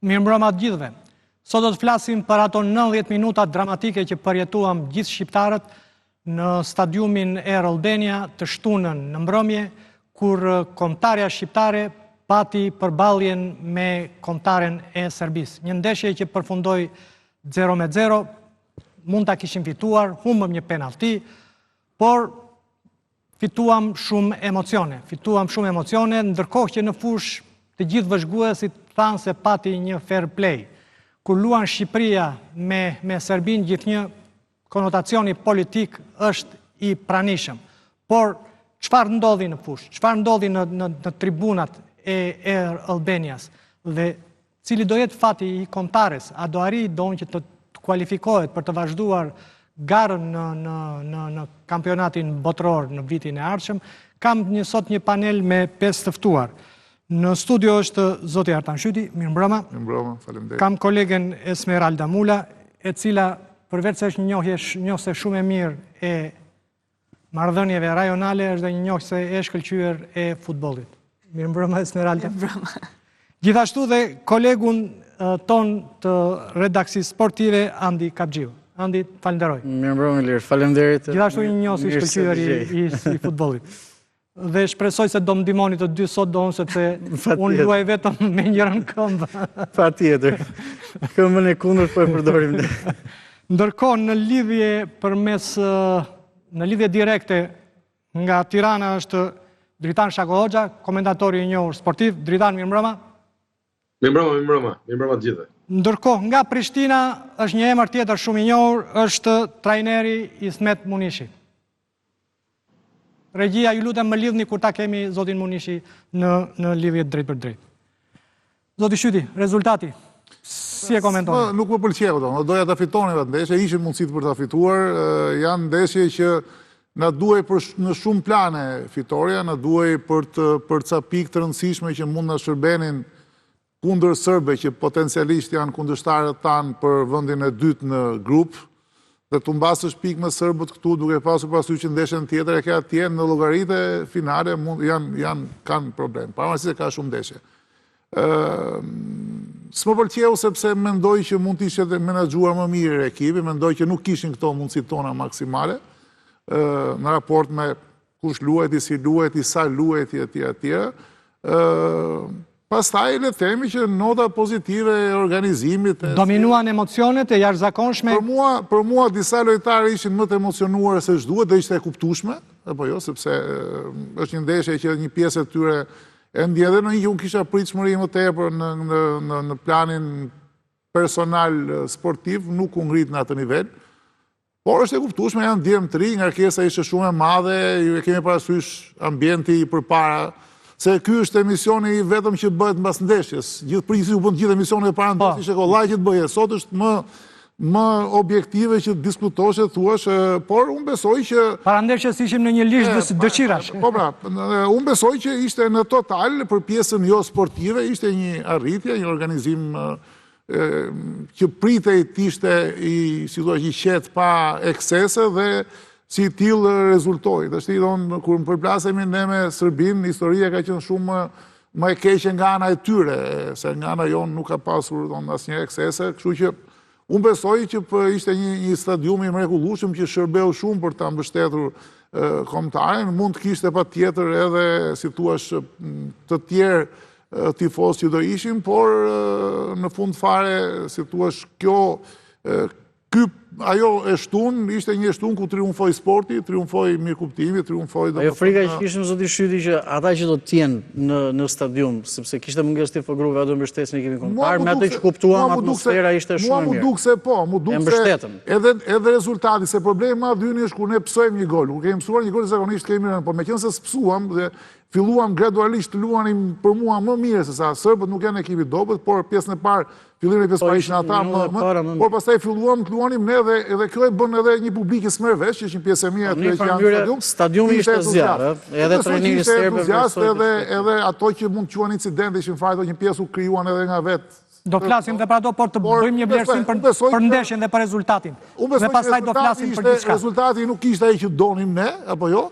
Mirëmbrëma të gjithëve. Sot do të flasim për ato 90 minuta dramatike që përjetuam gjithë shqiptarët në stadiumin Air Albania të shtunën në mbrëmje, kur kombëtarja shqiptare pati përballjen me kombëtaren e Serbisë. Një ndeshje që përfundoi 0-0, mund ta kishim fituar, humbëm një penallti, por fituam shumë emocione, ndërkohë që në fushë të gjithë vëzhguesit thanë se pati një fair play. Kur luan Shqipëria me Serbinë, gjithnjë konotacioni politik është i pranishëm. Por çfarë ndodhi në fushë? Çfarë ndodhi në tribunat e Air Albanias? Dhe cili do jetë fati i kombëtares? A do arrijë donjë që të kualifikohet për të vazhduar garën në kampionatin botror në vitin e ardhshëm? Kam sot një panel me 5 të ftuar. Në studio është zoti Artan Shyti, mirëmbrëma. Mirëmbrëma, faleminderit. Kam kolegen Esmeralda Mula, e cila përveç se është një njohse shumë e mirë e marrëdhënieve rajonale, është dhe një njohse e shkëlqyer e futbollit. Mirëmbrëma Esmeralda. Mirëmbrëma. Gjithashtu dhe kolegun ton të redaksisë sportive Andi Kapxhiu. Andi, falenderoj. Mirëmbrëma Ilir, faleminderit. Gjithashtu një njohës i shkëlqyer i futbollit. Dhe shpresoj se do më ndihmoni të dy sot donë, sepse unë luaj vetëm me njërën këmbë. Patjetër. Këmbën e kundërt po e përdorim. Ndërkohë në lidhje direkte nga Tirana është Dritan Shako Hoxha, komentatori i njohur sportiv. Dritan, mirëmbrëma. Mirëmbrëma të gjithëve. Ndërkohë nga Prishtina është një emër tjetër shumë i njohur, është trajneri Ismet Munishi. Regjia, ju lutem më lidhni kur ta kemi zotin Munishi në lidhje drejt për drejt. Zoti Shyti, rezultati, si e komentoni? Nuk më pëlqeu, doja ta fitoni vetë ndeshje, ishin mundësitë për ta fituar, janë ndeshje që na duhej në shumë plane fitoria, na duhej për ca pikë të rëndësishme që mund na shërbenin kundër serbëve që potencialisht janë kundërshtarët tanë për vendin e dytë në grup. Dhe të mbasësh pikë me serbët këtu, duke pasur parasysh që ndeshjen tjetër e ka atje në llogaritë finale kanë problem. Pavarësisht se ka shumë ndeshje. S'më pëlqeu sepse mendoj që mund të ishte menaxhuar më mirë ekipi, mendoj që nuk kishin këto mundësitë tona maksimale në raport me kush luajti, si luajti, sa luajti etj. Pastaj le të themi që nota pozitive e organizimit. Dominuan emocionet e jashtëzakonshme. Për mua disa lojtarë ishin më të emocionuar se ç'duhet dhe ishte e kuptueshme, apo jo, sepse është një ndeshje që një pjesë e tyre e ndjen edhe në një unë kisha pritshmëri më tepër në planin personal sportiv, nuk u ngrit në atë nivel. Por është e kuptueshme, janë djem të rinj, ngarkesa ishte shumë e madhe, ju e kemi parasysh ambienti përpara. Se ky është emisioni vetëm që bëhet mbas ndeshjes. Gjithë përgjithësi u bën gjithë emisionet para ndeshjes, kollaj që të bëhet. Sot është më objektive që diskutoshet, thuash, por unë besoj që para ndeshjes ishim në një listë dëshirash. Po pra, unë besoj që ishte në total për pjesën jo sportive, ishte një arritje, një organizim që pritej të ishte i qetë pa eksese dhe si tillë rezultoi. Tash kur më përplasemi ne me Serbinë, historia ka qenë shumë më e keqe nga ana e tyre, se nga ana jonë nuk ka pasur asnjë eksese, kështu që unë besoj që ishte një stadium i mrekullueshëm që shërbeu shumë për ta mbështetur kombëtarin, mund të kishte patjetër edhe, si thua, të tjerë tifozë që do ishin, por në fund fare, si thua, ajo e shtunë, ishte një shtunë ku triumfoi sporti, triumfoi mirëkuptimi, triumfoi... Ajo frika që kishim zoti Shyti që ata që do t'jenë në stadium, sepse kishte mungesë tifogruvëve ato mbështetjen e ekipit kombëtar, me atë që kuptuam atmosfera ishte shumë e mirë. Mua mu duk se po, mu duk se edhe rezultati, se problemi madh dyni është kur ne psojmë një gol. Kur kemi mësuar një gol zakonisht kemi rënë, por meqense s'psuam dhe filluam gradualisht të luanim për mua më mirë se sa serbët nuk janë ekipi dobët, por pjesën e parë fillimin e pjesë parë ishin ata, por pastaj filluam të luanim ne dhe kjo e bën edhe një publik i smerr vesh, që është një pjesë e mirë aty që janë në stadium. Stadiumi ishte zjarr, edhe trajneri i serbëve edhe ato që mund të quhen incidente ishin fare, një pjesë u krijuan edhe nga vetë. Do flasim dhe për ato, por të bëjmë një vlerësim për ndeshjen dhe për rezultatin. Dhe pastaj do flasim për diçka. Rezultati nuk ishte ai që donim ne, apo jo?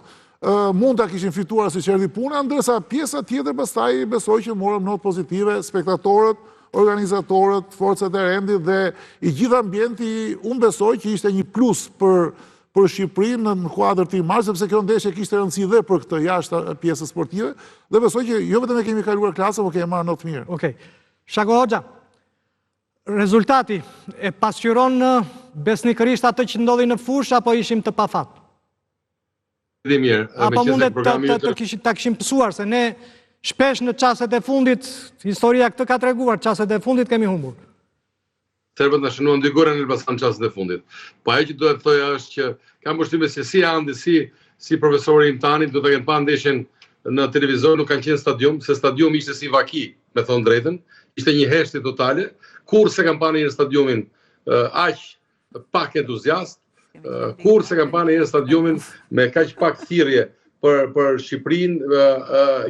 Mund ta kishin fituar si erdhi puna, ndërsa pjesa tjetër pastaj besoj që morëm notë pozitive, spektatorët organizatorët, forcat e rendit dhe i gjithë ambienti, unë besoj që ishte një plus për Shqipërinë në kuadër të imazh, sepse kjo ndeshje kishte rëndësi dhe për këtë jashtë pjesë sportive, dhe besoj që jo vetëm e kemi kaluar klasën, por kemi marrë notë mirë. Okej. Shako Hoxha, rezultati e pasqyron besnikërisht atë që ndodhi në fushë apo ishim të pafat? Apo mundet ta kishim pësuar, se ne shpesh në çastet e fundit, historia këtë ka treguar, çastet e fundit kemi humbur. Serbët në shënuan dy gore në Elbasan çastet e fundit. Po ajo që duhet të thoja është që kam përshtypjen se si Andi, si profesori im tani, do të kenë pa ndeshjen në televizor, nuk kanë qenë stadium, se stadiumi ishte si vaki, me thonë drejtën, ishte një heshtje totale, kur se kam pa në një stadiumin aq pak entuziast, kur se kam pa në një stadiumin me kaq pak thirrje për Shqipërinë,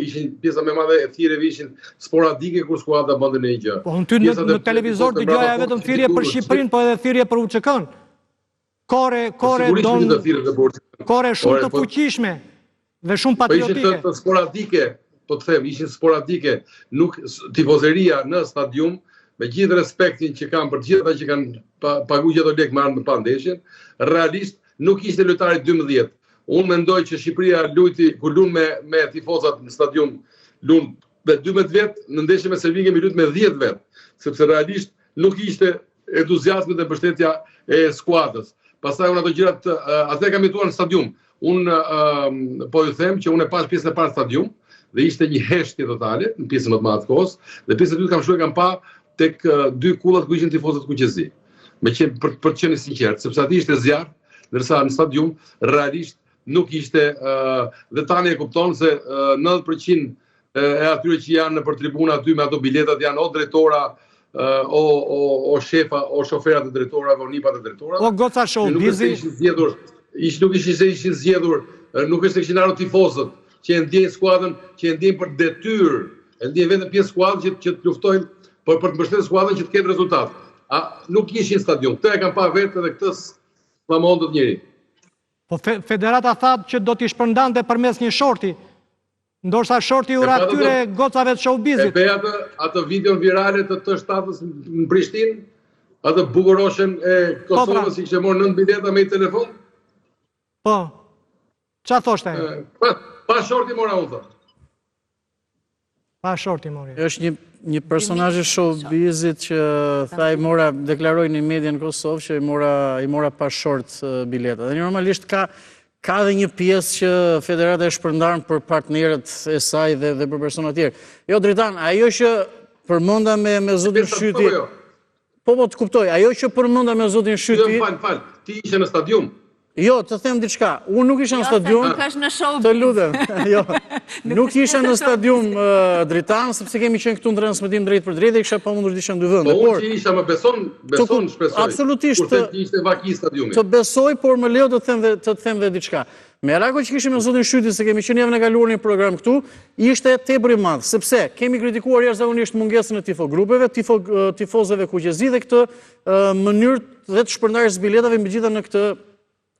ishin pjesa më e madhe e thirrjeve ishin sporadike kur skuadra bënte një gjë. Po ty në televizor dëgjoja vetëm thirrje për Shqipërinë, po edhe thirrje për UÇK-n. Kore shumë të fuqishme dhe shumë patriotike. Po ishin të sporadike, po të them, ishin sporadike, nuk tifozeria në stadium, me gjithë respektin që kam për gjithë ata që kanë paguar gjithë lekë marrë me pandeshjen, realisht nuk ishte lojtari 12. Unë mendoj që Shqipëria luajti kur lun me tifozat në stadium, lun me 12 vet, në ndeshje me Serbin kemi luajtur me 10 vet, sepse realisht nuk ishte entuziazmi dhe mbështetja e skuadrës. Pastaj unë ato gjërat atë kam jetuar në stadium. Unë po ju them që unë e pash pjesën e parë në stadium dhe ishte një heshtje totale në pjesën më të madhe të kohës, dhe pjesën e dytë kam shkuar kam pa tek dy kullat ku ishin tifozët kuqezi. Për të qenë sinqert, sepse aty ishte zjarr, ndërsa në stadium realisht nuk ishte, dhe tani e kupton se 90% e atyre që janë për tribuna aty me ato biletat janë o drejtora, o shefa, o shoferat e drejtorave, o nipat e drejtorave. O goca showbizi. Nuk ishin zgjedhur, nuk është se kishin ardhur tifozët që e ndjejnë skuadrën, që e ndjejnë për detyrë, e ndjejnë vetëm pjesë skuadrën që të luftojnë për të mbështetur skuadrën që të ketë rezultat. Nuk ishin në stadium. Këtë e kam pa vetë dhe këtë s'ma mundot njëri. Po federata thatë që do t'i shpërndante përmes një shorti, ndorsa shorti ura atyre gocave të showbizit. E beja atë videon virale të shtatës në Prishtinë, atë bukuroshen e Kosovës i kishte marrë 9 bileta me i telefon? Po, qa thoshte? Pa shorti mora unë, thë. Pa shorti mori. Është një personazh i showbizit që tha i mora, deklaroi në median Kosovë që i mora pa short bileta. Dhe normalisht ka dhe një pjesë që federata e shpërndarën për partnerët e saj dhe për persona tjerë. Jo, Dritan, ajo që përmenda me zotin Shyti... Po, të kuptoj, ajo që përmenda me zotin Shyti... Fal, ti ishe në stadium. Jo, të them diçka, unë nuk isha në stadium... Të lutem, jo. Nuk isha në stadium Dritan, sepse kemi qenë këtu në transmetim drejt për drejt dhe kisha pa mundur të isha në dy vende. Po, unë që isha më beson shpresoj. Absolutisht. Kurse ti ishte vaki stadiumi. Të besoj, por më leo të të them dhe diçka. Me rako që kishim në zotin Shyti, se kemi qenë javën e kaluar një program këtu, ishte tepër i madh, sepse kemi kritikuar jashtëzakonisht mungesën e tifogrupeve, tifozëve kuqezi dhe këtë mënyrë dhe të shpërndarjes biletave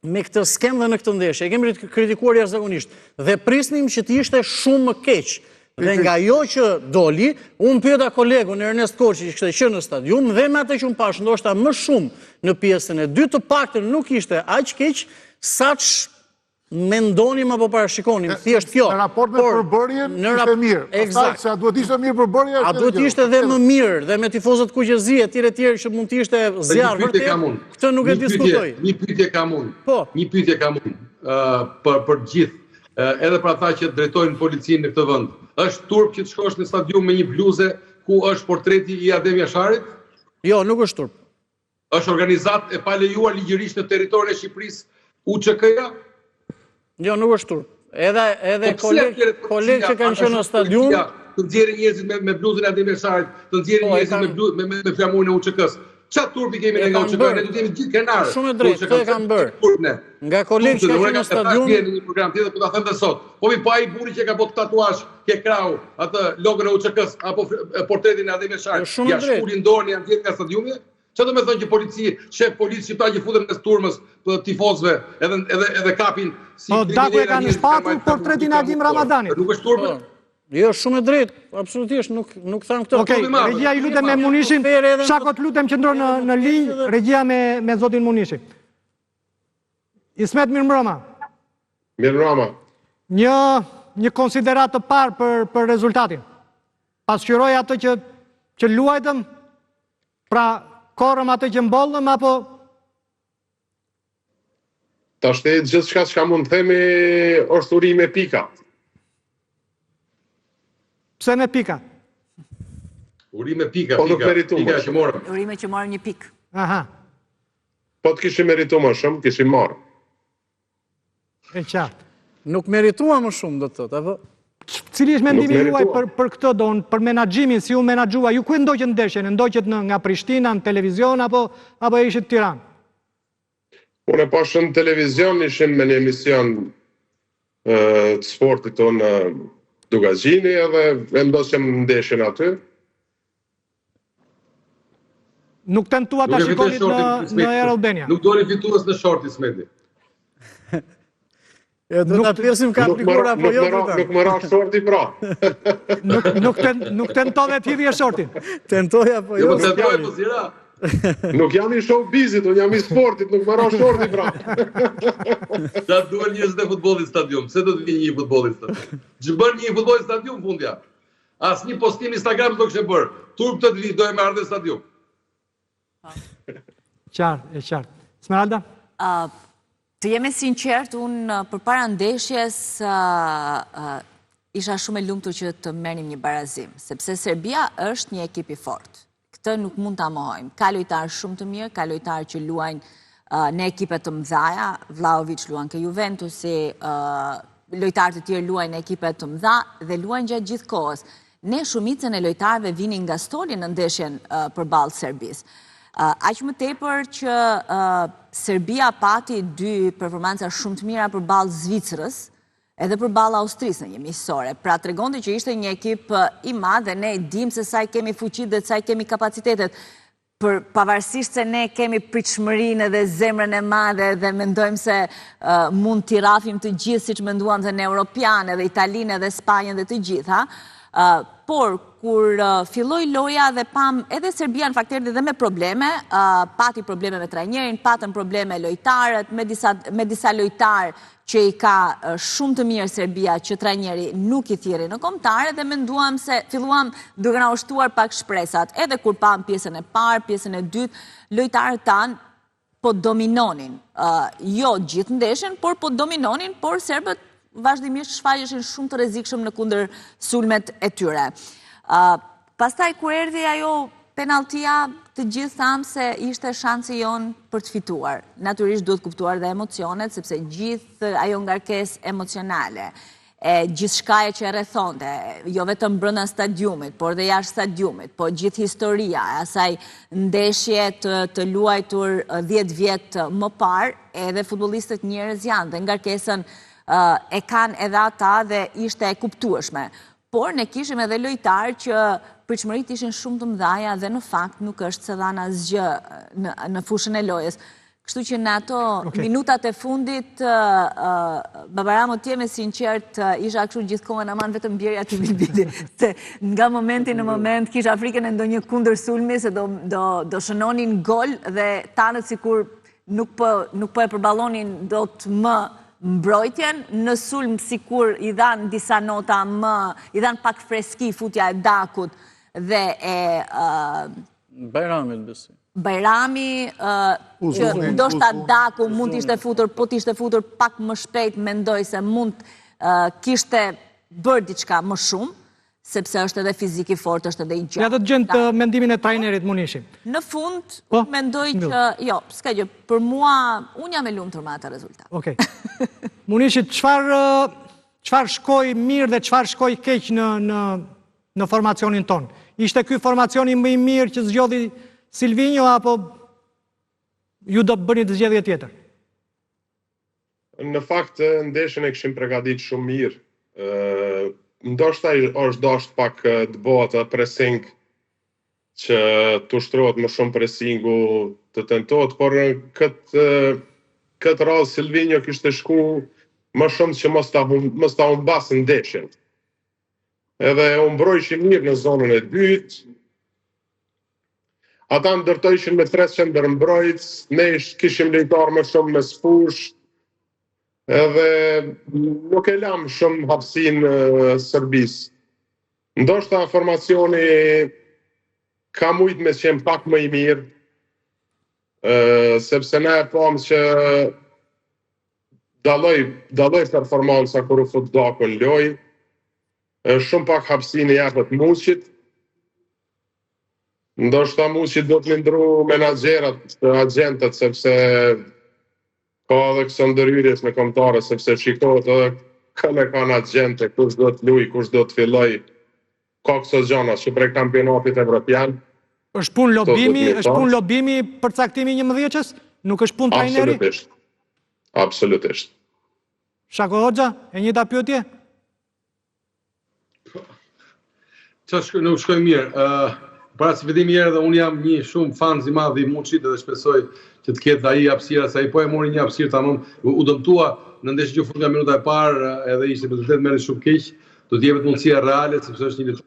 me këtë skem dhe në këtë ndeshje. E kemi kritikuar jashtëzakonisht dhe prisnim që të ishte shumë më keq. Dhe nga jo që doli, unë pyeta kolegun Ernest Koçi që kishte qenë në stadium dhe me atë që unë pash ndoshta më shumë në pjesën e dytë, të paktën nuk ishte aq keq saç mendonim apo parashikonim, thjesht kjo. Në raport me përbërjen, ishte mirë. Eksakt. Se a duhet ishte mirë përbërja? A duhet ishte dhe më mirë, dhe me tifozët kuqezi e tjere që mund t'ishte zjarë vërtet, këtë nuk e diskutoj. Një pyetje kam unë. Po. Një pyetje kam unë për gjithë, edhe për ata që drejtojnë policinë në këtë vend. Është turp që të shkosh në stadium me një bluze ku është portreti i Adem Jasharit? Jo, nuk është turp. Është organizat e palejuar ligjërisht në territorin e Shqipërisë UÇK-ja? Jo, nuk është turp. Edhe kolegë që kanë qenë në stadium... Të nxjerrin njerëzit me bluzën e Adem Jasharit, të nxjerrin njerëzit me flamurin e UÇK-s. Çfarë turpi kemi ne nga UÇK-ja? Ne do të jemi gjithë kenar. Shumë e drejtë, këtë e kanë bërë. Nga kolegë që kanë qenë në stadium... Në një program tjetër, po ta them edhe sot. Po ai burri që ka bërë tatuazh, ke krau, atë logon e UÇK-s apo portretin e Adem Jasharit. Ja shkulin dorën janë gjithë nga stadiumi. Që do me thënë që shef polici shqiptar që futën në turmës për tifozve edhe kapin... Po, Daku e ka në shpatur portretin e Adim Ramadanit. Nuk është turmë? Jo, shumë e drejtë, absolutisht, nuk thamë këtë. Okej, regjia I lutem me Munishin, Shako të lutem qëndro në linjë, regjia me zotin Munishi. Ismet, mirëmbrëma. Mirëmbrëma. Një konsiderat të parë për rezultatin. Pasqyroj atë që luajtëm, pra korëm atë që mbollëm, apo... Ta shtetë gjithë shka që ka mund të themi është uri me pika. Pse me pika? Uri me pika, Po nuk merituam. pika që morëm. Urime që marrëm një pikë. Aha, Po të kishim meritu më shumë, kishim marrë. e qartë. Nuk meritua më shumë, do të thotë, apo? Cili është mendimi Nuk juaj merituam. për këtë don, për menaxhimin, si u menaxhua? Ju ku ndoqët ndeshjen? Ndoqët nga Prishtina, në televizion, apo ishit Tiranë? Unë e pashën në televizion, ishim me një emision të sportit tonë Dugazgjini edhe e ndosëm ndeshjen aty. Nuk tentua ta shikonit në Air Albania. Nuk doni fitues në shorti, Smeti. Do ta pyesim ka aplikuar apo jo? Nuk më ra shorti pra. Nuk tentove të hidhje shortin. Tentoja apo Jo, jo? po të dojë, po si ra. Nuk jam I showbizit, unë jam I sportit, nuk më ra shorti pra. Ta duhen njerëzit e futbollit stadium. Pse do të vinë një futbollit stadium? Që bën një futbollit stadium fundja. Asnjë postim Instagram do kishte bër. Turp të vi do e marrë në stadium. Qartë. Smeralda? Të jemi sinqert, unë përpara ndeshjes isha shumë e lumtur që të merrim një barazim, sepse Serbia është një ekip I fortë. Këtë nuk mund ta mohojmë. Ka lojtarë shumë të mirë, ka lojtarë që luajnë në ekipe të mëdha, Vlahovic luan ke Juventusi, lojtarë të tjerë luajnë në ekipe të mëdha dhe luajnë gjatë gjithë kohës. Ne shumicën e lojtarëve vinin nga stoli në ndeshjen përballë Serbisë. Aq më tepër që Serbia pati dy performanca shumë të mira përballë Zvicrës, edhe përballë Austrisë në një miqësore. Pra tregonte që ishte një ekip I madh dhe ne dimë se sa I kemi fuqi dhe sa I kemi kapacitetet. Pavarësisht se ne kemi pritshmërinë dhe zemrën e madhe dhe mendojmë se mund t'i rrafim të gjithë siç menduan dhe në Europianë dhe Italinë dhe Spanjën dhe të gjitha. Por, kur filloi loja dhe pam edhe Serbia në fakt erdhi dhe me probleme, pati probleme me trajnerin, patën probleme lojtarët, me disa lojtarë që I ka shumë të mirë Serbia që trajneri nuk I thirri në kombëtare dhe menduam se filluam duke na ushtuar pak shpresat. Edhe kur pam pjesën e parë, pjesën e dytë, lojtarët tanë po dominonin. Jo gjithë ndeshjen, por po dominonin, por serbët vazhdimisht shfaqeshin shumë të rrezikshëm në kundër sulmet e tyre. Pastaj kur erdhi ajo penaltia, të gjithë thamë se ishte shansi jon për të fituar. Natyrisht duhet kuptuar dhe emocionet, sepse gjithë ajo ngarkesë emocionale, gjithçkaja që e rrethonte, jo vetëm brenda stadiumit, por dhe jashtë stadiumit, po gjithë historia e asaj ndeshje të luajtur 10 vjet më parë, edhe futbollistët njerëz janë dhe ngarkesën e kanë edhe ata dhe ishte e kuptueshme. Por ne kishim edhe lojtarë që pritshmëritë ishin shumë të mëdha dhe në fakt nuk është se dhanë asgjë në fushën e lojës. Kështu që në ato minutat e fundit, Babaramo të jemi sinqert, isha kështu gjithkohën aman vetëm bjerja të Bilbili. Se nga momenti në moment kisha frikën e ndonjë kundër sulmi se do shënonin gol dhe tanët sikur nuk po e përballonin do të më mbrojtjen, në sulm sikur I dhanë disa nota I dhanë pak freski futja e Dakut dhe e Bajramit besim. Bajrami, që ndoshta Daku mund t'ishte futur, po t'ishte futur pak më shpejt, mendoj se mund kishte bërë diçka më shumë, sepse është edhe fizik I fortë, është edhe I gjatë. Ja do të gjendë mendimin e trajnerit Munishi. Në fund, mendoj që, jo, s'ka gjë, për mua, unë jam e lumtur me atë rezultat. Okej. Munishi, çfarë shkoi mirë dhe çfarë shkoi keq në formacionin ton? Ishte ky formacioni më I mirë që zgjodhi Silvinjo apo ju do bëni të zgjedhje tjetër? Në fakt, ndeshjen e kishim përgatitur shumë mirë. Ndoshta është dashur pak të bëhet pressing që të ushtrohet më shumë pressingu të tentohet, por këtë radhë Silvinjo kishte shku më shumë që mos ta humbasë ndeshjen. edhe u mbrojshin mirë në zonën e dytë. Ata ndërtojshin me 3 qendërmbrojtës, ne kishim lojtar më shumë me sfush, edhe nuk e lam shumë hapësinë Serbisë. Ndoshta formacioni ka mujt me qenë pak më i mirë, sepse ne e pam që daloj performanca kur u fut Daku në lojë, shumë pak hapësinë japet Muçit. Ndoshta Muçit do të lindru menaxherat, agentët, sepse ka edhe këso ndërhyrjes me kombëtare, sepse shikohet edhe kënë kanë agente, kush do të luaj, kush do të filloj, ka këso gjana që prej kampionatit evropian. Është punë lobimi për caktimi 11-qës? Nuk është punë trajneri? Absolutisht. Shako Hoxha, e njëjta pyetje? Nuk shkoj mirë. Para se fillimi herë dhe unë jam një shumë fanz i madh i Muçit dhe shpresoj që të ketë ai hapësira, se ai po e mori një hapësirë tamam, u dëmtua në ndeshjen që fundi nga minuta e parë, edhe ishte me vërtet merri shumë keq. Do të jepet mundësia reale sepse është një lojtar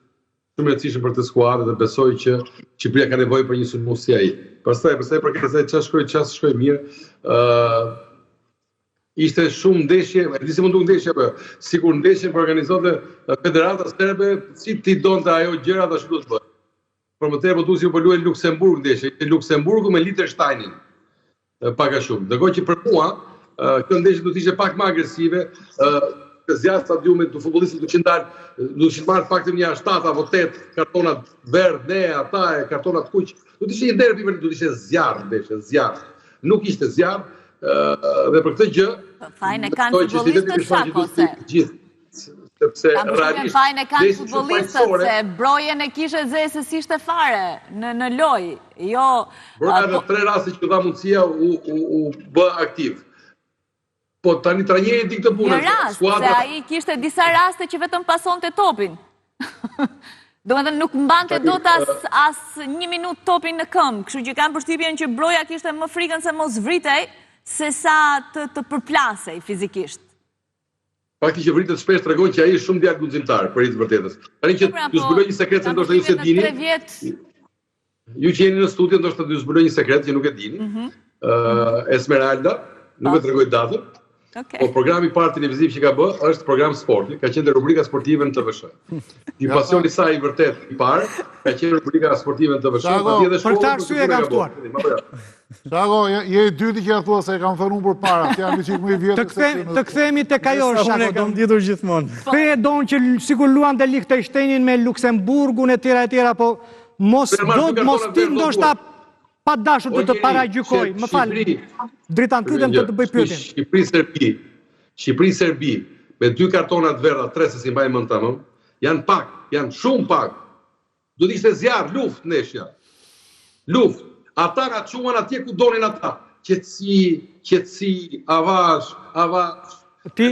shumë i rëndësishëm për të skuadrën dhe besoj që Shqipëria ka nevojë për një sulmues si ai. Pastaj për këtë çfarë shkoi mirë, ishte shumë ndeshje, e di se mund të ndeshje apo sikur ndeshjen për organizonte Federata Serbe, si ti donte ajo gjëra ashtu do të bëj. Por më tepër duhet si po luajë Luksemburg ndeshje, Luksemburgu me Liechtensteinin. Pak a shumë. Ndërkohë që për mua, kjo ndeshje do të ishte pak më agresive, zjarr stadiumit të futbollistët do të marrë faktin një 7 apo 8 kartona verdh, ne ata e kartona të kuq. Do të ishte një derbi, do të ishte zjarr ndeshje, zjarr. Nuk ishte zjarr, dhe për këtë gjë, fajin e kanë futbollistët Shako se sepse realisht fajin e kanë futbollistët se brojen e kishte zese si ishte fare në lojë. Jo. Broja në 3 raste që dha mundësia u bë aktiv. Po tani trajneri di këtë punë. Se ai kishte disa raste që vetëm pasonte topin. Domethënë nuk mbante dot as 1 minutë topin në këmbë, kështu që kanë përshtypjen që broja kishte më frikën se mos vritej se sa të përplasej fizikisht. Fakti që vritet shpesh tregon që ai është shumë djalë guximtar, për të vërtetës. Tani që ju zbuloj një sekret se ndoshta ju se dini. Ju që jeni në studio ndoshta ju zbuloj një sekret që nuk e dini. Esmeralda, nuk e tregoj datën. Po programi i parë televiziv që ka bë është program sporti, ka qenë rubrika sportive në TVSH. I pasioni i saj i vërtet i parë ka qenë rubrika sportive në TVSH. Për këtë arsye e kam ftuar. Shako, je i dyti që ja thua se e kam thënë unë për para, që jam çik më i vjetër. Të kthehemi tek ajo Shako, kam ditur gjithmonë. Pe e don që sikur luante Liechtensteinin me Luksemburgun e tjera, po mos ti ndoshta pa dashur të paragjykoj, më fal. Dritan pyetëm të bëj pyetjen. Shqipëri-Serbi me 2 kartona të verdha, 3 se si mbaj mend tamam, janë pak, janë shumë pak. Do të ishte zjarr, luftë ndeshja. Luftë. Ata na çuan atje ku donin ata. Qetësi, avazh. Ti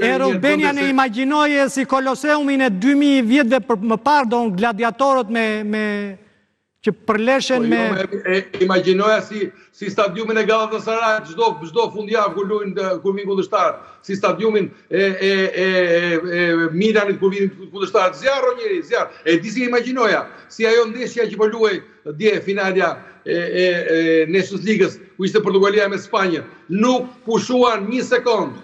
Albania ne imagjinoje si Koloseumin e 2000 vjetëve më parë, don gladiatorët me që përleshen me... Imagjinoja si stadiumin e Galatasaray çdo fundjavë kur luajnë kur vinë kundërshtar, si stadiumin e Milanit kur vinë kundërshtar, zjarr njëri, zjarr. E di si imagjinoja, si ajo ndeshja që po luaj dje finalja e Nations League-s, ku ishte Portugalia me Spanjën, nuk pushuan 1 sekond.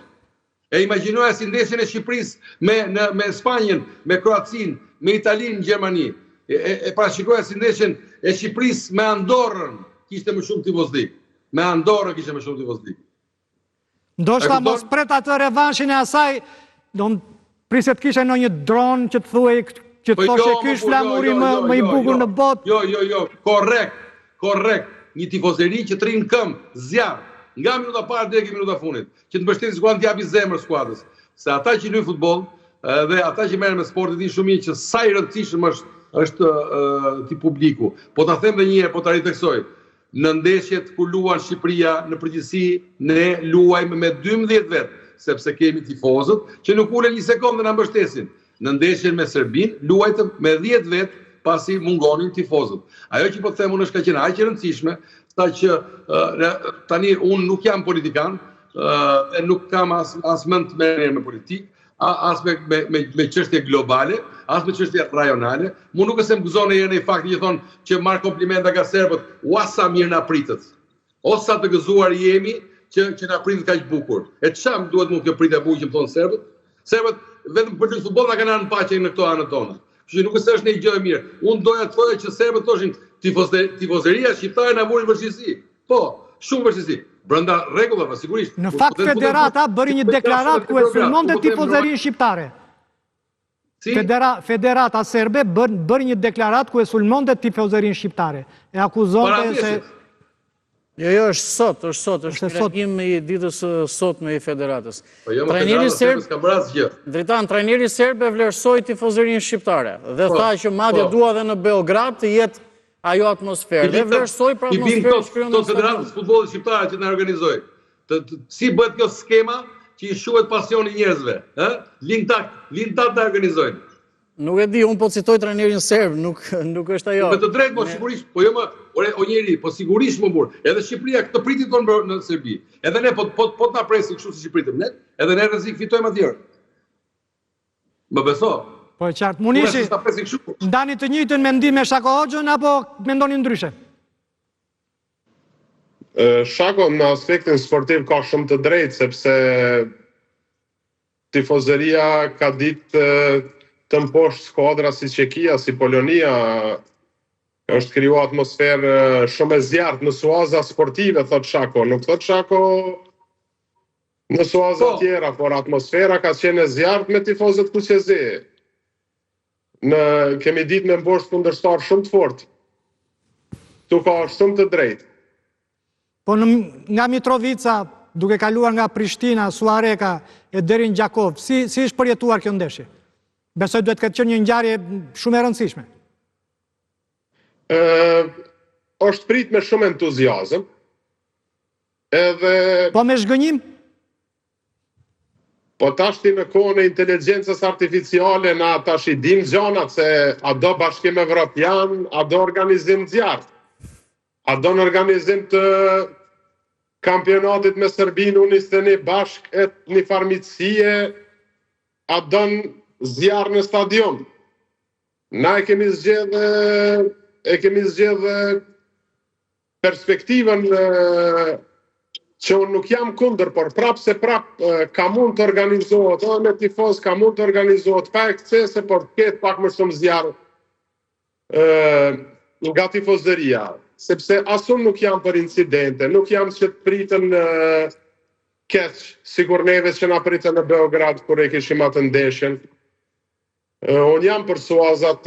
E imagjinoja si ndeshjen e Shqipërisë me Spanjën, me Kroacinë, me Italinë në Gjermani. E parashikoja si ndeshjen e Shqipërisë me Andorrën kishte më shumë tifozlik. Me Andorrën kishte më shumë tifozlik. Ndoshta mos pret atë revanshin e asaj, do priset kishe ndonjë dron që të thuaj që të thoshe ky është flamuri më i bukur në botë. Jo, korrekt. Një tifozeri që të rinë këmbë, zjarr, nga minuta parë deri në minuta fundit, që të mbështetë skuadrën, të japi zemër skuadrës. Se ata që luajnë futboll dhe ata që merren me sportin dinë shumë mirë që sa i rëndësishëm është ti publiku. Po ta them edhe një herë, po ta riteksoj. Në ndeshjet ku luan Shqipëria në përgjithësi ne luajmë me 12 vet, sepse kemi tifozët që nuk ulen 1 sekondë na mbështesin. Në ndeshjen me Serbinë luajtëm me 10 vet pasi mungonin tifozët. Ajo që po them unë është ka qenë aq e rëndësishme, sa që tani unë nuk jam politikan, dhe nuk kam as mend të merrem me politikë, as me çështje globale, as me çështje rajonale. Mu nuk e se më gëzon e një fakti që thonë që marrë komplimenta nga serbët, ua sa mirë na pritët. O sa të gëzuar jemi që na pritët kaq bukur. E çam duhet mu kjo pritë bukur që më thonë serbët? Serbët vetëm për të futboll na kanë anë paqe në këto anët tona. Kështu nuk është një gjë e mirë. Unë doja të thoja që serbët thoshin tifozeria shqiptare na vuri vështirësi. Po, shumë vështirësi. Brenda rregullave, sigurisht. Në fakt federata bëri një deklaratë ku e sulmonte tifozerinë shqiptare. Federata serbe bëri një deklaratë ku e sulmonte tifozerinë shqiptare. E akuzonte se Jo, është sot, është reagim i ditës sot me i federatës. Po jo, trajneri serb s'ka bërë asgjë. Dritan, trajneri serb e vlerësoi tifozerinë shqiptare dhe tha që madje dua edhe në Beograd të jetë ajo atmosferë. Dhe vlerësoi për atmosferën që krijon në Federatën e Futbollit Shqiptar që na organizoi. Si bëhet kjo skema që i shuhet pasioni njerëzve, ë? Lintat ta organizojnë. Nuk e di, unë po citoj trajnerin serb, nuk është ajo. Me të drejtë, po sigurisht, po jo më, o njeri, po sigurisht më burë. Edhe Shqipëria këtë pritit tonë në Serbi. Edhe ne, po t'na presi kështu si Shqipëritim ne, edhe ne rrezik fitojmë atjerë. Më beso. Po e qartë, Munishi, ndani të njëjtën mendim me Shako Hoxhën, apo mendoni ndryshe? Shako në aspektin sportiv ka shumë të drejtë, sepse tifozeria ka ditë të mposhtë skuadra si Çekia, si Polonia, është kriju atmosferë shumë e zjarrt në suaza sportive, thot Shako. Nuk thot Shako në suaza tjera, por atmosfera ka qenë e zjarrt me tifozët kuqezi. Kemi ditë me mposhtë kundërshtar shumë të fortë. Tu ka shumë të drejtë. Po nga Mitrovica, duke kaluar nga Prishtina, Suareka e deri në Gjakov, si është përjetuar kjo ndeshje? Besoj duhet këtë qenë një ngjarje shumë e rëndësishme. Është prit me shumë entuziazëm. Po me zhgënjim? Po tashti në kohën e inteligjencës artificiale na tash i dim gjanat se a do bashkim evropian, a do organizim zjarrt. A do në organizim të kampionatit me Serbinë U21 bashk e një farmitësie, a do në zjarë në stadion. Na e kemi zgjedhë perspektivën që unë nuk jam kundër, por prapë se prapë ka mund të organizohet, me tifoz ka mund të organizohet pa ekscese, por ketë pak më shumë zjarë nga tifozeria. Sepse asun nuk jam për incidente, nuk jam që të pritën keq, sigur neve që na pritën në Beograd, kur e kishim atë ndeshjen. Unë jam për suazat,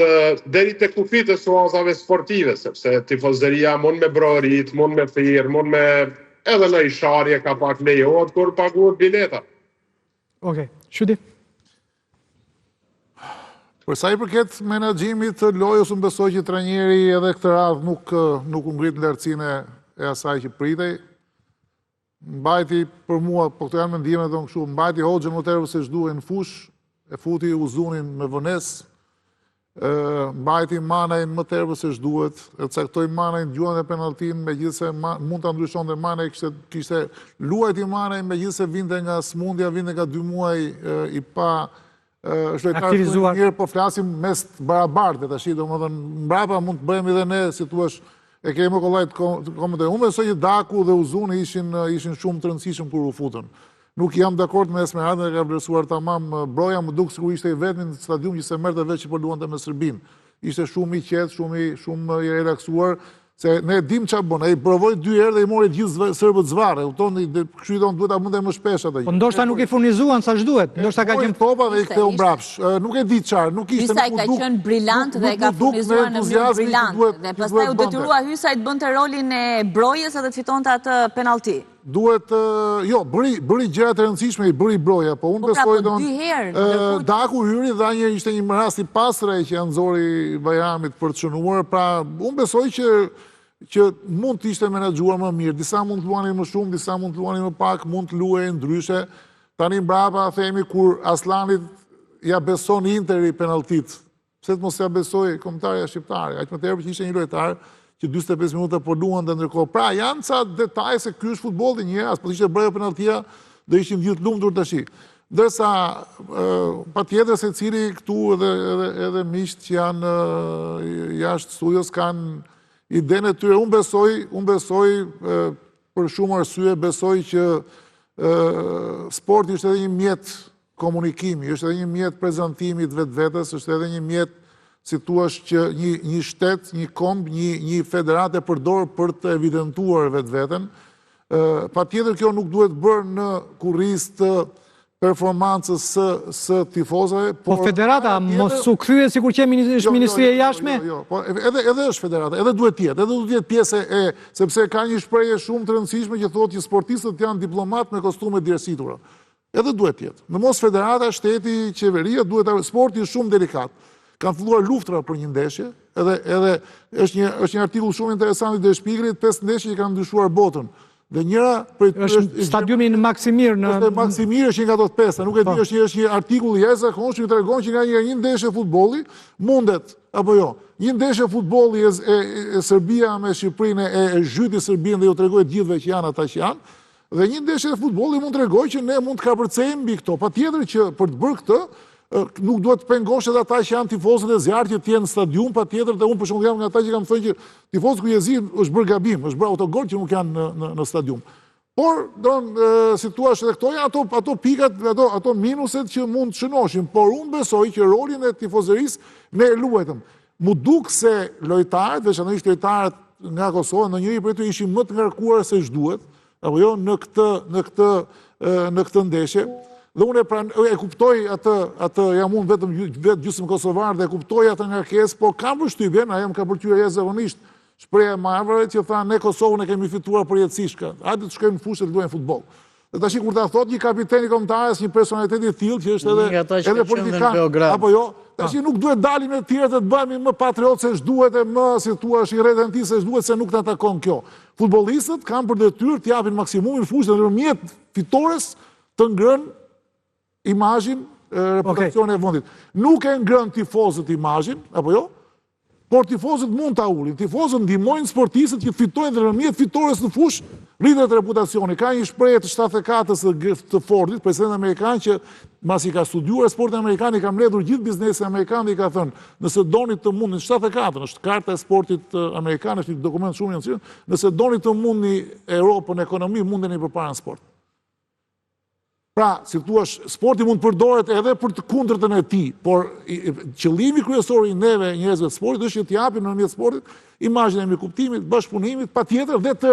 deri të kufit e suazave sportive, sepse tifozeria mund me brorit, mund me thirr, mund me edhe në isharje ka pak lejohet kur paguhet bileta. Okej, Shudi. Për sa i përket menaxhimit të lojës, unë besoj që trajneri edhe këtë radhë nuk u ngrit në lartësinë e asaj që pritej. Mbajti për mua, po këto janë mendime të kështu, mbajti Hoxhën më tepër se ç'duhej në fush, e futi Uzunin me vonesë, mbajti Manaj më tepër se ç'duhet, e caktoi Manaj në gjuhën e penalltin, megjithëse mund ta ndryshonte Manaj, kishte luajti Manaj megjithëse vinte nga smundja, vinte nga 2 muaj i pa aktivizuar. Njërë po flasim mes barabartë, tash domethënë mbrapa mund të bëjmë edhe ne, si thua, e kemi kollajt komentojnë. Unë besoj që Daku dhe Uzuni ishin shumë të rëndësishëm kur u futën. Nuk jam dakord me Esmeraldën, e ka vlerësuar tamam Broja, më duk sikur ishte i vetmi në stadium që se merrte veç që po luante me Serbinë. Ishte shumë i qetë, shumë i relaksuar, se ne dim çfarë bën. Ai provoi 2 herë dhe i mori gjithë serbët zvarre. Kështu i thonë duhet ta mundej më shpesh atë. Po ndoshta nuk i furnizuan sa ç'duhet. Ndoshta ka qenë topa dhe i ktheu mbrapsh. Nuk e di çfarë, nuk ishte Hysa ka qenë brillant dhe e ka furnizuar në mënyrë brillante. Dhe pastaj u detyrua Hysa të bënte rolin e Brojës edhe të fitonte atë penallti. Duhet, bëri gjëra të rëndësishme, i bëri Broja, po unë besoj Daku hyri dha ishte një rast i pastër që ja nxori Bajramit për të shënuar, pra unë besoj që mund të ishte menaxhuar më mirë, disa mund të luanin më shumë, disa mund të luanin më pak, mund të luajnë ndryshe. Tani mbrapa themi kur Aslanit ja beson Interi penalltit, pse të mos ja besoj kombëtarja shqiptare, aq më tepër që ishte një lojtar që 45 minuta po luan dhe ndërkohë. Pra, janë ca detaje se ky është futbolli një rast, po ishte bërë penalltia, do ishin gjithë lumtur tash. Ndërsa, pa tjetër se cili këtu edhe miqt që janë jashtë studios kanë idenë e tyre. Unë besoj për shumë arsye, besoj që sporti është edhe një mjet komunikimi, është edhe një mjet prezantimi të vetë-vetës, është edhe një mjet, si thua, që një shtet, një komb, një federat e përdor për të evidentuar vetë-vetën. Pa tjetër kjo nuk duhet bërë në kurriz të performancës së tifozave. Po federata mos u krye si kur që Ministria e Jashtme? Jo, edhe është federata, edhe duhet tjetë pjesë e, sepse ka një shprehje shumë të rëndësishme që thotë që sportistët janë diplomat me kostume djersitura. Edhe duhet tjetë. Në mos federata, shteti, qeveria, sporti është shumë delikat. Kanë filluar luftra për një ndeshje, edhe është një artikull shumë interesant i Der Spiegelit, 5 ndeshje që kanë ndryshuar botën. Dhe njëra është stadiumi në Maksimir Maksimir është një nga ato 5, nuk e di, është një artikull i jashtëzakonshëm që tregon që nga një ndeshje futbolli mundet apo jo. Një ndeshje futbolli e Serbia me Shqipërinë e zhyti Serbinë dhe ju tregoj të gjithëve që janë ata që janë. Dhe një ndeshje futbolli mund tregoj që ne mund të kapërcejmë mbi këto. Patjetër që për të bërë këtë nuk duhet të pengosh edhe ata që janë tifozët e zjarrit që të jenë në stadium, patjetër, dhe unë për shembull jam nga ata që kam thënë që tifozët kryezi është bërë gabim, është bërë autogol që nuk janë në stadium. Por, si thua edhe këto janë ato pikat, ato minuset që mund të shënoshim, por unë besoj që rolin e tifozërisë ne luajtëm. Mu duk se lojtarët, veçanërisht lojtarët nga Kosova, në njëri për të ishin më të ngarkuar se ç'duhet, apo jo në këtë ndeshje. Dhe unë e kuptoj atë jam unë vetë gjysmë kosovar dhe e kuptoj atë ngarkesë, po kam përshtypjen, ajo më ka pëlqyer jashtëzakonisht shprehja e marrëve që tha ne Kosovën e kemi fituar përjetësisht. Hajde të shkojmë në fushë të luajmë futboll. Dhe tash kur ta thotë një kapiten i kombëtarës, një personalitet i tillë që është edhe politikan apo jo, tash nuk duhet dalim me të tjerë të bëhemi më patriot se ç'duhet e më, si thua, i rrethën ti se ç'duhet se nuk ta takon kjo. Futbollistët kanë për detyrë të japin maksimumin fushë dhe nëpërmjet fitores të ngrënë imazhin, reputacionin e vendit. Nuk e ngrën tifozët imazhin, apo jo? Por tifozët mund ta ulin. Tifozët ndihmojnë sportistët që fitojnë dhe nëpërmjet fitores në fushë rritet reputacioni. Ka një shprehje të 74-s të Fordit, presidenti amerikan, që masi ka studiuar sportin amerikan, i ka mbledhur gjithë biznesin amerikan dhe i ka thënë, nëse doni të mundni, 74, është karta e sportit amerikan, është një dokument shumë i rëndësishëm, nëse doni të mundni Europën ekonomi, mundeni përpara në sport. Pra, si thua, sporti mund përdoret edhe për të kundërtën e tij, por qëllimi kryesor i neve njerëzve të sportit është që të japim nëpërmjet sportit imazhin e mirëkuptimit, bashkëpunimit, patjetër dhe të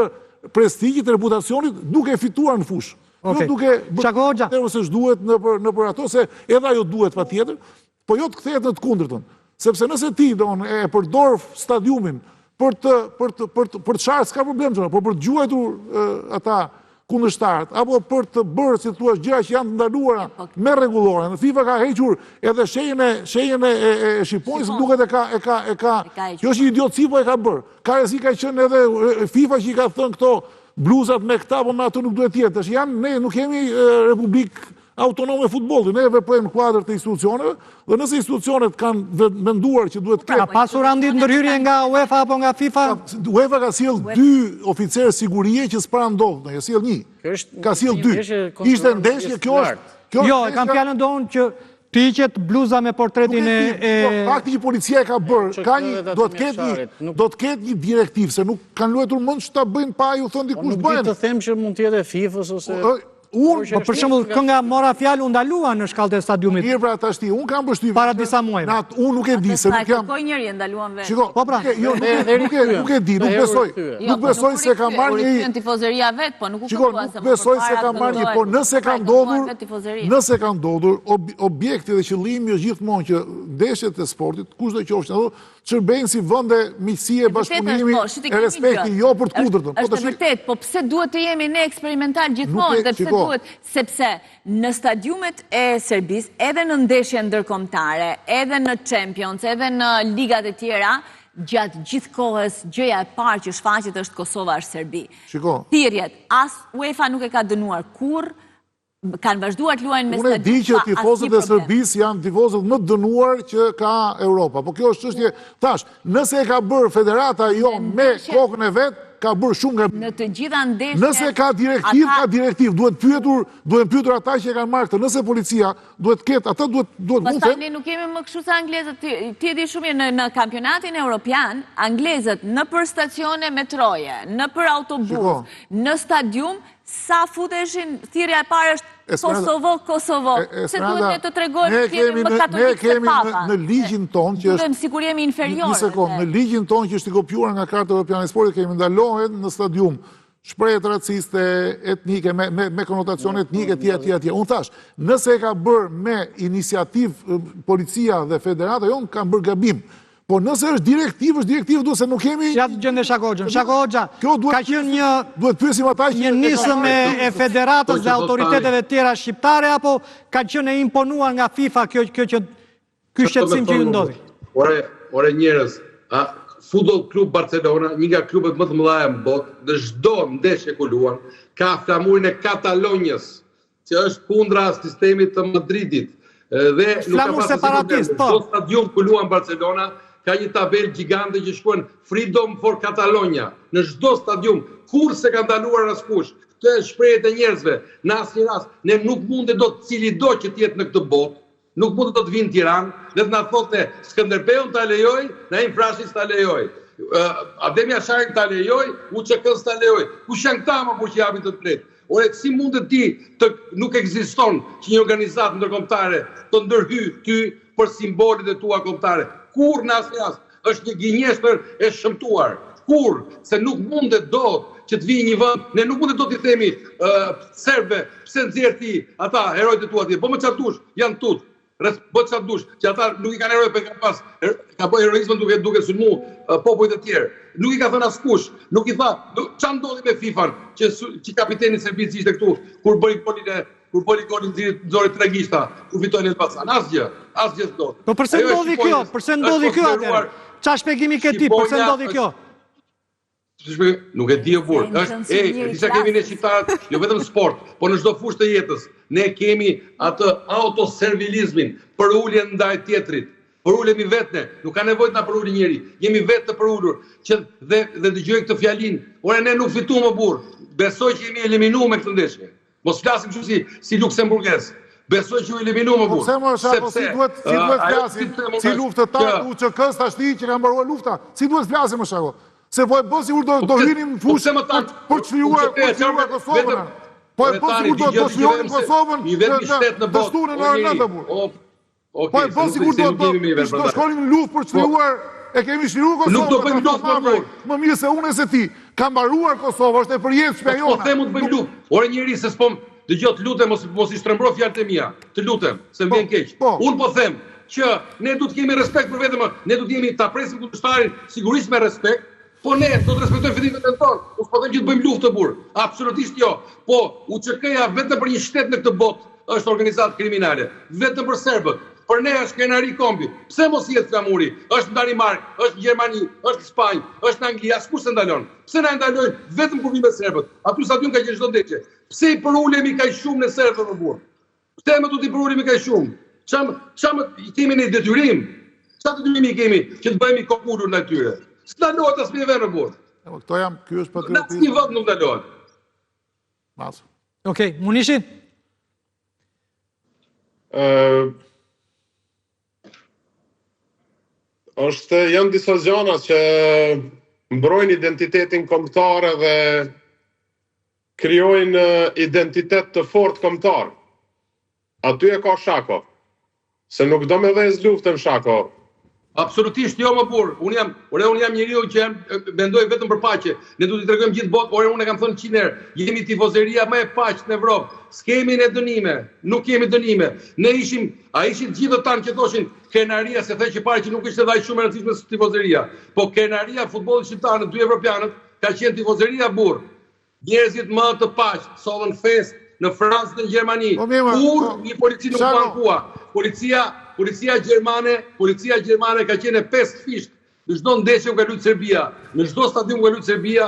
prestigjit, të reputacionit, duke fituar në fushë. Jo duke bërë se ç'duhet nëpër ato, se edhe ajo duhet patjetër, po jo të kthehet në të kundërtën. Sepse nëse ti e përdor stadiumin për të çarë, s'ka problem, por për të gjuajtur ata kundërshtarët, apo për të bërë, si thua, gjëra që janë ndaluara me rregullore. Në FIFA ka hequr edhe shenjën e shqiponjës, duket e ka, kjo është një idiotësi, po e ka bërë. Ka rrezik ka qenë edhe FIFA që i ka thënë këto bluzat me këta, po me ato nuk duhet jetë. Ne nuk kemi republikë autonome futbolli, ne veprojmë në kuadër të institucioneve, dhe nëse institucionet kanë menduar që duhet Ka pasur andit ndërhyrje nga UEFA apo nga FIFA? UEFA ka sjell 2 oficerë sigurie që s'para ndodh, ka sjell 1. Ka sjell 2. Ishte ndeshje, kjo është. Jo, kam fjalën tonë që piqet bluza me portretin e... Fakti që policia e ka bërë, do të ketë një direktiv, se nuk kanë luajtur mend që ta bëjnë pa ju thënë dikush bëjnë. Nuk di të them që mund të jetë FIFA-s ose... Për shembull, kënga mora fjalë u ndalua në shkallët e stadiumit. Mirë, pra tash ti, unë kam përshtypjen para disa muajve. Unë nuk e di se nuk jam. Po njëri e ndaluan vetë. Shiko, po pra, nuk e di, nuk besoj. Nuk besoj se ka marrë një tifozëria vet, po nuk u kuptua se nuk besoj se ka marrë një, por nëse ka ndodhur, objekti dhe qëllimi është gjithmonë që ndeshjet e sportit, kushdo qofshin ato, çrbejnë si vende miqësie, bashkëpunimi, e respekti, jo për të kundërtën. Është vërtet, po pse duhet të jemi ne eksperimental gjithmonë, dhe pse duhet, sepse në stadiumet e Serbisë, edhe në ndeshje ndërkombëtare, edhe në Champions, edhe në ligat e tjera, gjatë gjithë kohës gjëja e parë që shfaqet është Kosova është Serbi. Thirrjet, as UEFA nuk e ka dënuar kurrë, kanë vazhduar të luajnë me stadium. Unë e di që tifozët e Serbisë janë tifozët më të dënuar që ka Europa. Po kjo është çështje, thash, nëse e ka bërë federata jo me kokën e vet, ka bërë shumë nga... Në të gjitha ndeshjet... Nëse ka direktiv, duhet pyetur ata që kanë marrë këtë. Nëse policia duhet ketë, ata duhet Pastaj ne nuk kemi më kështu se anglezët, ti e di shumë mirë në kampionatin evropian, anglezët në për stacione metroje, në për autobus, në stadium, sa futeshin, thirrja e parë është Kosovo, se duhet ne të tregojmë që kemi më katolikë se papa. Në ligjin tonë që është... Sikur jemi inferior. Një sekundë, në ligjin tonë që është i kopjuar nga Karta Evropiane e Sportit, kemi ndalohet në stadium shprehje raciste, etnike, me konotacion etnike, tja. Unë thash, nëse e ka bërë me iniciativë policia dhe federata, jonë kanë bërë gabim. Po nëse është direktivë, duhet se nuk kemi... Ja të gjende Shako Hoxha. Shako Hoxha, ka qenë një nisëm e federatës dhe autoriteteve tjera shqiptare, apo ka qenë e imponuar nga FIFA kjo shqetësim që ju ndodhi? Ore njerëz, Futbol Klub Barcelona, një nga klubet më të mëdha në botë, në çdo ndeshje ku luan, ka flamurin e Katalonjës, që është kundra sistemit të Madridit. Dhe nuk ka pasur separatist, po. Çdo stadium ku luan Barcelona ka një tabelë gjigante që shkruan Freedom for Catalonia. Në çdo stadium, kur se ka ndaluar askush. Këtë është shprehjet e njerëzve. Në asnjë rast, ne nuk mundet dot cili do që të jetë në këtë botë, nuk mundet dot vinë në Tiranë, dhe të na thotë Skënderbeun ta lejoj, Naim Frashis ta lejoj. Ademi Asharin ta lejoj, UÇK-s ta lejoj. Kush janë këta më që japin të drejtë? Ore, si mundet ti nuk ekziston që një organizatë ndërkombëtare të ndërhyj ty për simbolet e tua kombëtare? Kur në asnjë rast është një gënjeshtër e shëmtuar. Kur, se nuk mundet dot që të vijë një vend, ne nuk mundet dot t'i themi serbëve, pse nxjerr ti ata herojtë e tua atje. Po më çfarë dush, janë tut. Po çfarë dush, që ata nuk i kanë herojë për kanë pas. Ka bëj heroizëm duke sulmu popujt e tjerë. Nuk i ka thënë askush, nuk i tha, çfarë ndodhi me FIFA-n, që kapiteni i Serbisë ishte këtu kur bëri golin Zori Tregishta, kur fitojnë Elbasan. Asgjë s'dodhi. Po përse ndodhi kjo? Përse ndodhi kjo atëherë? Çfarë shpjegimi ke ti? Përse ndodhi kjo? Nuk e di e burr. Disa kemi ne shqiptarët, jo vetëm sport, po në çdo fushë të jetës. Ne kemi atë autoservilizmin, për uljen ndaj tjetrit. Për ulemi vetne, nuk ka nevojë të na përuli njëri. Jemi vetë të përulur, që dhe dëgjoj këtë fjalinë. Ore ne nuk fituam më burr. Besoj që jemi eliminuar me këtë ndeshje. Mos flasim kështu si luksemburgez. Besoj që u eliminuam më burr. Pse më shapo si duhet flasim si luftëtar UÇK-s tashti që kanë mbaruar lufta? Si duhet flasim më shapo? Se po e bën sigur do hynim në fushë për të çliruar Kosovën. Po e bën sigur do çlironin Kosovën në shtunën e orë 9. Po e bën sigur do shkonim në luftë për të çliruar, e kemi çliruar Kosovën. Nuk do bëjmë luftë më mirë se unë se ti. Ka mbaruar Kosova, është e përjetshme shpejona. Po themu të bëjmë luftë. Ore njëri se s'po dëgjoj, të lutem mos i shtrembro fjalët e mia. Të lutem, se më vjen keq. Unë po them që ne duhet të kemi respekt për vetëm, ne duhet jemi ta presim kundërshtarin sigurisht me respekt. Po ne do të respektojmë fillimet e tonë. Mos po them që të bëjmë luftë të burr. Absolutisht jo. Po UÇK-ja vetëm për një shtet në këtë botë është organizatë kriminale. Vetëm për serbët. Për ne është krenari kombi. Pse mos jetë flamuri? Është në Danimark, është në Gjermani, është në Spanjë, është në Angli, askush s'e ndalon. Pse na ndalojnë vetëm kur vinë serbët? Aty stadium ka qenë çdo ndeshje. Pse i përulemi kaq shumë në serbët më burr? Pse më duhet i përulemi kaq shumë? Çam i kemi ne detyrim? Çfarë detyrimi kemi që të bëhemi kokulur ndaj tyre? S'ndalohet as me vend në burr. Këto jam, ky është patriotizëm. Një vend nuk ndalohet. Mas. Okej, Munishi? Janë disa gjëra që mbrojnë identitetin kombëtar dhe krijojnë identitet të fortë kombëtar. Aty e ka Shako. Se nuk do me dhez luftën Shako. Absolutisht jo më burr. Unë jam njeriu që mendoj vetëm për paqe. Ne duhet t'i tregojmë gjithë botë, ore unë e kam thënë 100 herë, jemi tifozeria më e paqe në Evropë. S'kemi ne dënime, nuk kemi dënime. Ne ishin gjithë tanë që thoshin krenaria, se thënë që pare që nuk ishte dhaj shumë e rëndësishme se tifozeria. Po krenaria futbollit shqiptar në dy evropianët ka qenë tifozeria burr. Njerëzit më të paqë sollën fest në Francë dhe në Gjermani. Kur një polici nuk bankua. Policia gjermane ka qenë 5 fisht. Në çdo ndeshje ka luajtur Serbia, në çdo stadium ka luajtur Serbia.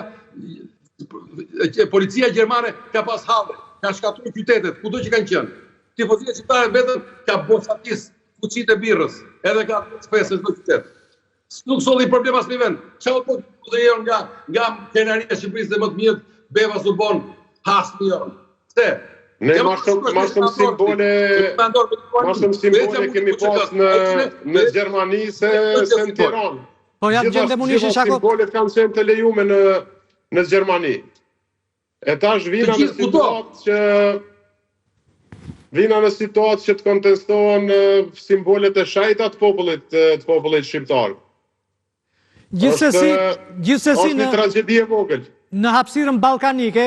Policia gjermane ka pas halle, ka shkatruar qytetet kudo që kanë qenë. Tifozia shqiptare vetëm ka bosatis fuqitë e birrës, edhe ka fesë në çdo qytet. Nuk solli problem as në vend. Çfarë po të jeon nga krenaria e Shqipërisë dhe më të mirë Beva Subon hasni jo. Pse? Ne ma shumë simbole kemi pas në Gjermani se në Tiranë. Po ja gjende munishin Shako. Simbolet kanë qenë të lejume në Gjermani. E tash vina në situatë që të kontestohen simbolet e shajta të popullit shqiptar. Gjithsesi një tragedi e vogël. Në hapësirën ballkanike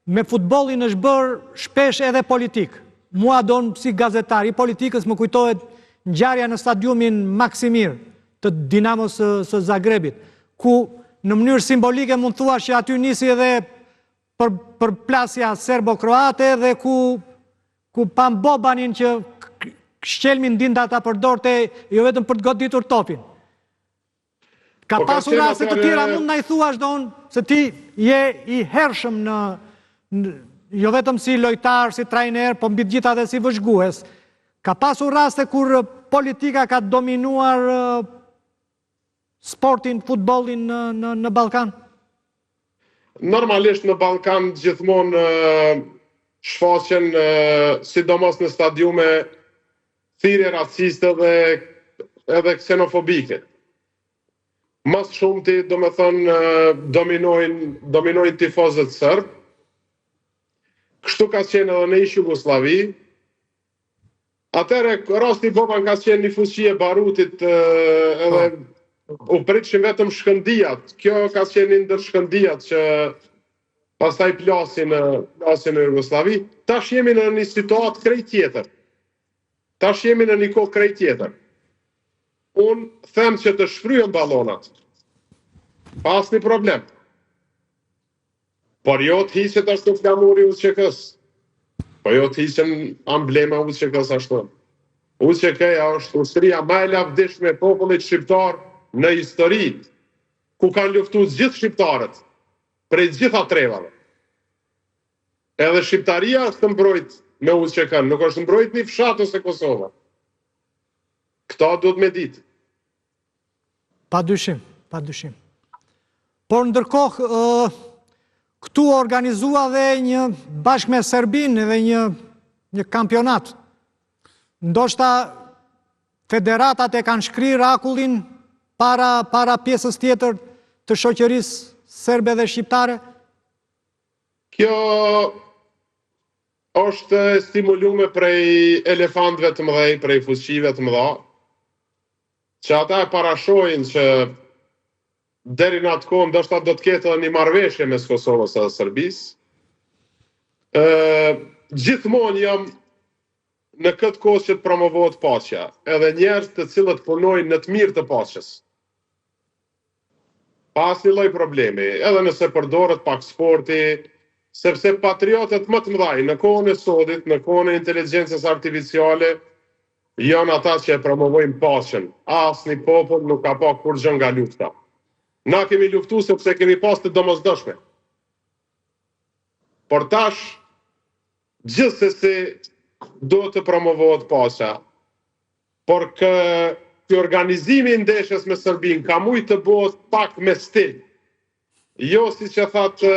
me futbollin është bërë shpesh edhe politik. Mua don si gazetar i politikës më kujtohet ngjarja në stadiumin Maksimir të Dinamos së Zagrebit, ku në mënyrë simbolike mund thua që aty nisi edhe përplasja serbo-kroate dhe ku pam Bobanin që shqelmin dinda ta përdorte jo vetëm për të goditur topin. Ka pasur raste të tjera mund na i thuash don se ti je i hershëm jo vetëm si lojtar, si trajner, po mbi të gjitha edhe si vëzhgues. Ka pasur raste kur politika ka dominuar sportin, futbollin në Ballkan? Normalisht në Ballkan gjithmonë shfaqen, sidomos në stadiume, thirrje raciste dhe edhe ksenofobike. Mas shumti, do me thënë, dominojnë tifozët sërbë. Kështu ka qenë edhe në ish Jugosllavi. Atëre, rasti Boban ka qenë një fuqi e barutit edhe u pritshim vetëm shkëndijat. Kjo ka qenë ndër shkëndijat që pastaj plasin në Jugosllavi. Tash jemi në një situatë krejt tjetër. Tash jemi në një kohë krejt tjetër. Unë them që të shfryhen ballonat. Pas një problem. Por jo të hiqet ashtu flamuri UÇK-s. Po jo të hiqen amblema UÇK-s ashtu. UÇK-ja është ushtria më e lavdishme e popullit shqiptar në histori, ku kanë luftuar gjithë shqiptarët prej gjitha trevave. Edhe shqiptaria është mbrojt me UÇK-n, nuk është mbrojt një fshat ose Kosova. Këta duhet me ditë. Pa dyshim. Por ndërkohë, këtu organizua dhe një bashkë me Serbinë dhe një kampionat. Ndoshta federatat e kanë shkrirë akullin para pjesës tjetër të shoqërisë serbe dhe shqiptare? Kjo është stimulume prej elefantëve të mëdhej, prej fuqive të mëdha, që ata e parashojnë që deri në atë kohë ndoshta do të ketë një marrëveshje mes Kosovës dhe Serbisë. Gjithmonë jam në këtë kohë që të promovohet paqja, edhe njerëz të cilët punojnë në të mirë të paqes. Pa asnjë lloj problemi, edhe nëse përdoret pak sporti, sepse patriotët më të mëdhaj në kohën e sodit, në kohën e inteligjencës artificiale, janë ata që e promovojnë paqen. Asnjë popull nuk ka pa kur gjë nga lufta. Na kemi luftu sepse kemi pas të domosdoshme. Por tash, gjithsesi do të promovohet paqja. Por ky organizimi i ndeshjes me Serbinë ka mujt të bëhet pak me stil. Jo si që thatë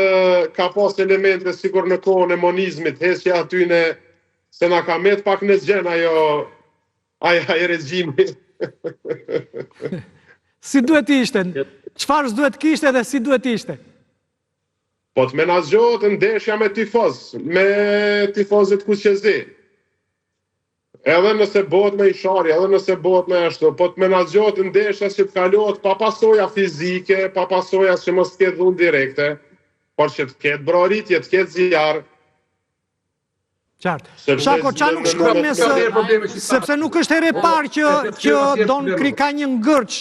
ka pas elemente sikur në kohën e monizmit, heqja aty në se na ka met pak në zgjen ai regjimi. Si duhet ishte? Çfarë duhet kishte dhe si duhet ishte? Po të menaxhohet ndeshja me tifozët kuqezi. Edhe nëse bëhet me isharje, edhe nëse bëhet me ashtu, po të menaxhohet ndeshja që të kalohet pa pasoja fizike, pa pasoja që mos të ketë dhunë direkte, por që të ketë broritje, të ketë zjarr. Qartë. Shako, qa nuk shkon sepse nuk është here parë që Don Kri ka një ngërç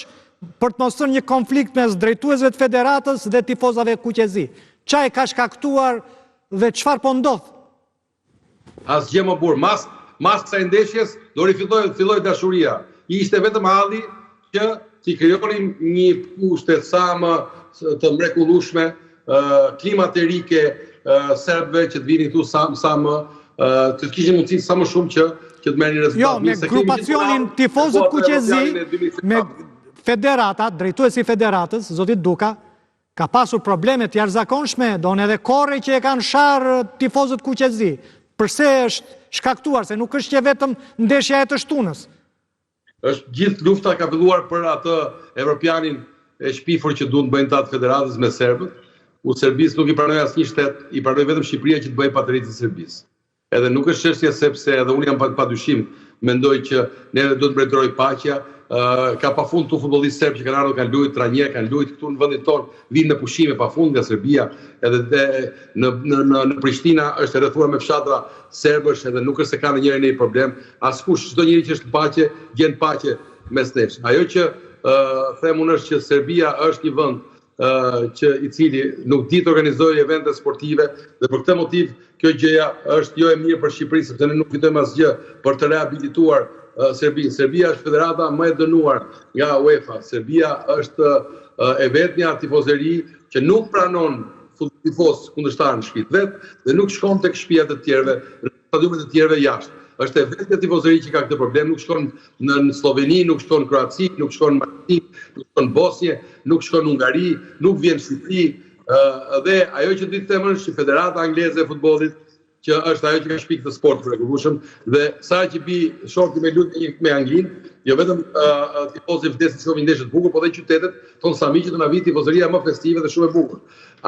për të mos thënë një konflikt mes drejtuesve të federatës dhe tifozave kuqezi. Qa e ka shkaktuar dhe çfarë po ndodh? Asgjë më burr, mas kësaj ndeshjes do filloi dashuria. Ishte vetëm halli që t'i krijonin një pushtet sa më të mrekullueshme, klimaterike serbëve që të vinin këtu sa më të kishin mundësi sa më shumë që të merrin rezultat. Jo, me grupacionin tifozët kuqezi, me federata, drejtuesi federatës, zotit Duka, ka pasur problemet jashtëzakonshme, do në edhe korre që e kanë sharë tifozët kuqezi. Përse është shkaktuar, se nuk është që vetëm ndeshja e të shtunës? Është gjithë lufta ka filluar për atë evropianin e shpifur që duhet bëjnë të atë federatës me serbët. Serbis nuk i pranoj asnjë shtet, i pranoj vetëm Shqipëria që të bëjë patërritje Serbisë. Edhe nuk është çështje sepse edhe unë jam padyshim, mendoj që ne do të mbretëroj paqja. Ka pafund tu futbollistë serb që kanë ardhur, kanë luajtur trajner, kanë luajtur këtu në vendin tonë, vinë në pushime pafund nga Serbia, edhe në Prishtina është rrethuar me fshatra serbësh, edhe nuk është se kanë njëri një problem. Askush, çdo njeri që është në paqe, gjen paqe mes nesh. Ajo që them unë është që Serbia është një vend që i cili nuk di të organizojë evente sportive dhe për këtë motiv kjo gjëja është jo e mirë për Shqipërinë sepse ne nuk fitojmë asgjë për të rehabilituar Serbinë. Serbia është federata më e dënuar nga UEFA. Serbia është e vetmja tifozëri që nuk pranon tifoz kundërshtar në shtëpitë vet dhe nuk shkon tek shtëpiat e tjerëve, në stadiumet e tjerëve jashtë. Është e vetmja tifozëri që ka këtë problem, nuk shkon në Sloveni, nuk shkon në Kroaci, nuk shkon në Maqedoni, nuk shkon në Bosnjë, nuk shkon në Hungari, nuk vjen në Shqipëri. Dhe ajo që ditë them është që Federata Angleze e Futbollit, që është ajo që ka shpikë të sport për rregullueshëm, dhe sa që bi shorti me lutje me Anglinë, jo vetëm tifozë vdesin që shohin ndeshje të bukur, por edhe qytetet tonë Sami që do na vi tifozëria më festive dhe shumë e bukur.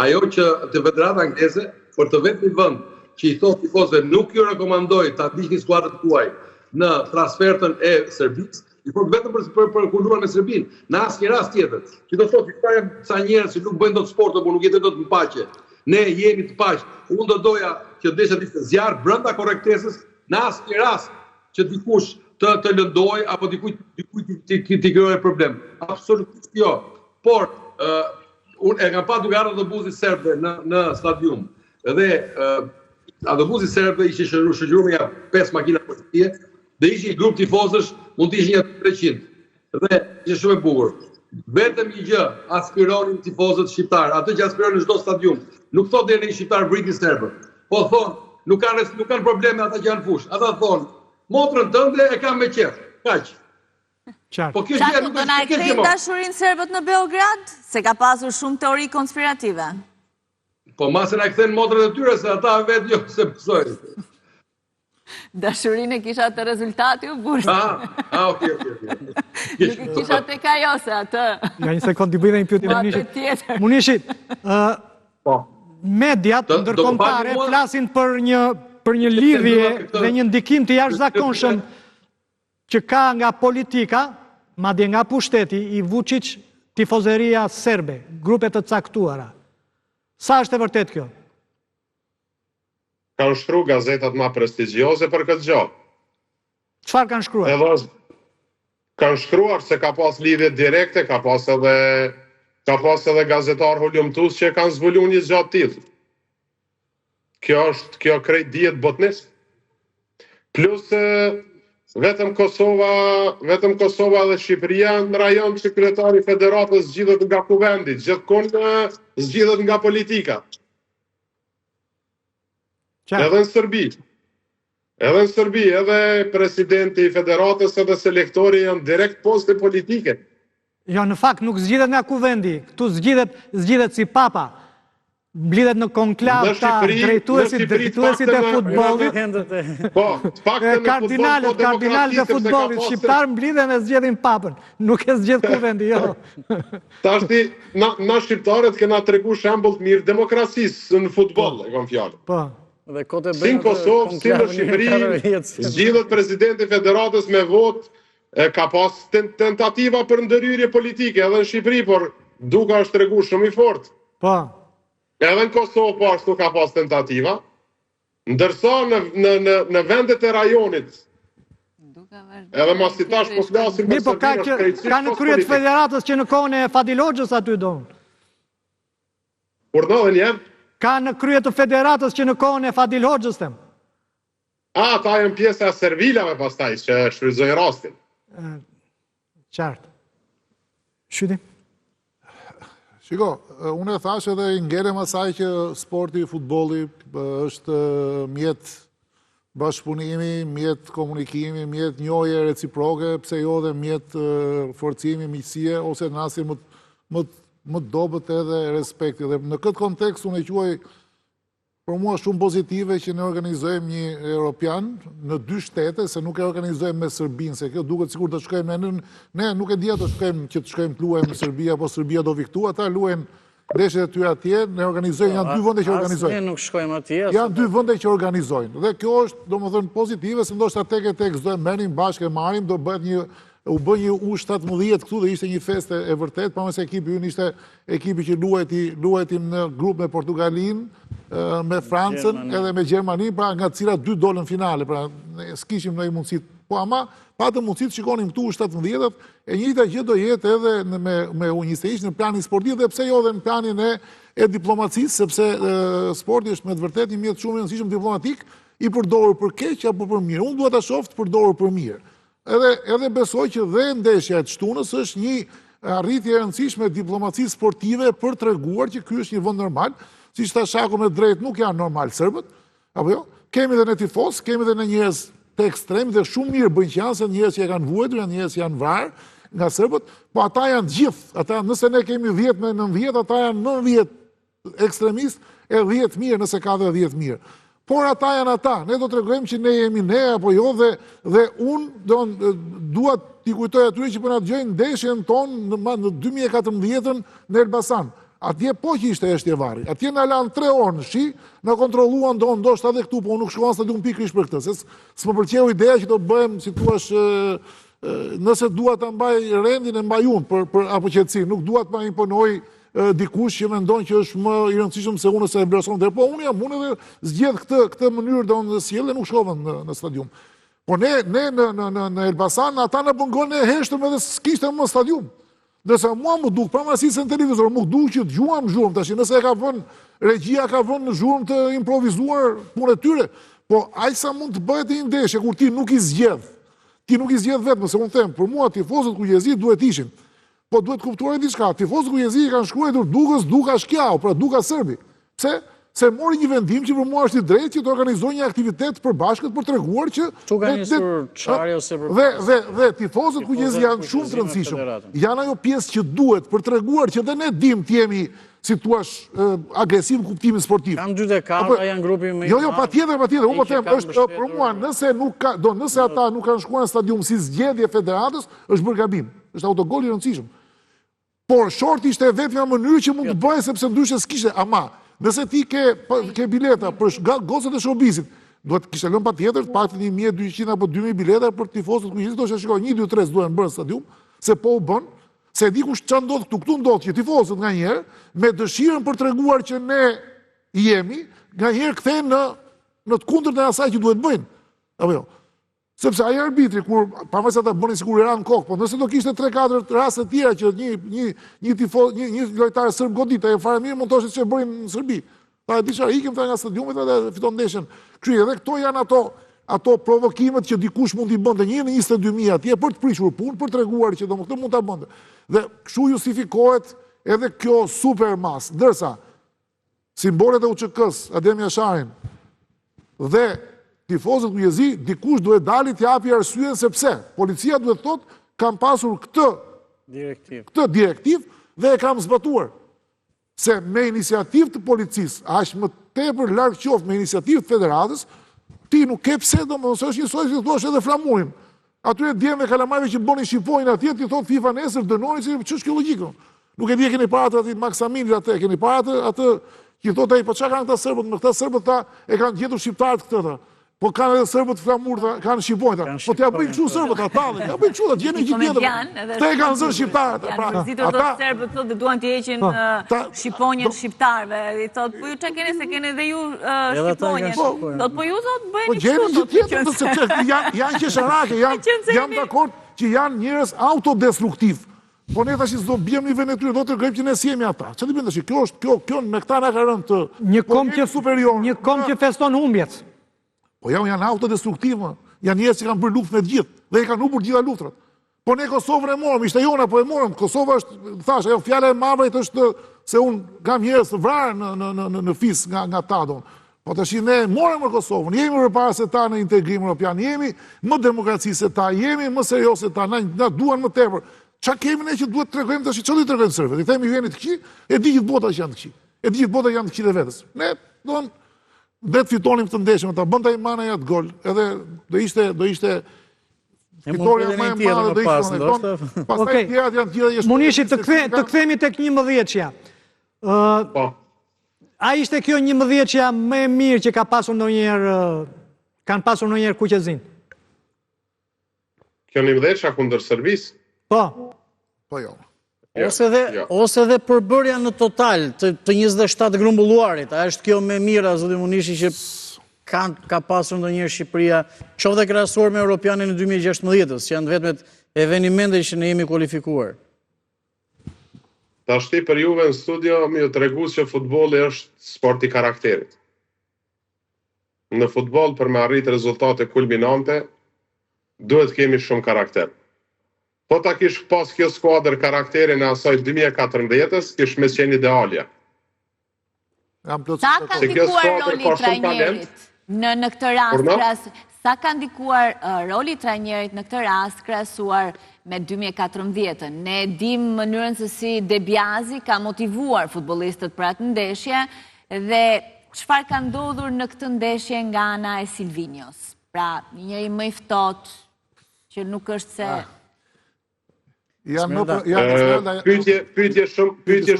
Ajo që të Federata Angleze për të vetmin vend që i thotë tifozëve nuk ju rekomandoj ta ndiqni skuadrat tuaj në transfertën e Serbisë, i thotë vetëm për kur luan me Serbinë, në asnjë rast tjetër. Që do thotë këta janë ca njerëz që nuk bëjnë dot sport, por nuk jetojnë dot në paqe. Ne jemi të paqë. Unë do doja që desha të zjarr brenda korrektesës, në asnjë rast që dikush të lëndoj apo dikujt t'i krijojë problem. Absolutisht jo. Por unë e kam pa duke ardhur autobusi serb në stadium. Dhe autobusi serb ishte shoqëruar me 5 makina policie dhe ishte një grup tifozësh, mund të ishin 300. Dhe ishte shumë e bukur. Vetëm një gjë aspironin tifozët shqiptar, atë që aspironin në çdo stadium. Nuk thotë deri një shqiptar vriti serbë. Po thonë, nuk kanë probleme ata që janë fush. Ata thonë, motrën tënde e kam me qef. Kaq. Po kjo gjë nuk është e keq. Dashurinë serbët në Beograd, se ka pasur shumë teori konspirative. Po masë na kthen motrën e tyre se ata vetë jo se besojnë. Dashurinë e kisha të rezultati u burë. Okej. Nuk e kisha të kajo se atë. Ja një sekund t'i bëjnë një pyetje Munishit. Munishit, mediat ndërkombëtare flasin për një lidhje dhe një ndikim të jashtëzakonshëm që ka nga politika, madje nga pushteti i Vučić, tifozeria serbe, grupe të caktuara. Sa është e vërtet kjo? Kanë shkruar gazetat më prestigjioze për këtë gjë. Çfarë kanë shkruar? Kanë shkruar se ka pas lidhje direkte, ka pas edhe gazetar hulumtues që kanë zbuluar një gjë të tillë. Kjo krejt dihet botnisht. Plus vetëm Kosova dhe Shqipëria në rajon që kryetari i federatës zgjidhet nga kuvendi, gjithkohë zgjidhet nga politika. Edhe në Serbi, edhe presidenti i federatës edhe selektori janë direkt poste politike. Jo, në fakt nuk zgjidhet nga kuvendi, këtu zgjidhet si papa. Blidhet në konklav ta drejtuesit e futbollit. Kardinalët e futbollit shqiptar mblidhen e zgjedhin papën. Nuk e zgjedh kuvendi, jo. Tashti, na shqiptarët kena tregu shembull të mirë demokracisë në futboll, e kam fjalën. Po. Si në Kosovë, si në Shqipëri, zgjidhet presidenti i federatës me votë, ka pas tentativa për ndërhyrje politike edhe në Shqipëri, por Duka është tregu shumë i fortë. Po. Edhe në Kosovë po ashtu ka pas tentativa, ndërsa në vendet e rajonit, edhe mas i tash po flasim për Serbinë, ka në kryet federatës që në kohën e Fadil Hoxhës aty donë. Por në dhe njerë? Ka në kryet të federatës që në kohën e Fadil Hoxhës tem. Ta janë pjesa e servilave pastaj që shfrytëzojnë rastin. Qartë. Shyti? Shiko, unë e thash edhe ngelem asaj që sporti, futbolli është mjet bashkëpunimi, mjet komunikimi, mjet njohje reciproke, pse jo dhe mjet forcimi, miqësie, ose në rastin më dobët edhe respekti. Dhe në këtë kontekst unë e quaj për mua shumë pozitive që ne organizojmë një Europian në 2 shtete, se nuk e organizojmë me Serbinë, se kjo duket sikur të shkojmë ne nuk e dia të shkojmë të luajmë në Serbi, apo Serbia do viktu, ata luajnë ndeshjet e tyre atje, ne organizojmë, janë 2 vende që organizojnë. Ne nuk shkojmë atje. Janë 2 vende që organizojnë. Dhe kjo është, domethënë, pozitive, se ndoshta tek do e merrim bashkë e marrim, do bëhet u bë një U17 këtu dhe ishte një festë e vërtet, pamës ekipi ynë ishte ekipi që luajtim në grup me Portugalin, me Francën edhe me Gjermanin, pra nga cilat 2 dolën finale, pra s'kishim ndonjë mundësi, po ama patëm mundësi të shikonim këtu U17, e njëjta gjë do jetë edhe me U21 në planin sportiv dhe pse jo dhe në planin e diplomacisë, sepse sporti është me të vërtet një mjet shumë i rëndësishëm diplomatik, i përdorur për keq apo për mirë. Unë dua ta shoh të përdorur për mirë. Edhe besoj që dhe ndeshja e të shtunës është një arritje e rëndësishme diplomacisë sportive për treguar që ky është një vend normal, siç tha Shaku me drejt, nuk janë normal serbët, apo jo? Kemi edhe ne tifos, kemi edhe ne njerëz të ekstrem dhe shumë mirë bëjnë që janë se njerëz që e kanë vuajtur, janë njerëz që janë vrarë nga serbët, po ata janë gjithë, ata nëse ne kemi 10 me 90, ata janë 90 ekstremistë e 10 mirë nëse ka dhe 10 mirë. Por ata janë ata, ne do të tregojmë që ne jemi ne apo jo dhe unë dua t'i kujtoj atyre që po na dëgjojnë ndeshjen tonë në 2014 në Elbasan. Atje po që ishte eshtje varri. Atje na lanë 3 orë në shi, na kontrolluan ndoshta edhe këtu, po unë nuk shkova në stadium pikërisht për këtë, se s'më pëlqeu ideja që do bëhem, si thua, nëse dua ta mbaj rendin e mbaj unë për apo qetësi, nuk dua të ma imponoj dikush që mendon që është më i rëndësishëm se unë se e vlerëson dhe, po unë edhe zgjedh këtë mënyrë dhe sjellje, nuk shkova në stadium. Po ne në Elbasan, ata në bëngon e heshtëm edhe s'kishte më stadium. Nëse mua më duk, pramësisë në televizor, më duk që të gjuam zhurmë, tash nëse regjia ka vënë në zhurmë të improvizuar punë e tyre, po aq sa mund të bëhet një ndeshje kur ti nuk i zgjedh. Ti nuk i zgjedh vetëm, se unë them, për mua tifozët kujezi duhet ishin. Po duhet kuptuar diçka, tifozët kujezi kanë shkruar duka shkjau, pra duka serbi. Pse? Se mori një vendim që për mua është i drejtë që të organizoj një aktivitet përbashkët për treguar që tu ka nisur çari ose për dhe tifozët kujezi janë shumë të rëndësishëm. Janë ajo pjesë që duhet për treguar që dhe ne dim të jemi, si thua, agresiv në kuptimin sportiv. Kanë 2-4, janë grupi më i madh. Jo, patjetër, unë po them, është për mua, nëse ata nuk kanë shkuar në stadium si zgjedhje federatës, është bërë gabim. Është autogol i rëndësishëm. Por shorti ishte vetëm mënyrë që mund të bëhet sepse ndryshe s'kishte, ama nëse ti ke bileta për gocët e showbizit, duhet kishte lënë patjetër të paktën 1200 apo 2000 bileta për tifozët kujizit, do të shikoj 1, 2, 3 duhen bërë në stadium, se po u bën, se di kush çan ndodh këtu ndodh që tifozët nganjëherë me dëshirën për treguar që ne jemi, nganjëherë kthehen në të kundërt e asaj që duhet bëjnë. Apo jo. Sepse ai arbitri kur pavarësisht ata bënin sikur i ran kokë, po nëse do kishte 3-4 raste të tjera që një tifoz, një lojtar serb godit, ai fare mirë mund të thoshte se bërin në Serbi. Pa di çfarë ikim nga stadiumi dhe fiton ndeshjen. Kështu edhe këto janë ato provokimet që dikush mund t'i bënte në 22.000 atje për të prishur punë, për treguar që domosdoshmë mund ta bënte. Dhe kështu justifikohet edhe kjo supermas, ndërsa simbolet e UÇK-s, Adem Jasharin dhe tifozët kujezi, dikush duhet dali të japi arsyen sepse policia duhet thotë kam pasur këtë direktiv dhe e kam zbatuar. Se me iniciativë të policisë, aq më tepër larg qoftë me iniciativë të federatës, ti nuk ke pse domosdoshmë është një soi që thosh edhe flamurin. Atyre djemve kalamajve që bënin shqipojnë atje, ti thot FIFA nesër dënoni se ç'është kjo logjikë. Nuk e di keni para atë Maksaminit atë, keni para atë që thotë ai po çka kanë këta serbët, me këta serbët ta e kanë gjetur shqiptarët këtë. Po kanë edhe serbët flamur, kanë shqipojnë. Po t'ja bëjnë kështu serbët ata, ja bëjnë kështu, gjeni gjithë tjetër. Këta e kanë zënë shqiptarët. Vizitor do serbët thotë duan të heqin shqiponjen shqiptarëve. I thotë po ju çka keni se keni edhe ju shqiponjen. Thotë po ju thotë bëjeni kështu. Po gjeni gjithë tjetër sepse janë qesharake, janë dakord që janë njerëz autodestruktiv. Po ne tash do bjem në vend e tyre, do të tregojmë që ne si jemi ata. Çfarë bën tash? Kjo me këta na ka rënë të një kom që feston humbjet. Po janë autodestruktivë, janë njerëz që kanë bërë luftë me të gjithë dhe i kanë humbur gjitha luftrat. Po ne Kosovën e morëm, ishte jona, po e morëm. Kosova është, thash, ajo fjala e Mavrit është se unë kam njerëz të vrarë në fis nga Tadon. Po të shi ne morëm në Kosovën, jemi përpara se ta në integrim europian, jemi më demokraci se ta, jemi më serios se ta, na duan më tepër. Qa kemi ne që duhet të tregojmë të shi, që duhet të tregojmë sërve? I themi jeni të këqi, e di gjithë botat që janë të këqi. E di gjithë botat janë të këqi dhe vetës. Ne, vetë fitonim të ndeshme, ta bënda i mana jatë gol, edhe do ishte fitoria më e madhe do ishte pastaj tjerat janë tjera. Munishi, të kthemi tek 11-qja. A ishte kjo 11-qja më e mirë që kanë pasur ndonjëherë Kuqezin? Kjo 11-qja kundër Serbisë? Po. Po jo. Ose dhe përbërja në total të 27 grumbulluarit, a është kjo me mira, zoti Munishi, që ka pasur ndonjëherë Shqipëria, qoftë dhe krahasuar me Europianin e 2016-s, që janë vetëm evenimente që ne jemi kualifikuar. Tashti për juve në studio mi ju tregu që futbolli është sport i karakterit. Në futboll për me arrit rezultate kulminante, duhet kemi shumë karakter. Po ta kish pas kjo skuadër karakterin e asaj 2014-s, kish me qenë idealja. Sa ka ndikuar roli trajnerit në këtë rast? Sa ka ndikuar roli trajnerit në këtë rast krahasuar me 2014-ën? Ne dim mënyrën se si Debiazi ka motivuar futbollistët për atë ndeshje dhe çfarë ka ndodhur në këtë ndeshje nga ana e Silvinios. Pra, njëri më i ftohtë që nuk është se Pyetje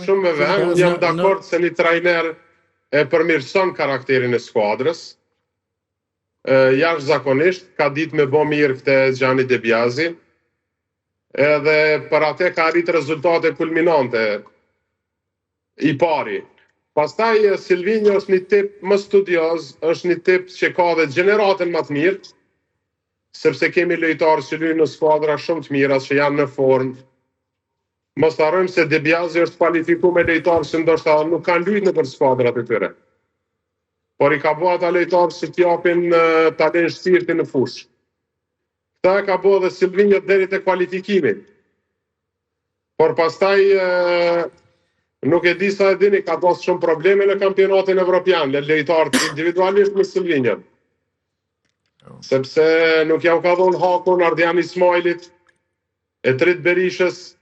shumë me vend, jam dakord se një trajner e përmirëson karakterin e skuadrës. Jashtëzakonisht ka ditë me bë mirë këtë Gjani Debiazi. Edhe për atë ka arrit rezultate kulminante i pari. Pastaj Silvinjo është një tip më studioz, është një tip që ka dhe gjeneratën më të mirë, sepse kemi lojtarë që luajnë në skuadra shumë të mira, që janë në formë. Mos harrojmë se Debiazi është kualifikuar me lojtarë që ndoshta nuk kanë luajtur nëpër skuadrat e tyre. Por i ka bërë ata lojtarë që t'japin talent shpirti në fushë. Këta e ka bërë dhe Silvinjo deri te kualifikimi. Por pastaj nuk e di sa e dini, ka pas shumë probleme në kampionatin evropian, lojtarët individualisht me Silvinjon. Sepse nuk jam ka dhonë hakun Ardian Ismailit, e Trit Berishës,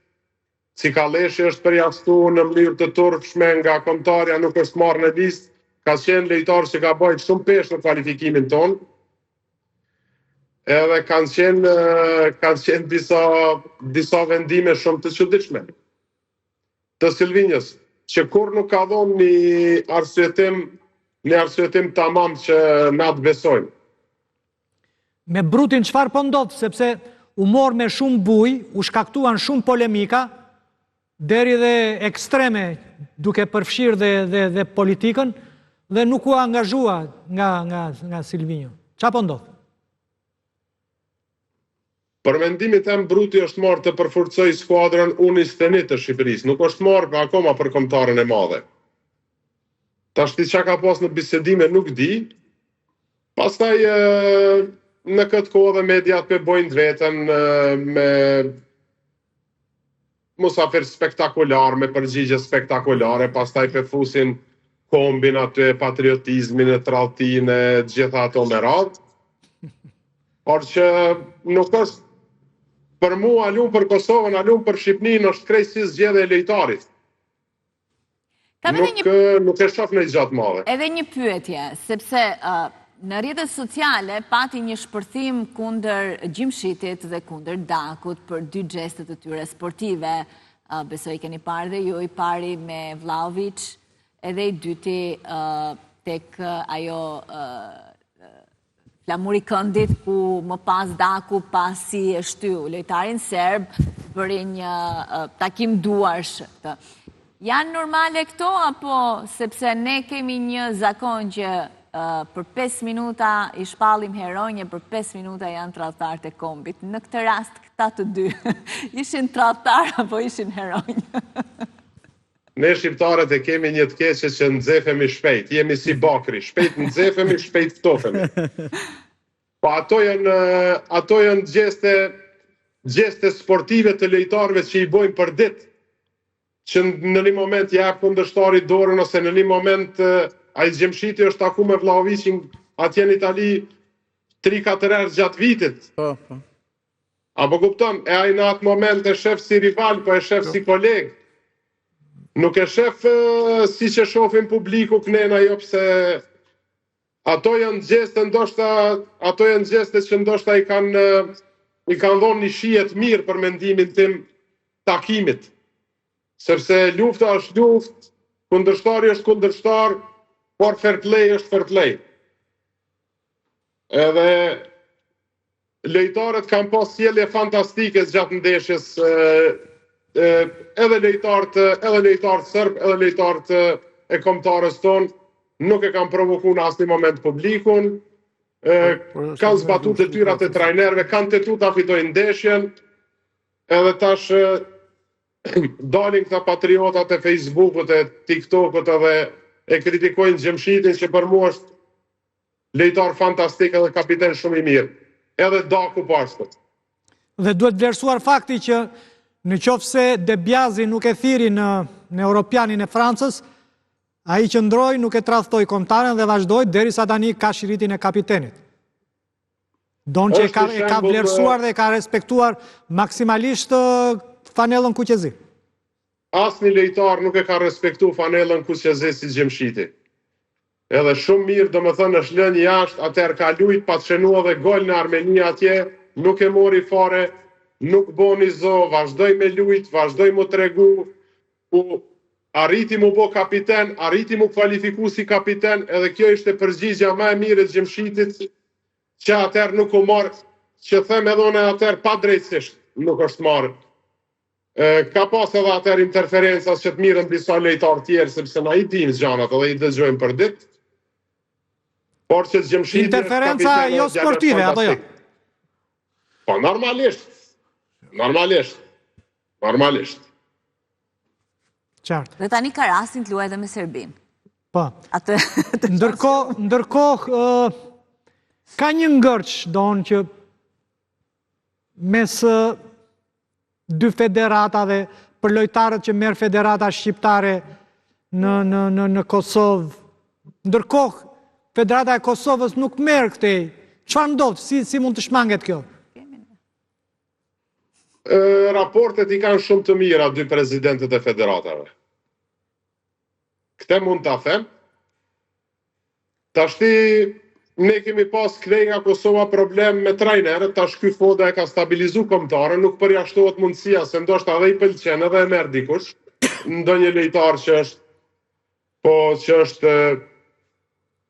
Cikaleshi është përjashtu në mënyrë të turpshme nga kombëtarja, nuk është marrë në listë, ka qenë lojtar që ka bajt shumë peshë në kualifikimin tonë, edhe kanë qenë disa vendime shumë të çuditshme të Silvinjës, që kur nuk ka dhonë një arsyetim tamam që na të besojnë. Me Brutin çfarë po ndodh, sepse u mor me shumë buj, u shkaktuan shumë polemika, deri dhe ekstreme duke përfshirë dhe politikën, dhe nuk u angazhua nga Silvinjo. Qa po ndodh? Për mendimin tim Bruti është marrë të përforcoj skuadrën U21 të Shqipërisë, nuk është marrë akoma për kombëtarën e madhe. Tashti çka ka pas në bisedime nuk di. Pastaj në këtë kohë dhe mediat për bojnë vetën me musafir spektakular, me përgjigje spektakulare, pastaj për fusin kombin aty, patriotizmin, e tradhtin, e gjitha ato me radhë. Por që nuk është për mua, alun për Kosovën, alun për Shqipërinë, është krejt si zgjedhje e lojtarit. Nuk e shoh në gjatë madhe. Edhe një pyetje, sepse në rrjetet sociale pati një shpërthim kundër Gjimshitit dhe kundër Dakut për dy gjestet e tyre sportive. Besoj keni parë dhe ju, i pari me Vlahovic, edhe i dyti tek ajo flamuri këndit ku më pas Daku pasi e shtyu lojtarin serb bëri një takim duarsh. Janë normale këto, apo sepse ne kemi një zakon që për 5 minuta i shpallim heronje, për 5 minuta janë tradhtarët e kombit. Në këtë rast, këta të dy, ishin tradhtarë apo ishin heronje? Ne shqiptarët e kemi një të keqe që nxefemi shpejt, jemi si bakri, shpejt nxefemi, shpejt ftofemi. Po ato janë gjeste sportive të lojtarëve që i bojnë për ditë, që në një moment jap kundërshtarit dorën ose në një moment ai Gjemshiti është taku me Vlahovicin atje në Itali 3-4 herë gjatë vitit. Apo kupton, e ai në atë moment e shef si rival, po e shef si koleg. Nuk e shef si që shofim publiku kënena jo pse ato janë gjeste që ndoshta i kanë dhonë një shijet mirë për mendimin tim takimit. Sepse lufta është luft, kundërshtari është kundërshtar, por fair play është fair play. Edhe lojtarët kanë pas sjellje fantastike gjatë ndeshjes, edhe lojtarët serb, edhe lojtarët e kombëtarës tonë nuk e kanë provokuar në asnjë moment publikun, kanë zbatuar detyrat e trajnerëve, kanë tentuar ta fitojnë ndeshjen, edhe tash dalin këta patriotat e Facebookut e TikTokut edhe e kritikojnë Gjemshitin që për mua është lojtar fantastik edhe kapiten shumë i mirë. Edhe Daku po ashtu. Dhe duhet vlerësuar fakti që në qoftë se Debiazi nuk e thiri në Europianin e Francës, ai qëndroi, nuk e tradhtoi kombëtaren dhe vazhdoi derisa tani ka shiritin e kapitenit. Donë që e ka vlerësuar dhe e ka respektuar maksimalisht fanellën kuqezi. Asnjë lojtar nuk e ka respektuar fanellën kuqezi si Gjemshiti. Edhe shumë mirë, domethënë është lënë jashtë, atëherë ka lujt, pa të shënua dhe gol në Armeni atje, nuk e mori fare, nuk boni zo, vazhdoj me lujt, vazhdoj mu tregu, arriti mu bo kapiten, arriti mu kvalifiku si kapiten, edhe kjo ishte përgjigja më e mirë e Gjemshitit, që atëherë nuk u marë, që them edhe unë atëherë pa drejtësisht nuk është marë. Ka pas edhe atëherë interferencas që të mirën disa lojtarë tjerë, sepse na i dim zgjanat edhe i dëgjojmë për ditë. Por që Gjemshiti interferenca jo sportive, apo jo? Po, normalisht. Qartë. Dhe tani ka rastin të luajë edhe me Serbin. Po. Ndërkohë, ka një ngërç, donë që mes dy federatave, për lojtarët që merë federata shqiptare në Kosovë. Ndërkohë, Federata e Kosovës nuk merë këtej. Çfarë ndodh? Si mund të shmanget kjo? Raportet i kanë shumë të mira dy prezidentët e federatave. Këte mund të them. Tashti ne kemi pas krej nga Kosova problem me trajnerët, tash ky foda e ka stabilizu kombëtarën, nuk përjashtohet mundësia se ndoshta edhe i pëlqen edhe e merr dikush, ndonjë lojtar që është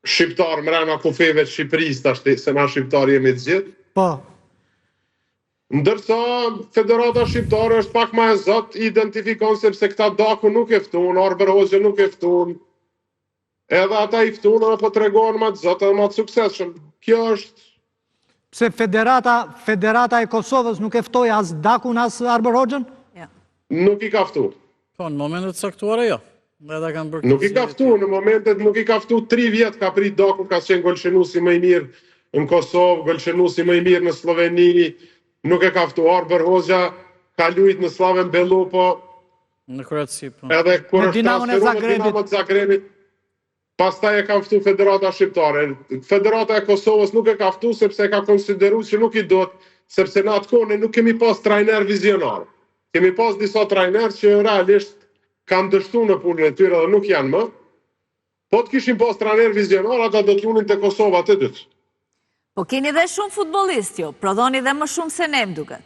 shqiptar mrena kufeve të Shqipërisë tashti, se na shqiptar jemi të gjithë. Po. Ndërsa Federata Shqiptare është pak më e zot, identifikon sepse këta Daku nuk e ftun, Arber Hoxha nuk e ftun. Edhe ata i ftun apo tregon më të zot edhe më të suksesshëm. Kjo është pse Federata e Kosovës nuk e ftoi as Dakun as Arber Hoxhën? Ja. Nuk i ka ftuar. Po, në momentet caktuara jo. Nuk i ka ftuar, në momentet nuk i ka ftuar 3 vjet ka prit Daku, ka qenë golshenusi më i mirë në Kosovë, golshenusi më i mirë në Sloveni, nuk e ka ftuar. Arber Hoxha ka luajtur në Slaven Belupo, në Kroaci, po. Edhe kur Në është Dinamon e Dinamo të Zagrebit, pastaj e ka ftuar Federata Shqiptare. Federata e Kosovës nuk e ka ftuar sepse ka konsideruar që nuk i duhet, sepse në atë kohë ne nuk kemi pas trajner vizionar. Kemi pas disa trajner që realisht kanë dështuar në punën e tyre dhe nuk janë më. Po të kishim pas trajner vizionar, ata do të lunin te Kosova të dytë. Po keni dhe shumë futbolist jo, prodhoni dhe më shumë se ne më duket.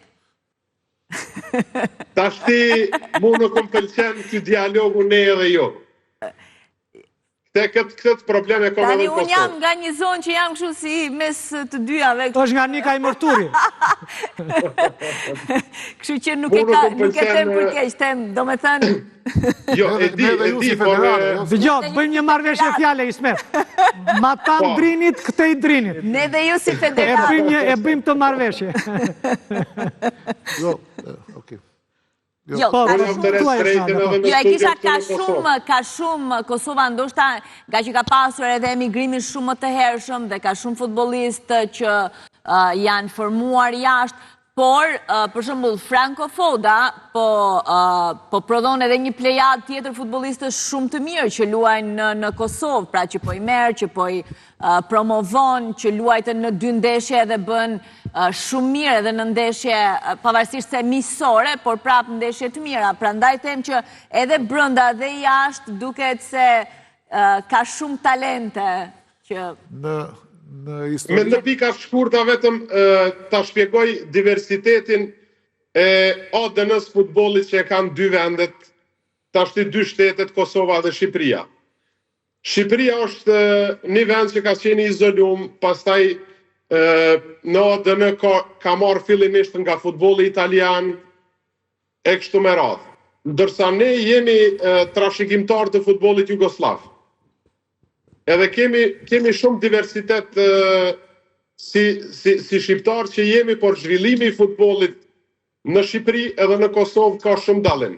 Tashti mu nuk më pëlqen ky dialogu ne edhe jo. Këtë probleme kom edhe Tani në unë jam Kosovë. nga një zonë që jam kështu si mes të dyjave. Është nga Nika i Mërturi. Kështu që nuk e them për keq, them, do me thënë. Jo, e di, por... Dëgjoj, bëjmë një marrëveshje fjale, Ismet. Ma ta ndrinit, këtë i drinit. Ne dhe ju si federat. E bëjmë të marrëveshje. Jo, okej. Jo, e kisha ka shumë Kosova, ndoshta nga që ka pasur edhe emigrimin shumë më të hershëm dhe ka shumë futbolist që janë formuar jashtë, Por, për shembull, Franco Foda po prodhon edhe një plejad tjetër futbollistësh shumë të mirë që luajnë në Kosovë, pra që po i merr, që po i promovon, që luajtën në 2 ndeshje dhe bën shumë mirë edhe në ndeshje pavarësisht se miqësore, por prapë ndeshje të mira. Prandaj them që edhe brenda dhe jashtë duket se ka shumë talente që Me në pika shkurta vetëm ta shpjegoj diversitetin e ADN-s futbollit që e kanë 2 vendet, tashti 2 shtetet, Kosova dhe Shqipëria. Shqipëria është një vend që ka qenë izolum, pastaj në ADN ka marrë fillimisht nga futbolli italian e kështu me radhë. Ndërsa ne jemi trashëgimtar të futbollit jugoslav. Edhe kemi shumë diversitet si shqiptar që jemi, por zhvillimi i futbollit në Shqipëri edhe në Kosovë ka shumë dallim.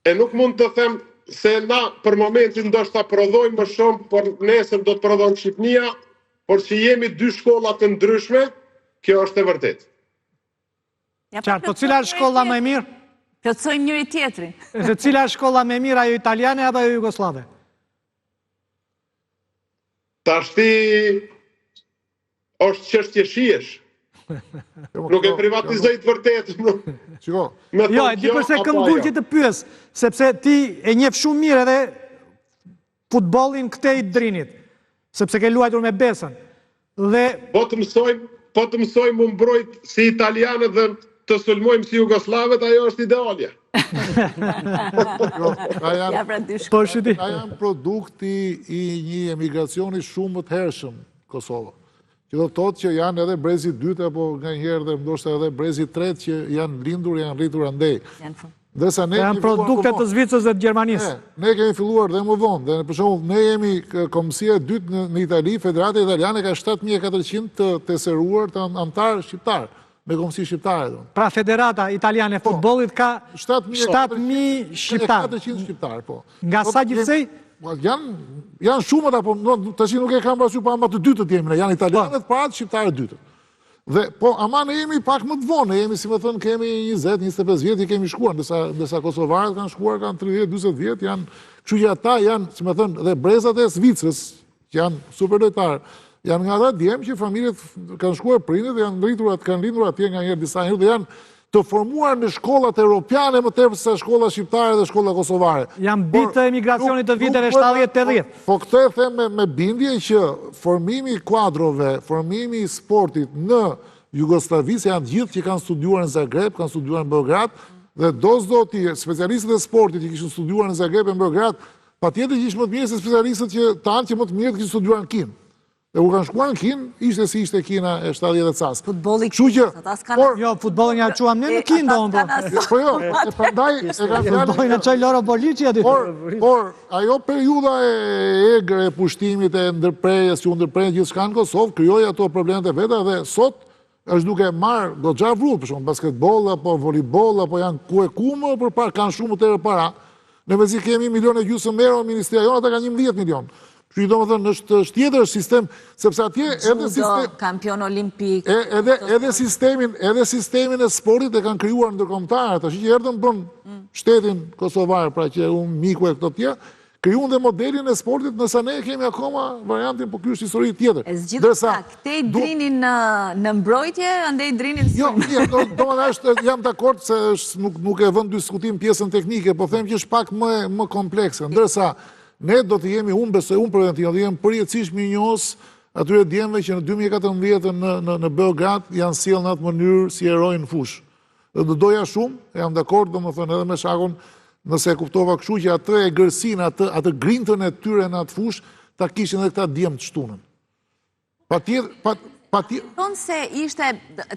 E nuk mund të them se na për momentin ndoshta prodhojmë më shumë, por nesër do të prodhon Shqipnia, por që jemi 2 shkolla të ndryshme, kjo është e vërtetë. Qartë, po cila është shkolla më e mirë? Plotësojmë njëri tjetrin. Dhe cila është shkolla më e mirë, ajo italiane apo ajo jugoslave? Tashti është çështje shihesh. Nuk e privatizoj të vërtetë. Jo, e di përse kam gull që të pyes, sepse ti e njeh shumë mirë edhe futbollin këtë i Drinit, sepse ke luajtur me Besën. Dhe po të mësojmë më mbrojt si italianë dhe të sulmojmë si jugoslavët, ajo është idealja. Ka janë produkti i një emigracioni shumë të hershëm Kosovë. Që do të thotë që janë edhe brezi 2 apo nga njëherë dhe ndoshta edhe brezi 3 që janë lindur, janë rritur andej. Janë produkte të Zvicrës dhe të Gjermanisë. Ne kemi filluar dhe më vonë, dhe për shembull ne jemi Komisia e dytë në Itali, Federata Italiane ka 7400 të teseruar të antarë shqiptarë. Me Komisi shqiptare. Pra Federata Italiane e Futbollit ka 7.000 shqiptarë. 400 shqiptarë, po. Nga sa gjithsej? Janë shumët, apo të që nuk e kam pasur pa ama të dytët jemi, janë italianët paratë, shqiptarët dytët. Dhe, po, ama ne jemi pak më të vonë, ne jemi, si më thënë, kemi 20-25 vjetë i kemi shkuar, ndërsa Kosovarët kanë shkuar, kanë 30-20 vjetë, janë, kështu që ata janë, si më thënë, dhe brezat e Zvicrës, që janë super lojtarë, janë nga ata djemë që familjet kanë shkuar prindit dhe kanë lindur atje nga njerë disa njerë dhe janë të formuar në shkollat europiane më tepër se shkolla shqiptare dhe shkolla kosovare. Janë bitë të emigracionit të viteve 70-80. Po këtë e them me bindje që formimi kuadrove, formimi sportit në Jugoslavi, se janë gjithë që kanë studiuar në Zagreb, kanë studiuar në Beograd, dhe do t'i specialistët e sportit që kishën studiuar në Zagreb e në Beograd, patjetër që ishë më të mirë se specialistët që tanë që më të mirë të kishën studiuar në Kinë. Dhe u kanë shkuar në Kinë, ishte si ishte Kina e 70 cas. Futbolli Kinë, jo, futbollin ja quam ne në Kinë doon. Po jo, e prandaj e kanë futbollin çoj loro polici aty. Por ajo periudha e egër e pushtimit e ndërprerjes që u ndërprej gjithçka në Kosovë krijoi ato problemet e veta dhe sot është duke marrë goxha vrut, për shembull basketboll apo voleyboll apo janë ku e ku më përpara kanë shumë të para. Ne mezi kemi 1,5 milion euro në ministria jona, ata kanë 11 milion. Që i do më thënë, është tjetër sistem, sepse atje edhe sistem... kampion olimpik... Edhe sistemin e sportit e kanë kryuar ndërkombëtarët, ashtë që erdhën bën shtetin Kosovar, pra që unë miku e këto tja, kryuan dhe modelin e sportit, nësa ne kemi akoma variantin, po kjo është histori tjetër. E zgjithë ta, këte i drinin në mbrojtje, ande i drinin së... Jo, do më ashtë, jam të akord se nuk e vënd diskutim pjesën teknike, po them që është pak më komplekse, ndërsa ne do të jemi, unë besoj, unë preventiv, do të jemi përjetësisht më njës atyre djemve që në 2014 në Beograd janë sjellë në atë mënyrë si eroj në fush. Dhe do doja shumë, jam dakord, do më thënë edhe me Shakun, nëse e kuptova kështu që atë e gërsin, atë grintën e tyre në atë fush, ta kishin edhe këta djemë të shtunën. Tonë se ishte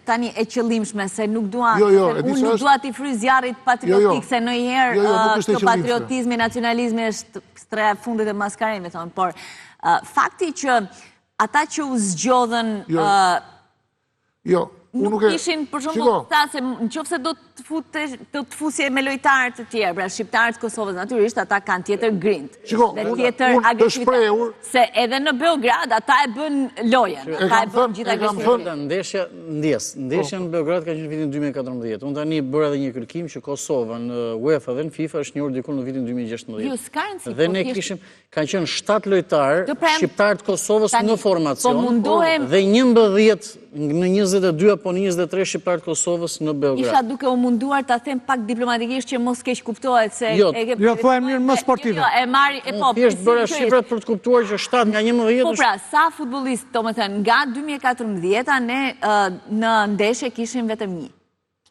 tani e qëllimshme, se nuk dua, unë nuk dua t'i fry zjarit patriotik, se në jherë të patriotizmi, nacionalizmi është streja fundit e maskarimi, thonë, por fakti që ata që u zgjodhen... nuk ishin për shumë ta se në qofë se do të fusje me lojtarët të tjerë, pra shqiptarët Kosovës, natyrisht ata kanë tjetër grind, dhe tjetër agresivitet, se edhe në Beograd ata e bën lojen, ata e bën gjitha agresivitet. Ndeshja në Beograd ka qenë vitin 2014, unë tani bërë edhe një kërkim që Kosova në UEFA dhe në FIFA është njohur diku në vitin 2016. Dhe ne kishim, kanë qenë 7 lojtarë, shqiptarët Kosovës në formacion, dhe 11 në 22 apo në 23 shqiptarët Kosovës në Beograd. Isha duke u munduar ta them pak diplomatikisht që mos keq kuptohet se... Jo, thua e mirë më sportive. Thjesht bëra shifrat për të kuptuar që 7 nga 11... Po pra, sa futbolist, do më thënë, nga 2014 ne në ndeshje kishim vetëm një.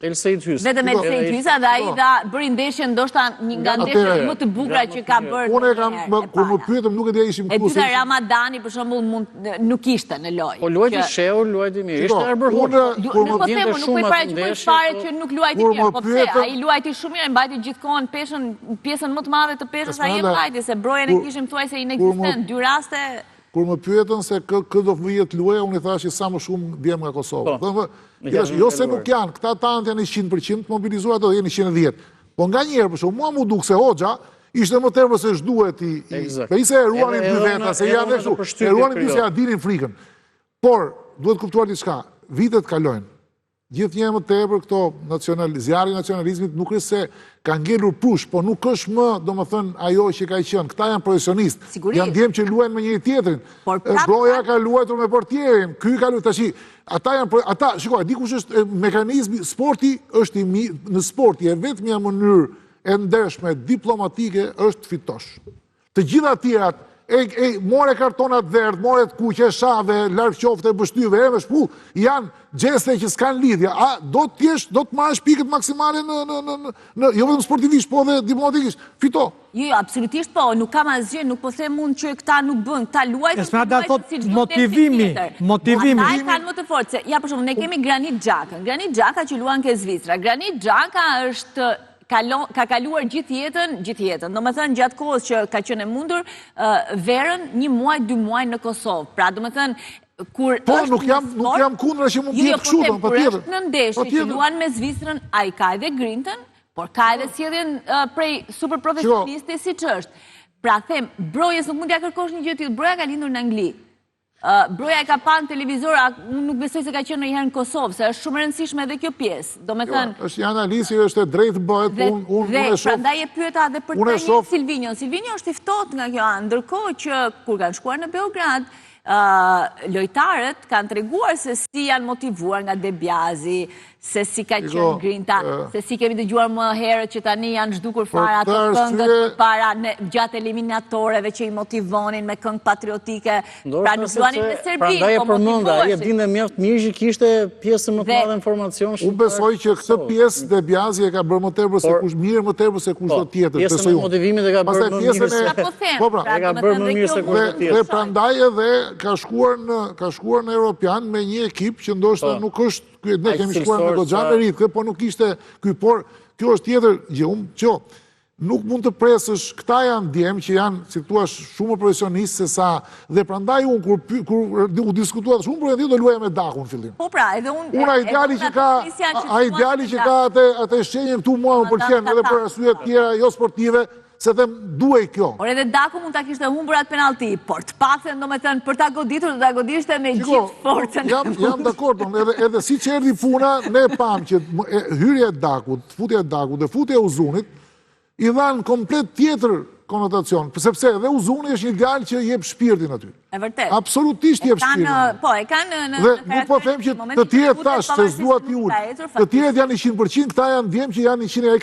Elsejt Hysa. Vetëm Elsejt Hysa dhe ai da bëri ndeshje ndoshta një nga ndeshjet më të bukura që ka bërë. Unë e kam, kur më pyetëm nuk e dia ishim ku. E dyta Ramadani për shembull nuk ishte në lojë. Po luajti shehur, luajti mirë. Ishte arbërhor. Nuk i paraqitoj fare që nuk luajti mirë, po pse? Ai luajti shumë mirë, mbajti gjithkohon pjesën më të madhe të peshës ai e mbajti, se brojen e kishim thuajse inekzistent, 2 raste. Kur më pyetën se kë do vëjet luaja, unë i thash që sa më shumë djem nga Kosova. Jo se nuk janë, këta tanët janë 100%, mobilizuar ato janë 110. Po nga njerë, për shumë, mua mu duk se Hoxha, ishte më tërë se shduhet i... Ka i se e ruanin 2 veta, se janë dhe shu, e ruanin 2 se ja dinin frikën. Por, duhet kuptuar diçka, vitet kalojnë. Gjithë një më tepër këto zjarri nacionalizmit nuk është se ka ngellur push, po nuk është më, do më thënë, ajo që ka i qënë. Këta janë profesionistë, janë djemë që luajnë me njëri tjetrin. Broja ka luajtur me portierin, ky ka luajtur tashi. Ata, shikoj, dikush është mekanizmi, sporti është në sporti, e vetëmja mënyrë e ndershme, diplomatike, është fitosh. Të gjitha tjerat, more kartonat verdh, more të kuqe, shave, larkë qofte, bështyve, e me shpull, janë gjeste që s'kan lidhja. A, do të marrësh pikët maksimale jo vetëm sportivisht, po dhe diplomatikisht. Fito. Jo, absolutisht po, nuk kam asgjë, nuk po them mund që këta nuk bën, këta luajnë si çdo motivimi. Ata kanë më të fortë, se ja për shembull, ne kemi Granit Xhakën. Granit Xhaka që luan ke Zvicra. Granit Xhaka është ka kaluar gjithë jetën, do më thënë gjatë kohës që ka qenë e mundur, verën 1 muaj, 2 muaj në Kosovë. Pra, do më thënë, kur po, nuk jam kundra që mund tjetë këshutën, pa tjetër. Kur është në ndeshje që luan me Zvicrën, a i ka edhe grintën, por ka edhe sjelljen prej super profesioniste si që është. Pra, them, brojes nuk mund t'ja kërkosh një gjë tillë, broja ka lindur në Angli. Broja e ka pa në televizor, unë nuk besoj se ka qenë në herë në Kosovë, se është shumë rëndësishme edhe kjo pjesë. Do me thënë... është një analizë, është e drejtë bëhet, unë e shof... Dhe, prandaj e pyeta dhe për të një Silvinjo. Silvinjo është i ftohtë nga kjo anë, ndërkohë që kur kanë shkuar në Beograd, lojtarët kanë treguar se si janë motivuar nga Debjazi, se si ka qenë grinta, se si kemi dëgjuar më herët që tani janë zhdukur fara ato këngët para gjatë eliminatoreve që i motivonin me këngë patriotike, pra nuk luanin me Serbi, prandaj e përmenda, ai e dinte mjaft mirë që kishte pjesën më të madhe informacion. Unë besoj që këtë pjesë Debjazi e ka bërë më tepër se kush mirë, më tepër se kush do tjetër. Pjesën e motivimit e ka bërë më mirë se kush do tjetër. Dhe prandaj edhe ka shkuar në Europian me një ekip që ndoshta nuk është, ne kemi shkuar me Goxhan e Rit, po nuk ishte ky, por kjo është tjetër gjë, që nuk mund të presësh, këta janë djemë që janë, si thua, shumë profesionistë se sa, dhe prandaj unë, kur u diskutuat shumë, por e do luaja me Dakun fillim. Po pra, edhe unë... Unë a ideali që ka atë shenjën këtu mua më pëlqen, edhe për arsye të tjera jo sportive, se them duaj kjo. Por edhe Daku mund ta kishte humbur atë penalti, por të paktën domethënë për ta goditur do ta godishte me gjithë forcën. Jam dakord, edhe siç erdhi puna, ne pam që hyrja e Dakut, futja e Dakut dhe futja e Uzunit i dhanë komplet tjetër konotacion, sepse edhe Uzuni është një djalë që jep shpirtin aty. E vërtet. Absolutisht jep shpirtin. Po, e kanë në dhe nuk po them që të tjerët thash se s'dua ti ul. Të tjerët janë 100%, këta janë djem që janë 100%, ai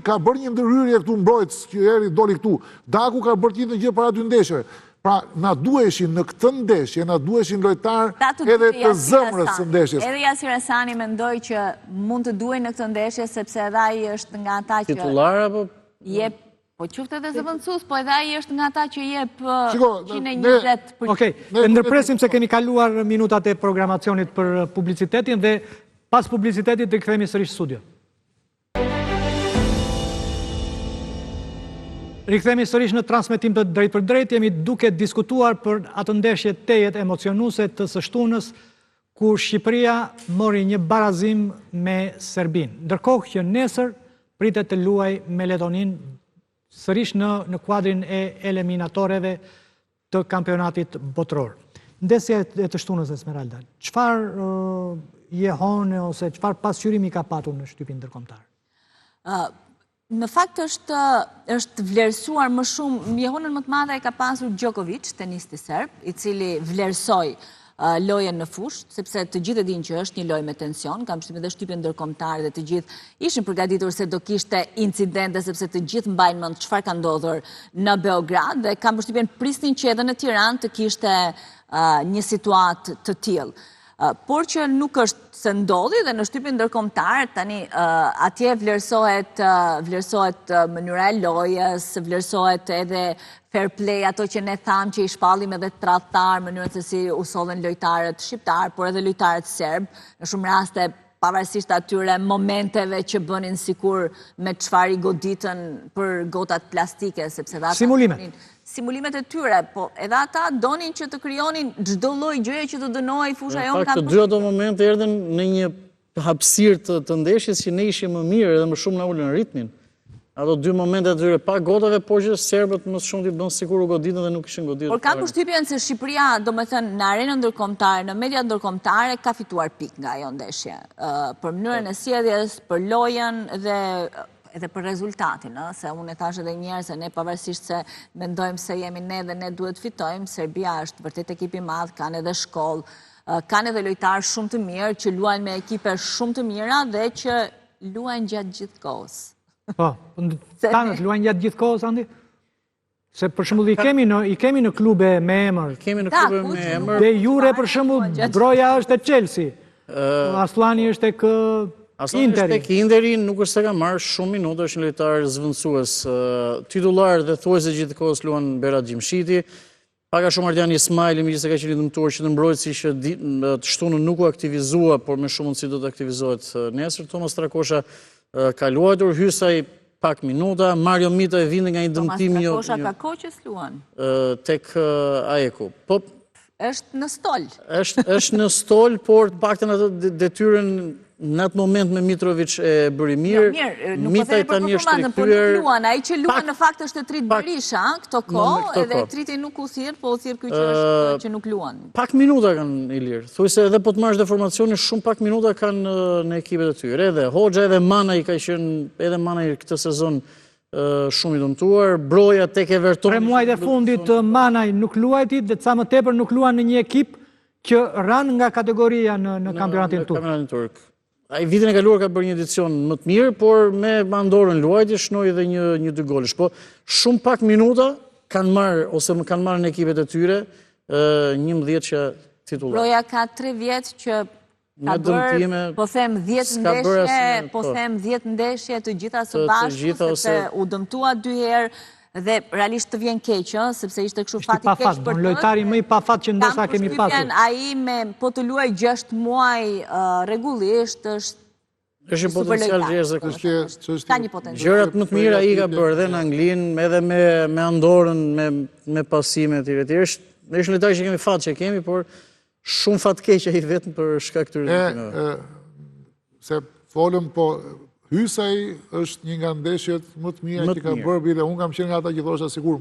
ka bërë një ndërhyrje këtu mbrojtës që eri doli këtu. Daku ka bërë një gjë para 2 ndeshjeve. Pra, na duheshin në këtë ndeshje, na duheshin lojtar edhe të zëmrës së ndeshjes. Edhe Jasir Hasani mendoj që mund të duhej në këtë ndeshje, sepse edhe ai është nga ata që... Titular apo? Jep, po qufte edhe zëvendësues, po edhe ai është nga ata që jep 120%. Okej, ndërpresim se kemi kaluar minutat e programacionit për publicitetin dhe pas publicitetit të kthehemi sërish studio. Rikthehemi sërish në transmetim të drejt për drejt, jemi duke diskutuar për atë ndeshje tejet emocionuese të së shtunës, ku Shqipëria mori një barazim me Serbinë. Ndërkohë që nesër pritet të luaj me Letoninë sërish në kuadrin e eliminatoreve të kampionatit botëror. Ndesja e të shtunës, Esmeralda, çfarë jehone ose çfarë pasqyrimi ka patur në shtypin ndërkombëtar? Në fakt është vlerësuar më shumë, jehonën më të madhe e ka pasur Djokovic, tenisti serb, i cili vlerësoi lojën në fushë, sepse të gjithë e dinë që është një lojë me tension, kam përshtypjen dhe shtypjen ndërkombëtare dhe të gjithë ishin përgatitur se do kishte incidente, sepse të gjithë mbajnë mend çfarë ka ndodhur në Beograd dhe kam përshtypjen prisnin që edhe në Tiranë të kishte një situatë të tillë. Por që nuk është se ndodhi dhe në shtypin ndërkombëtar, tani atje vlerësohet mënyra e lojës, vlerësohet edhe fair play, ato që ne thamë që i shpallim edhe tradhtar, mënyrën se si u sollen lojtarët shqiptar, por edhe lojtarët serb, në shumë raste pavarësisht atyre momenteve që bënin sikur me çfarë i goditën për gotat plastike, sepse ata simulimet e tyre, po edhe ata donin që të krijonin çdo lloj gjëje që të dënoi fusha jon ka. Të dy ato momente erdhen në një hapësirë të ndeshjes që ne ishim më mirë edhe më shumë na ulën ritmin. Ato dy momente atyre pa gotave, por që serbët më shumë t'i bën sikur u goditën dhe nuk ishin goditur. Por kam përshtypjen se Shqipëria, domethënë në arenën ndërkombëtare, në mediat ndërkombëtare ka fituar pikë nga ajo ndeshje. Për mënyrën e sjelljes, për lojën dhe edhe për rezultatin, se unë e thash edhe njerë se ne pavarësisht se mendojmë se jemi ne dhe ne duhet fitojmë, Serbia është vërtet ekip i madh, kanë edhe shkollë, kanë edhe lojtarë shumë të mirë që luajnë me ekipe shumë të mira dhe që luajnë gjatë gjithë kohës. Po, tanët luajnë gjatë gjithë kohës, Andi? Se për shembull i kemi në klube me emër. Kemi në klube me emër. Dhe Jure për shembull Broja është e Chelsea. Aslani është tek Aslani është tek Interi, nuk është se ka marrë shumë minuta, është një lojtar zvendësues. Titullar dhe thuajse gjithë kohës luan Berat Gjimshiti. Paka shumë Ardian Ismaili, megjithëse ka qenë i dëmtuar që të mbrojtësi që të shtunën nuk u aktivizua, por me shumë mundësi do të aktivizohet nesër. Tomas Trakosha ka luajtur, Hysaj pak minuta, Mario Mita e vinte nga një dëmtim. Tomas Trakosha ka kohë që s'luan. Tek Ajeku. Po është në stol. Është në stol, por të paktën atë detyrën në atë moment me Mitrovic e bëri mirë. Nuk po themi për performancën, por nuk luan. Ai që luan në fakt është e trit Berisha, këto kohë, edhe triti nuk u thirr, po u thirr ky që nuk luan. Pak minuta kanë Ilir. Thuaj se edhe po të marrësh deformacionin, shumë pak minuta kanë në ekipet e tyre. Edhe Hoxha, edhe Manaj ka qenë, edhe Manaj këtë sezon shumë i dëmtuar. Broja tek Everton. 3 muajt e fundit Manaj nuk luajti dhe ca më tepër nuk luan në një ekip që ran nga kategoria në kampionatin turk. Ai vitin e kaluar ka bërë një edicion më të mirë, por me Andorën luajti shnoi edhe një 2 golësh. Po shumë pak minuta kanë marrë ose më kanë marrë në ekipet e tyre 11 që titullar. Broja ka 3 vjet që ka bërë, po them 10 ndeshje të gjitha së bashku, sepse u dëmtua 2 herë. Dhe realisht të vjen keq, sepse ishte kështu fati keq për të. Lojtari më i pafat që ndoshta kemi pasur. Ai po të luaj 6 muaj rregullisht është një potencial gjerëzë. Ka një potencial. Gjërat më të mira ai ka bërë edhe në Anglinë, edhe me Andorën, me pasime etj. Është një lojtar që kemi fat që kemi, por shumë fat keq ai vetëm për shkak të rrezikave. Se folëm po Hysaj është një nga ndeshjet më të mira që ka bërë bile. Unë kam qenë nga ata që thosha sigur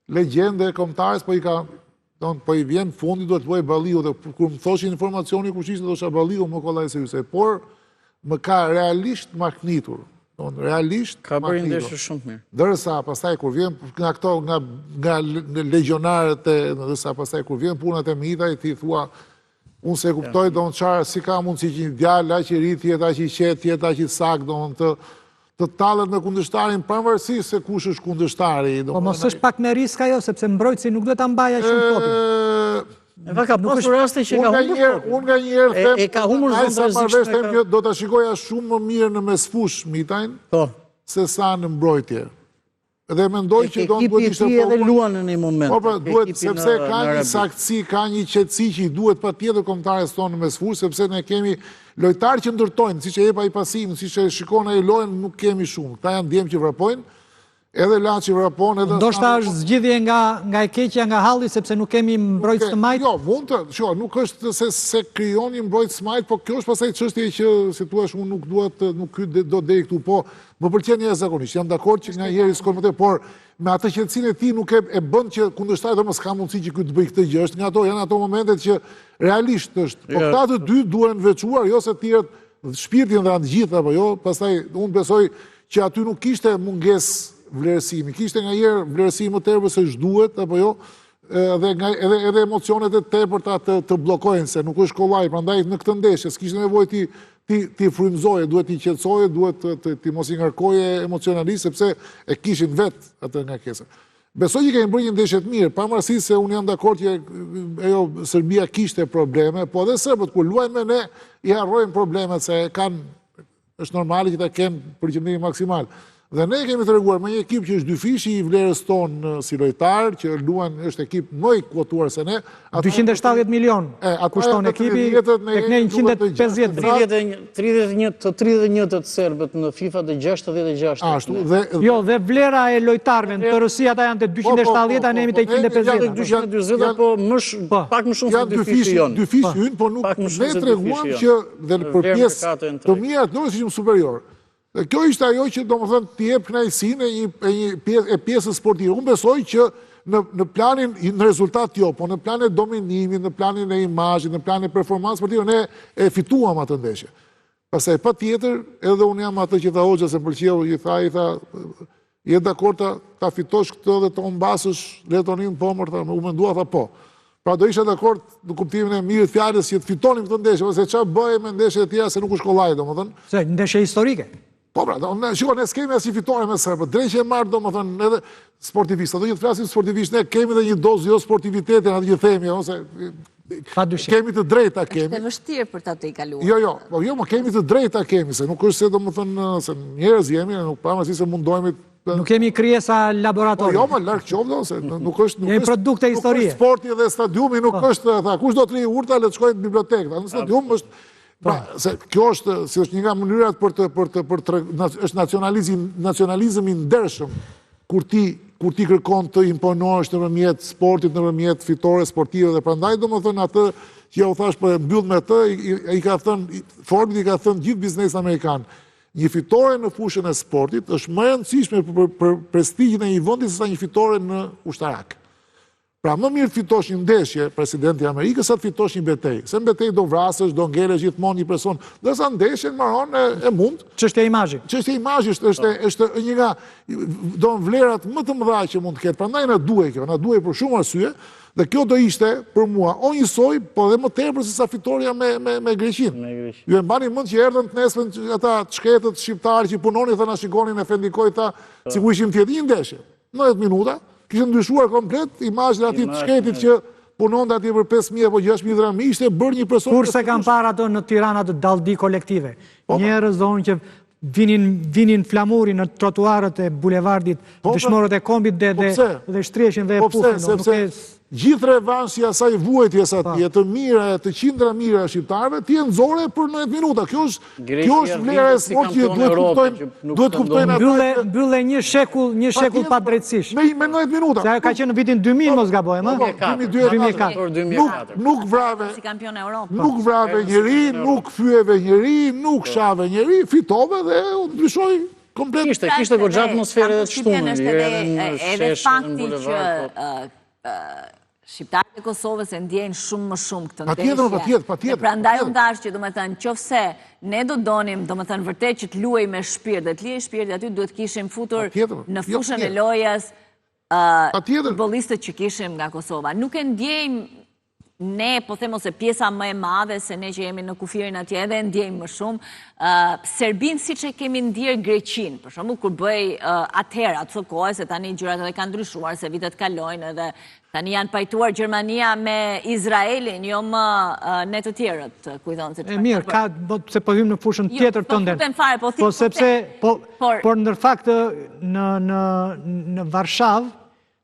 legjende kombëtares, po i vjen fundi duhet luaj Balliu dhe kur më thoshin informacioni kush ishte thosha Balliu më kollaj se Hysaj, por më ka realisht maknitur. Realisht ka bërë ndeshje shumë mirë. Ndërsa pastaj kur vjen nga këto nga legionarët ndërsa pastaj kur vjen punat e Mitaj ti thua unë se kuptoj, do në qarë, si ka mundë si që një djallë, a që rrit, tjetë, a që qetë, tjetë, a që sakë, do në të talët në kundështarin, përmërësi se kush është kundështari. Po mos është pak me risk ajo, sepse mbrojtësi nuk do të ambaja shumë topin. E ka pasur raste që ka humbur topin. Unë nga njerë them, e ka humbur zonë do të shikoja shumë më mirë në mesfush Mitajnë, se sa në mbrojtje. Dhe mendoj që do të duhet ishte edhe luan në një moment. Po pra, duhet, sepse ka një saktësi, ka një qetësi që i duhet patjetër kombëtarës tonë në mesfush, sepse ne kemi lojtarë që ndërtojnë, siç e jep ai pasimin, siç e shikon ai lojën, nuk kemi shumë. Këta janë djemë që vrapojnë. Edhe Laçi vrapon, edhe... Ndoshta është zgjidhje nga e keqja nga halli, sepse nuk kemi mbrojtës të majtë? Jo, mund të, nuk është se krijon një mbrojtës të majtë, po kjo është pastaj çështje që, si thua, unë nuk duhet, nuk do deri këtu, po më pëlqen jashtëzakonisht. Jam dakord që nga njëri s'ka më të, por me atë qetësinë e tij nuk e bën që kundërshtarit mos ka mundësi që ky të bëj këtë gjë. Është nga ato, janë ato momentet që realisht është. Po këta të dy duhen veçuar, jo se të tjerët shpirtin dhe të gjithë apo jo. Pastaj unë besoj që aty nuk kishte mungesë vlerësimi. Kishte nga njerë vlerësimi më tepër se ç'duhet apo jo, edhe emocionet e tepërta të bllokojnë se nuk është kollaj, prandaj në këtë ndeshje s'kishte nevojë ti frymëzoje, duhet ti qetësoje, duhet ti mos i ngarkoje emocionalisht sepse e kishin vetë atë ngarkesën. Besoj që kemi bërë një ndeshje të mirë, pavarësisht se unë jam dakord që Serbia kishte probleme, po edhe serbët kur luajnë me ne i harrojnë problemet se është normale që ta kenë për qëndrim maksimal. Dhe ne kemi të reguar me një ekip që është dyfishi i vlerës tonë si lojtar, që luan është ekip më i kuotuar se ne. 270 milion kushton ekipi, tek ne 150. 31 të serbët në FIFA dhe 66. Ashtu. Jo, dhe vlera e lojtarve në Rusi ata janë të 270, ne jemi të 150. 220, po pak më shumë se dyfishi jonë. Dyfishi ynë, po nuk ne treguam që dhe për pjesë të mirat nuk ishim superior. Kjo ishte ajo që do më thënë të jep kënaqësinë e pjesës sportive. Unë besoj që në planin, në rezultat jo, po në planin e dominimit, në planin e imazhit, në planin e performancës sportive, ne e fituam atë ndeshje. Pastaj patjetër, edhe unë jam atë që tha Hoxha se pëlqeu, i tha, je dakord ta fitosh këtë dhe të humbasësh Letonin pomër, u mendua tha po. Pra do isha dakord në kuptimin e mirë të fjalës që të fitonim këtë ndeshje, ose çfarë bëjmë me ndeshjet e tjera se nuk është kollaj, domethënë. Se ndeshje historike. Po pra, shiko, ne s'kemi asnjë fitore me serbët. Drejtë e marr, domethënë, edhe sportivistë. Do të flasim sportivisht, ne kemi edhe një dozë jo sportiviteti, atë që themi, ose kemi të drejta kemi. Është e vështirë për ta të i kaluar. Jo, më kemi të drejta kemi, se nuk është se domethënë se njerëz jemi, nuk pavarësisht se mundohemi. Nuk kemi krijesa laboratori. Jo, më larg qoftë, se nuk është një produkt e historisë. Sporti dhe stadiumi nuk është, tha, kush do të rri urta, le të shkojë në bibliotekë. Në stadium është se kjo është, si është një nga mënyrat është nacionalizëm i ndershëm, kur ti kërkon të imponosh nëpërmjet sportit, nëpërmjet fitore sportive, dhe prandaj domethënë atë që ja u thash për mbyll me të, Forbes i ka thënë gjithë biznes amerikan. Një fitore në fushën e sportit është më e rëndësishme për prestigjin e një vendi se sa një fitore në ushtarak. Pra më mirë fitosh një ndeshje, presidenti i Amerikës, sa të fitosh një betejë. Se në betejë do vrasësh, do ngelesh gjithmonë një person, ndërsa ndeshjen marron e mund. Çështja e imazhit. Çështja e imazhit është një nga vlerat më të mëdha që mund të ketë. Prandaj na duhet kjo, na duhet për shumë arsye, dhe kjo do ishte për mua o njësoj, po edhe më tepër se sa fitoria me Greqinë. Ju e mbani mend që erdhën të nesër ata të shkretët shqiptarë që punonin, thënë na shikonin e fendikoj ta, sikur ishim tjetër një ndeshje. 90 minuta kishte ndryshuar komplet imazhin aty të shkretit që punonte aty për 5.000 apo 6.000 dirham, ishte bërë një person. Kurse kanë parë ato në Tiranë atë dalldi kolektive. Njerëz donin që vinin flamuri në trotuarët e bulevardit, dëshmorët e kombit dhe shtrieshin dhe e pufin. Gjithë revanshi asaj vuajtjes atje, të mira, të qindra mira shqiptarëve, ti e nxore për 90 minuta. Kjo është vlera e sportit që duhet kuptojnë ata. Mbyllë një shekull pa drejtësish. Me 90 minuta. Se ka qenë në vitin 2000 mos gabojmë, ë? 2004. Nuk vrave njeri, nuk fyeve njeri, nuk shave njeri, fitove dhe ndryshoi komplet. Kishte goxha atmosferë dhe të shtunë. Edhe fakti që shqiptarët e Kosovës e ndjejnë shumë më shumë këtë ndeshje. Patjetër. Prandaj unë thash që domethënë nëse ne do donim domethënë vërtet që të luaj me shpirt dhe të lihej shpirti aty, duhet kishim futur në fushën e lojës futbollistët që kishim nga Kosova. Nuk e ndjejmë ne, po them ose pjesa më e madhe, se ne që jemi në kufirin atje edhe ndjejmë më shumë, Serbin si që kemi ndjerë Greqin, për shumë kur bëj atëherë, atë kohë, se tani gjërat edhe kanë ndryshuar, se vitet kalojnë edhe tani janë pajtuar Gjermania me Izraelin, jo më ne të tjerët, kujton se çfarë. Mirë, ka se po hym në fushën tjetër tënde. Po sepse por ndër fakt në Varshavë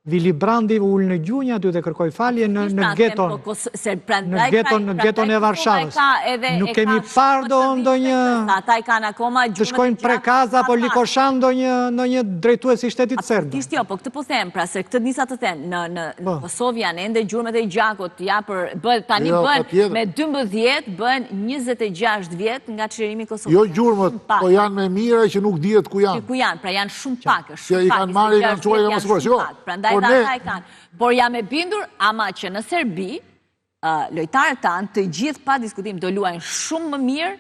Vili Brandi ullë në gjunjë aty dhe kërkoj falje në geton e Varshavës. Nuk kemi parë do një të shkojnë prekaza apo likoşan do një drejtues i shtetit serb. Kishtë jo, po këtë po them, pra se këtë njësa të them, në Kosovë janë ende gjurmet e gjakut, tani bën me 12, bën 26 vjet nga çlirimi i Kosovës. Jo gjurmet, po janë me mira që nuk dihet ku janë. Ku janë, pra janë shumë pak. Që i kanë marrë, i kanë quajë nga mësë Por jam e bindur, ama që në Serbi, lojtarët tanë të gjithë pa diskutim do luajnë shumë më mirë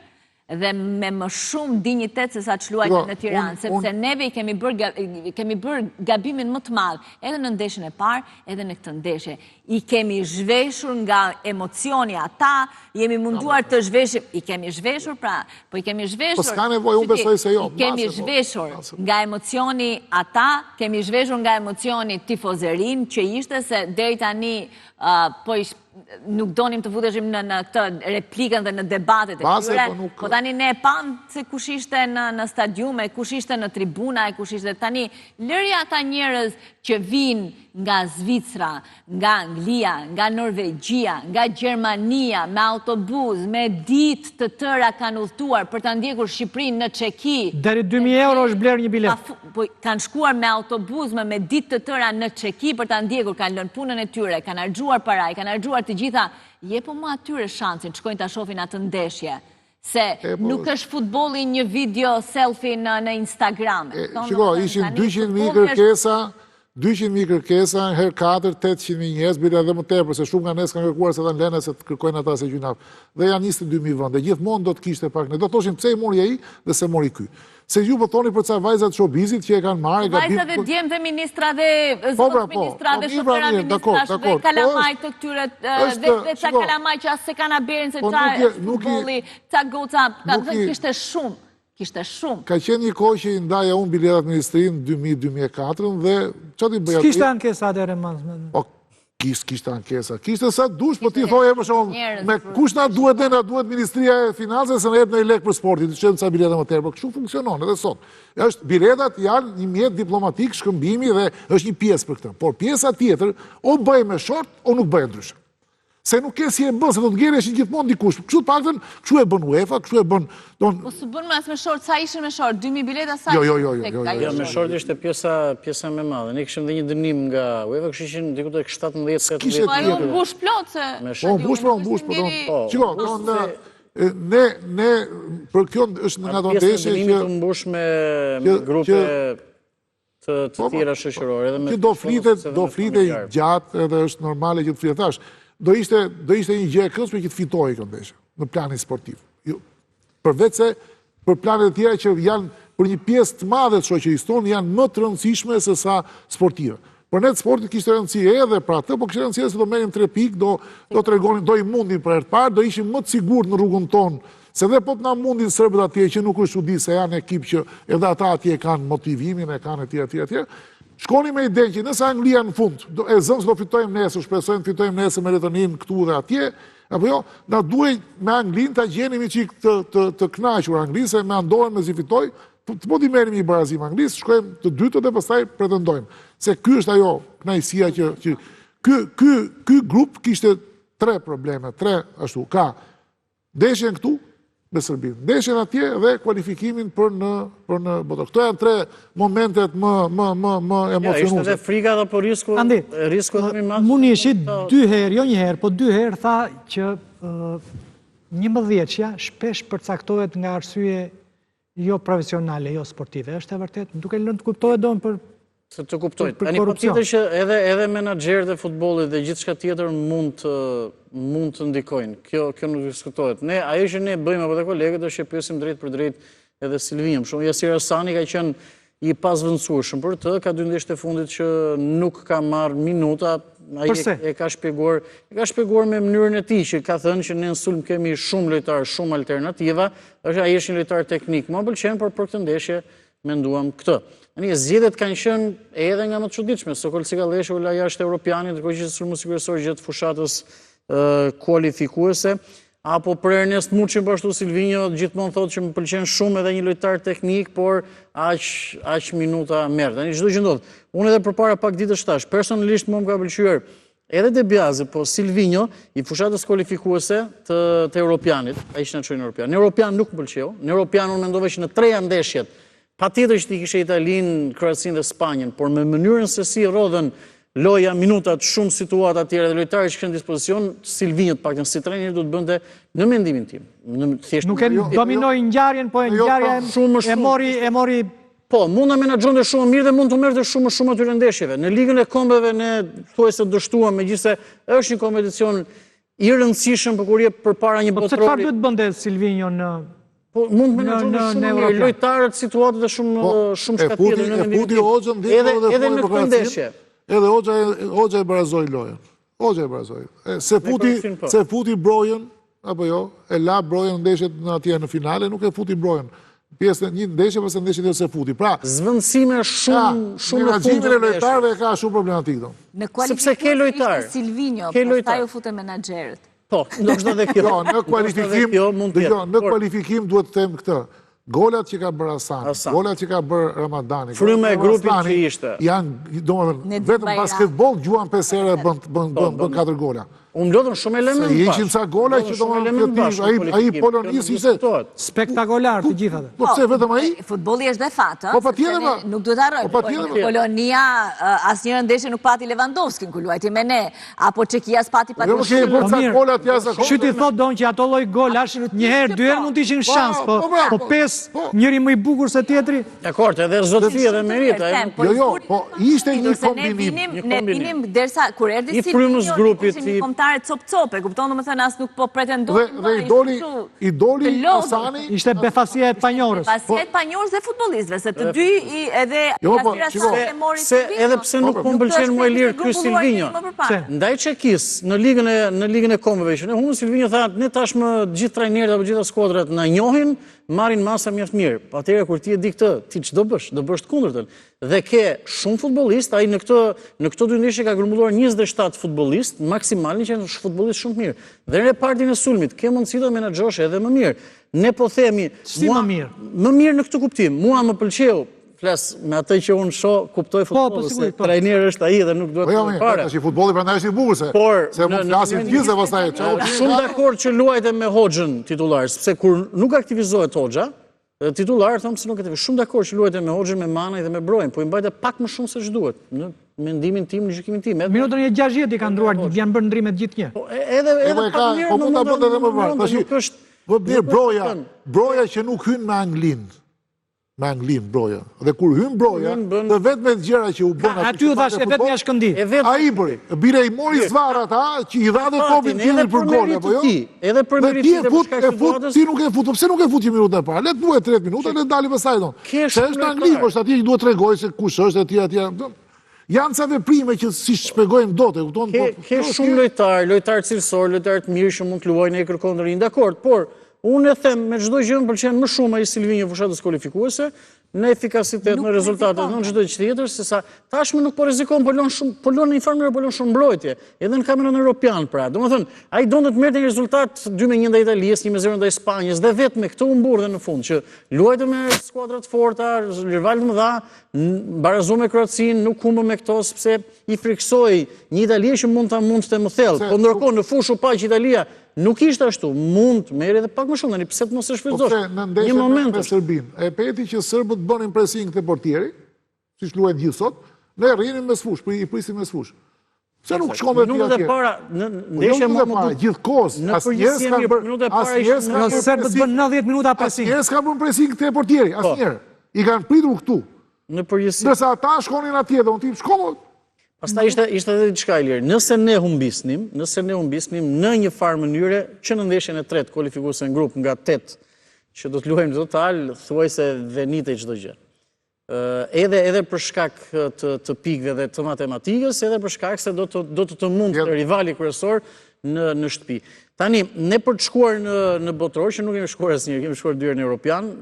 dhe me më shumë dignitet se sa që luajnë në Tiranë, sepse neve kemi bërë gabimin më të madh, edhe në ndeshjen e parë, edhe në këtë ndeshje. I kemi zhveshur nga emocioni ata, jemi munduar të zhveshim, i kemi zhveshur pra, po i kemi zhveshur... Po s'ka nevojë, unë besoj se jo. I kemi zhveshur nga emocioni ata, kemi zhveshur nga emocioni tifozerin, që ishte se deri tani, po nuk donim të futeshim në këtë replikën dhe në debatet e tyre, po tani ne pam se kush ishte në stadiume, kush ishte në tribuna, kush ishte tani, lërja ata njerëz që vinë nga Zvicra, nga Anglia, nga Norvegjia, nga Gjermania, me autobus, me ditë të tëra kanë udhëtuar për ta ndjekur Shqipërinë në Çeki. Deri 2.000 euro është blerë një bilet. Kanë shkuar me autobus, me ditë të tëra në Çeki për ta ndjekur, kanë lënë punën e tyre, kanë harxuar paraj, kanë harxuar të gjitha. Jepo më atyre shansin, të shkojnë ta shohin atë ndeshje. Se nuk është futbolli një video selfie në Instagram. Shiko, ishin 200.000 kërkesa, 200.000 kërkesa, herë 4, 800.000 njerëz, bile edhe më tepër, se shumë nga nes kanë kërkuar se kanë lënë se të kërkojnë ata se gjynaf. Dhe janë 22.000 vende. Gjithmonë do të kishte pak ne. Do thoshin pse i mori ai dhe se mori ky. Se ju po thoni për ca vajzat showbizit që e kanë marrë gabim. Vajzat e djem dhe ministra dhe zot ministra dhe shofera ministrash dhe kalamaj të këtyre dhe ca kalamaj që as se kanë aberin se ca futbolli, ca goca, kishte shumë. Kishte shumë. Ka qenë një kohë që i ndaja unë biletat ministrinë 2000-2004 dhe që t'i bëja... S'kishte ankesa dhe remazme? O, kishte ankesa. Kishte sa dush, po ti thoi e për shumë, me kush na duhet dhe na duhet Ministria e Financës se në jep në i lek për sportit, që në ca biletat më tërë, po kështu funksionon edhe sot. Biletat janë një mjet diplomatik, shkëmbimi dhe është një pjesë për këtë. Por pjesa tjetër, o bëj me short, o nuk bëj ndryshë. Se nuk ke si e bën, se do të ngjereshin gjithmonë dikush. Kështu të paktën, kështu e bën UEFA, kështu e bën... Po së bën mas me short, sa ishin me short? 2.000 bileta sa? Jo, me short ishte pjesa me madhe. Ne kishim dhe një dënim nga UEFA, kështu ishin diku të 17-18. Po ajo unë bush plot se... Po unë bush. Qiko, ne për kjo është nga do ndeshje që... Pjesë në dënimit unë bush me grupe të tjera shoqërore. Që do flitej gjatë edhe është normale që të flitash. Do ishte një gjë e këndshme që të fitojë kjo ndeshje në planin sportiv. Përveç se për planet e tjera që janë për një pjesë të madhe të shoqërisë tonë janë më të rëndësishme se sa sportive. Për ne të sportit kishte rëndësi edhe për atë, po kishte rëndësi se do merrim 3 pikë, do tregonin, do i mundin për herë të parë, do ishim më të sigurt në rrugën tonë. Se dhe po të na mundin serbët atje që nuk është çudi se janë ekip që edhe ata atje kanë motivimin, e kanë etj. Shkoni me idenë që nëse Anglia në fund, e zëmë se do fitojmë nesër, shpresojmë të fitojmë nesër me Letonin këtu dhe atje, apo jo, na duhet me Anglinë ta gjenimi çik të kënaqur Anglinë se me Andorën me fitoj, po t'i merrim një barazim Anglisë, shkojmë të dytët dhe pastaj pretendojmë. Se ky është ajo kënaqësia që ky grup kishte 3 probleme, 3 ashtu, ka ndeshjen këtu me Serbinë, ndeshjen atje dhe kualifikimin për në botë. Këto janë 3 momentet më emocionuese. Ishte dhe frika dhe po risku dhe më madh. Munishi 2 herë, jo një herë, po 2 herë tha që 11-ja shpesh përcaktohet nga arsye jo profesionale, jo sportive. Është e vërtet? Duke lënë të kuptohet domun për se të kuptojnë. Tani po tjetër që edhe menaxherët e futbollit dhe gjithçka tjetër mund të ndikojnë. Kjo nuk diskutohet. Ajo që ne bëjmë apo të kolegët është që pyesim drejt për drejt edhe Silvinë. Për shembull, Jasir Hasani ka qenë i pasvendësueshëm për të, ka 2 ndeshje të fundit që nuk ka marrë minuta. Ai e ka shpjeguar me mënyrën e tij që ka thënë që ne në sulm kemi shumë lojtarë, shumë alternativa. Ai është një lojtar teknik. Më pëlqen, por për këtë ndeshje menduam këtë. Zgjedhjet kanë qenë edhe nga më të çuditshme. Sokol Cigalleshi u la jashtë Europianit, ndërkohë që sulmuesi kryesor gjatë fushatës kualifikuese. apo për Ernest Muçin, po ashtu Silvinho gjithmonë thotë që më pëlqen shumë edhe një lojtar teknik, por aq minuta merr. Tani çdo gjë ndodh. Unë edhe përpara pak ditësh tash, personalisht më ka pëlqyer edhe De Biase, po Silvinho i fushatës kualifikuese të Europianit, ai që na çoi në Europian. Në Europian nuk më pëlqeu. Në Europian unë mendova që në treja ndeshjet patjetër që ti kishe Italinë, Kroacinë dhe Spanjën, por me mënyrën se si rodhen loja, minutat, shumë situata tjera dhe lojtarë që kanë dispozicion, Silvinho të paktën si trajner do të bënte në mendimin tim. Nuk e dominoi ngjarjen, po ngjarja e mori. Po, mund të menaxhonte shumë mirë dhe mund të merrte shumë atyre ndeshjeve. Në Ligën e Kombeve ne thuajse dështuam, megjithëse është një kompeticion i rëndësishëm për kur je përpara një botrori. Po çfarë duhet bënte Silvinho në mund të menaxhonte shumë mirë lojtarët, situatat e shumë shkatitër në mendimin tim. Edhe në këtë ndeshje. Edhe Hoxha e barazoi lojën. Hoxha e barazoi. Se futi Brojën, apo jo, e la Brojën ndeshjet në atje në finale, nuk e futi Brojën. Pjesë një ndeshje pas ndeshje tjetër se futi. Pra, zvendësime shumë në fund. Menaxhimin e lojtarëve ka shumë problematik do. Sepse ke lojtar. Silvinho, pastaj u futën menaxherët. Po, ndoshta edhe kjo. Jo, në kualifikim duhet të them këtë. Golat që ka bërë Hasani, golat që ka bërë Ramadani, fryma e grupit që ishte. Janë, domethënë, vetëm basketbol gjuan 5 herë bën 4 gola. Unë lodhën shumë element se ishin ca gola që domethënë ai polonis ishte spektakolar të gjitha. Po pse vetëm ai? Futbolli është dhe fat, Po patjetër. Nuk duhet harrojmë. Polonia asnjëherë ndeshje nuk pati Lewandowskin ku luajti me ne, apo Çekia s'pati Jo, ke bërë ca gola të jashtëzakonshme. Shyti thot don që ato lloj golash një herë, dy herë mund të ishin shans, po 5 njëri më i bukur se tjetri. Dakor, edhe zotëfi edhe merit. Jo, po ishte një kombinim. Ne vinim derisa kur erdhi Silvinho cop-cop, e kupton domethënë as nuk po pretendojmë. Dhe i doli Hasani. Ishte befasia e panjorës. Befasia e panjorës dhe futbollistëve, se të dy edhe e mori se edhe pse nuk po m'pëlqen më lirë ky Silvinho. Ndaj Çekis në ligën e Kombeve që ne Silvinho tha ne tashmë gjithë trajnerët apo gjitha skuadrat na njohin, marrin masa mjaft mirë. Atëherë kur ti e di këtë, ti ç'do bësh? Do bësh të kundërtën. Dhe ke shumë futbollistë, ai në këto dy ndeshje ka grumbulluar 27 futbollistë, maksimali që janë futbollistë shumë të mirë. Dhe në repartin e sulmit ke mundësi të menaxhosh edhe më mirë. Ne po themi, më mirë në këtë kuptim. Mua më pëlqeu, flas me atë që unë shoh, kuptoj futbollin, se trajner është ai dhe nuk duhet të parë. Tash futbolli prandaj është i bukur se mund të flasim gjithë pastaj. Shumë dakord që luajte me Hoxhën titullar, sepse kur nuk aktivizohet Hoxha, titullar them se nuk e të shumë dakord që luajte me Hoxhën, me Manaj dhe me Brojën, po i mbajte pak më shumë se ç'duhet. Në mendimin tim, në gjykimin tim. Minutën e 60 i kanë ndruar, janë bërë ndrimet gjithnjë. Edhe pak mirë, po mund ta bënte edhe më parë. Tash vë Broja që nuk hyn me Anglinë. Me Anglinë Broja. Dhe kur hyn Broja, të vetme gjëra që u bën aty u thash e vetmja shkëndi. Ai bëri. Bire i mori zvarr ata që i dha dhe kopin tjetër për gol apo jo? Edhe për meritin e fut, ti nuk e fut. Pse nuk e futi minutën e parë? Le të duhet 30 minuta, le të dali pastaj don. Se është Angli, po është atje që duhet tregoj se kush është etj. Janë ca veprime që si shpjegojmë dot, e kupton? Ke shumë lojtar cilësor, lojtar të mirë që mund të luajnë e kërkon rinj, dakord, por unë e them me çdo gjë më pëlqen më shumë ai Silvinho fushatës kualifikuese, në efikasitet, në rezultate, në çdo gjë tjetër, sesa tashmë nuk po rrezikon, po lën në një farë mënyrë, po lën shumë mbrojtje, edhe në kampionatin evropian pra. Domethënë, ai donte të merrte një rezultat 2-1 ndaj Italisë, 1-0 ndaj Spanjës, dhe vetëm me këtë u mburrë në fund që luajte me skuadra të forta, rival të mëdha, barazoi me Kroacinë, nuk humbë me këto sepse i friksoi një Itali që mund të më thellë, po ndërkohë në fushë u pa që Italia nuk ishte ashtu, mund të merri edhe pak më shumë, tani pse të mos e shfrytëzosh? Në ndeshjen me Serbinë, e peti që serbët bënin pressing te portieri, siç luajnë gjithë sot, ne rrinim mes fushë, i prisim mes fushë. Pse nuk shkon vetë atje? Në ndeshjen më parë, gjithkohës, asnjëherë s'ka bërë serbët bën 90 minuta pressing. Asnjëherë s'ka bërë pressing te portieri, asnjëherë. I kanë pritur këtu. Në përgjithësi. Nëse ata shkonin atje, do të shkon. Pastaj ishte edhe diçka e lirë. Nëse ne humbisnim në një farë mënyre që në ndeshjen e tretë kualifikuese në grup nga 8 që do të luajmë total, thuajse venitej çdo gjë. Edhe për shkak të pikëve dhe të matematikës, edhe për shkak se do të mund rivali kryesor në shtëpi. Tani, ne për të shkuar në botror, që nuk kemi shkuar asnjëherë, kemi shkuar 2 herë në Europian,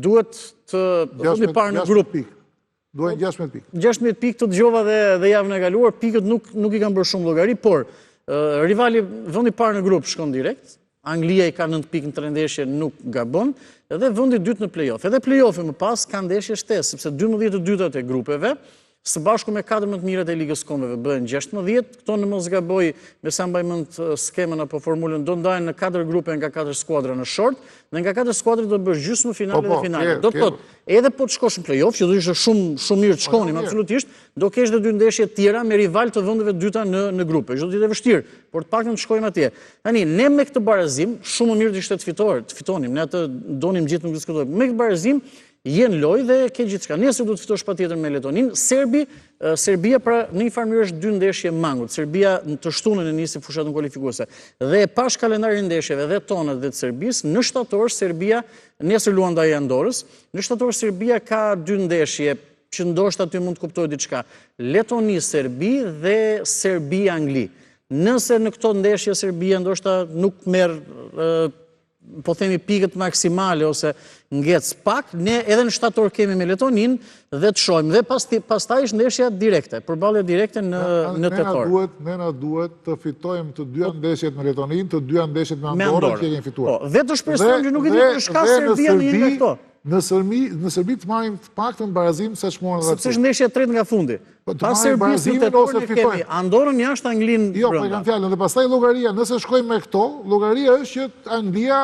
duhet të fundi parë në grup. Duhen 16 pikë. 16 pikë të dëgjova dhe javën e kaluar, pikët nuk i kanë bërë shumë llogari, por Rivali vendi parë në grup shkon direkt, Anglia i ka 9 pikë në 3 ndeshje, nuk gabon, edhe vendi dytë në play-off. Edhe play-offi më pas ka ndeshje shtesë, sepse 12 dytat e grupeve, së bashku me 14 mirat e Ligës Kombeve bëhen 16, këto në mos gaboj me sa mbaj mend skemën apo formulën, do ndajnë në 4 grupe nga 4 skuadra në short, dhe nga 4 skuadra do bësh gjysmë finale dhe finale. Do të thotë, edhe po të shkosh në play-off, që do ishte shumë mirë të shkonim, absolutisht, do kesh dhe 2 ndeshje tjera me rival të vendeve dyta në grupe. Çdo të jetë vështirë, por të paktën të shkojmë atje. Tani, ne me këtë barazim, shumë më mirë të ishte të fitonim, ne atë donim gjithë nuk diskutojmë. Me këtë barazim jenë loj dhe ke gjithçka. Nesër do të fitosh patjetër me Letonin. Serbia pra në një farë mënyrë është 2 ndeshje mangut. Serbia të shtunën e nisi fushatën kualifikuese. Dhe pash kalendarin ndeshjeve dhe tonët dhe të Serbisë, në shtator Serbia nesër luan ndaj Andorës. Në shtator Serbia ka 2 ndeshje që ndoshta aty mund të kuptojë diçka. Letoni Serbi dhe Serbi Angli. Nëse në këto ndeshje Serbia ndoshta nuk merr po themi pikët maksimale ose ngec pak, ne edhe në shtator kemi me Letonin dhe të shojmë. Dhe pastaj është ndeshja direkte, përballje direkte në tetor. Ne na duhet të fitojmë të 2 ndeshjet me Letonin, të 2 ndeshjet me Andorrën që kemi fituar. Dhe të shpresojmë që nuk e di për shkak Serbia në një nga këto. Në Serbi të marrim të paktën barazim se çmorën edhe. Sepse është ndeshja e tretë nga fundi. Pas Serbisë në tetor ne kemi Andorrën jashtë, Anglinë brenda. Jo, po e kam fjalën, dhe pastaj llogaria, nëse shkojmë me këto, llogaria është që Anglia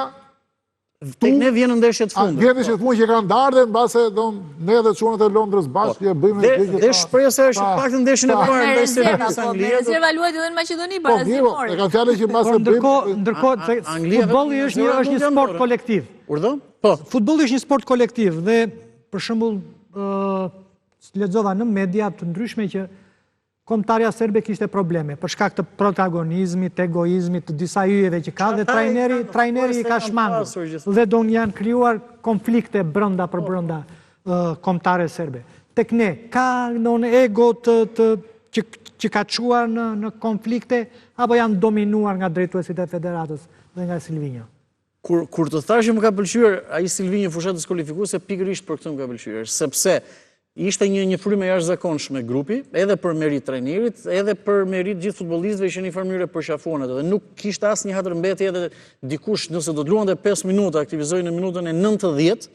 tek ne vjen në ndeshjet fundit. Vjen ndeshjet fundit që kanë ndarë dhe mbase ne dhe çunat e Londrës bashkë bëjmë dhe shpresa është pak të ndeshjen e parë ndaj Serbisë Anglia. Rezerva luajti edhe në Maqedoni barazimore. E kanë fjalën që mbase ndërkohë futbolli është një sport kolektiv. Urdhëm? Po. Futbolli është një sport kolektiv dhe për shembull lexova në media të ndryshme që kombëtarja serbe kishte probleme për shkak të protagonizmit, egoizmit, të disa yjeve që ka dhe trajneri i ka shmangur dhe janë krijuar konflikte brenda për brenda kombëtare serbe. Tek ne ka ndonjë ego që ka çuar në konflikte apo janë dominuar nga drejtuesit e federatës dhe nga Silvinjo? Kur të thash që më ka pëlqyer ai Silvinjo fushatës kualifikuese, pikërisht për këtë më ka pëlqyer, sepse ishte një frymë e jashtëzakonshme grupi, edhe për merit trajnerit, edhe për merit gjithë futbollistëve që në një farë mënyrë përqafuan atë. Dhe nuk kishte asnjë hatërmbetje edhe dikush nëse do të luante 5 minuta, aktivizoi në minutën e 90,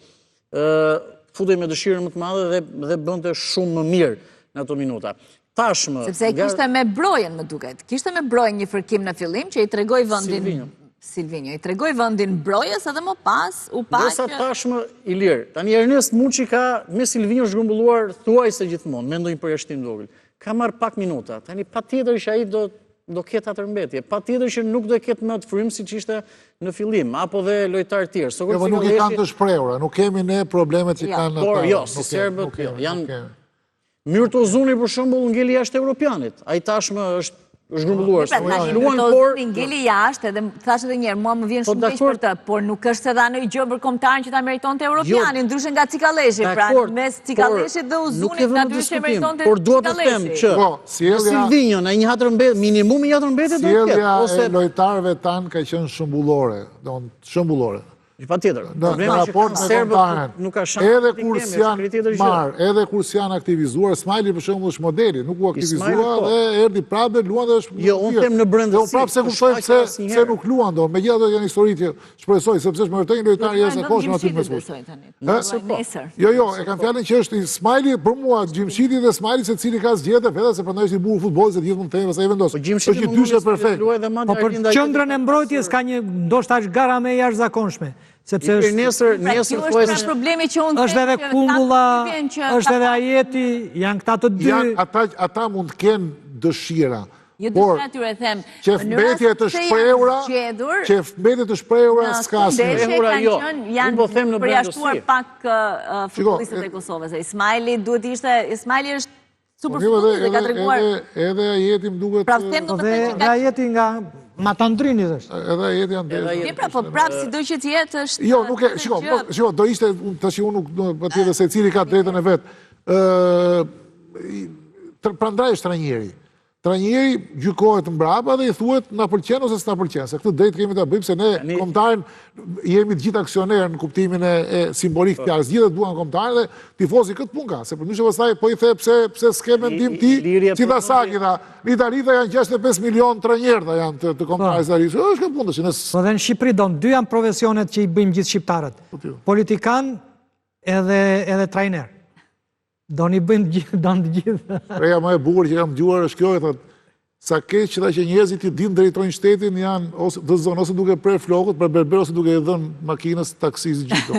futej me dëshirën më të madhe dhe bënte shumë më mirë në ato minuta. Tashmë, sepse kishte me Brojen, më duket. Kishte me Brojen një fërkim në fillim që i tregoi vendin Silvinjo, i tregoi vendin Brojës edhe më pas u pa që tashmë i lirë. Tani Ernest Muçi ka me Silvinjo zhgumbulluar thuajse gjithmonë, me ndonjë përjashtim vogël. Ka marr pak minuta. Tani patjetër që ai do ketë hatërmbetje. Patjetër që nuk do ketë më të frymë siç ishte në fillim, apo dhe lojtar tjerë. Po nuk i kanë të shprehura, nuk kemi ne problemet që kanë ata. Por jo, si serbët janë Myrtozuni për shembull ngeli jashtë europianit. Ai tashmë është zhgumbulluar. Ngeli jashtë, edhe thash edhe një herë, mua më vjen shumë keq për të, por nuk është edhe në gjë për kombëtarin që ta meritonte europianin, ndryshe nga Cikaleshi, pra mes Cikaleshit dhe Uzunit natyrshë meritonte Cikaleshi. Por duhet të them që Silvinjo në një hatërmbetje, minimum një hatërmbetje do të ketë. Sjellja e lojtarëve tan ka qenë shëmbullore, shëmbullore. Patjetër. Në raport me kombëtaren. Edhe kur s'janë aktivizuar, Smajli për shembull është modeli, nuk u aktivizua dhe erdhi prapë luan dhe është. Jo, unë them në brendësi. Prapë se kuptojmë se nuk luan do. Megjithatë janë histori që shpresoj sepse është më vërtet një lojtar i jashtëzakonshëm aty mes fushës. Jo, e kam fjalën që është Smajli për mua, Gjimshiti dhe Smajli secili ka zgjedhje vetë se prandaj është i bukur futbolli se gjithmonë themi pastaj vendos. Është një dyshë perfekt. Po për qendrën e mbrojtjes ka një ndoshta është gara më e jashtëzakonshme. Sepse nesër është edhe Kungulla, është edhe Ajeti, janë këta të dy. Ata mund të kenë dëshira. Por qefmbetje të shprehura s'ka asnjë. Janë përjashtuar pak futbollistët e Kosovës. Ismaili duhet ishte, Ismaili është super futbollist, ka treguar. Edhe Ajeti më duket. Dhe Ajeti nga Matandrini është. Edhe Ajeti janë. Po prapë sido që të jetë është. Jo, nuk e, shiko, do ishte tash unë nuk patjetër secili ka drejtën e vet. Prandaj është trajneri. trajneri gjykohet mbrapa dhe i thuhet na pëlqen ose s'na pëlqen. Se këtë drejt kemi ta bëjmë se ne kombëtarën jemi të gjithë aksionerë në kuptimin e simbolik të fjalës. Gjithë duan kombëtarë dhe tifozi këtë punë ka. Se përndryshe pastaj po i the pse s'ke mendim ti, si ta Saki tha, Italita janë 65 milion trajnerë janë të kombëtarës së Italisë. Është kjo punë tash. Po dhe në Shqipëri dy janë profesionet që i bëjmë gjithë shqiptarët. Politikan edhe trajner. Do një bëjmë gjithë. Reja më e bukur që kam dëgjuar është kjo, e thotë, sa keq që njerëzit i din drejtojnë shtetin janë ose duke prer flokët për berber ose duke i dhënë makinës taksis gjithë.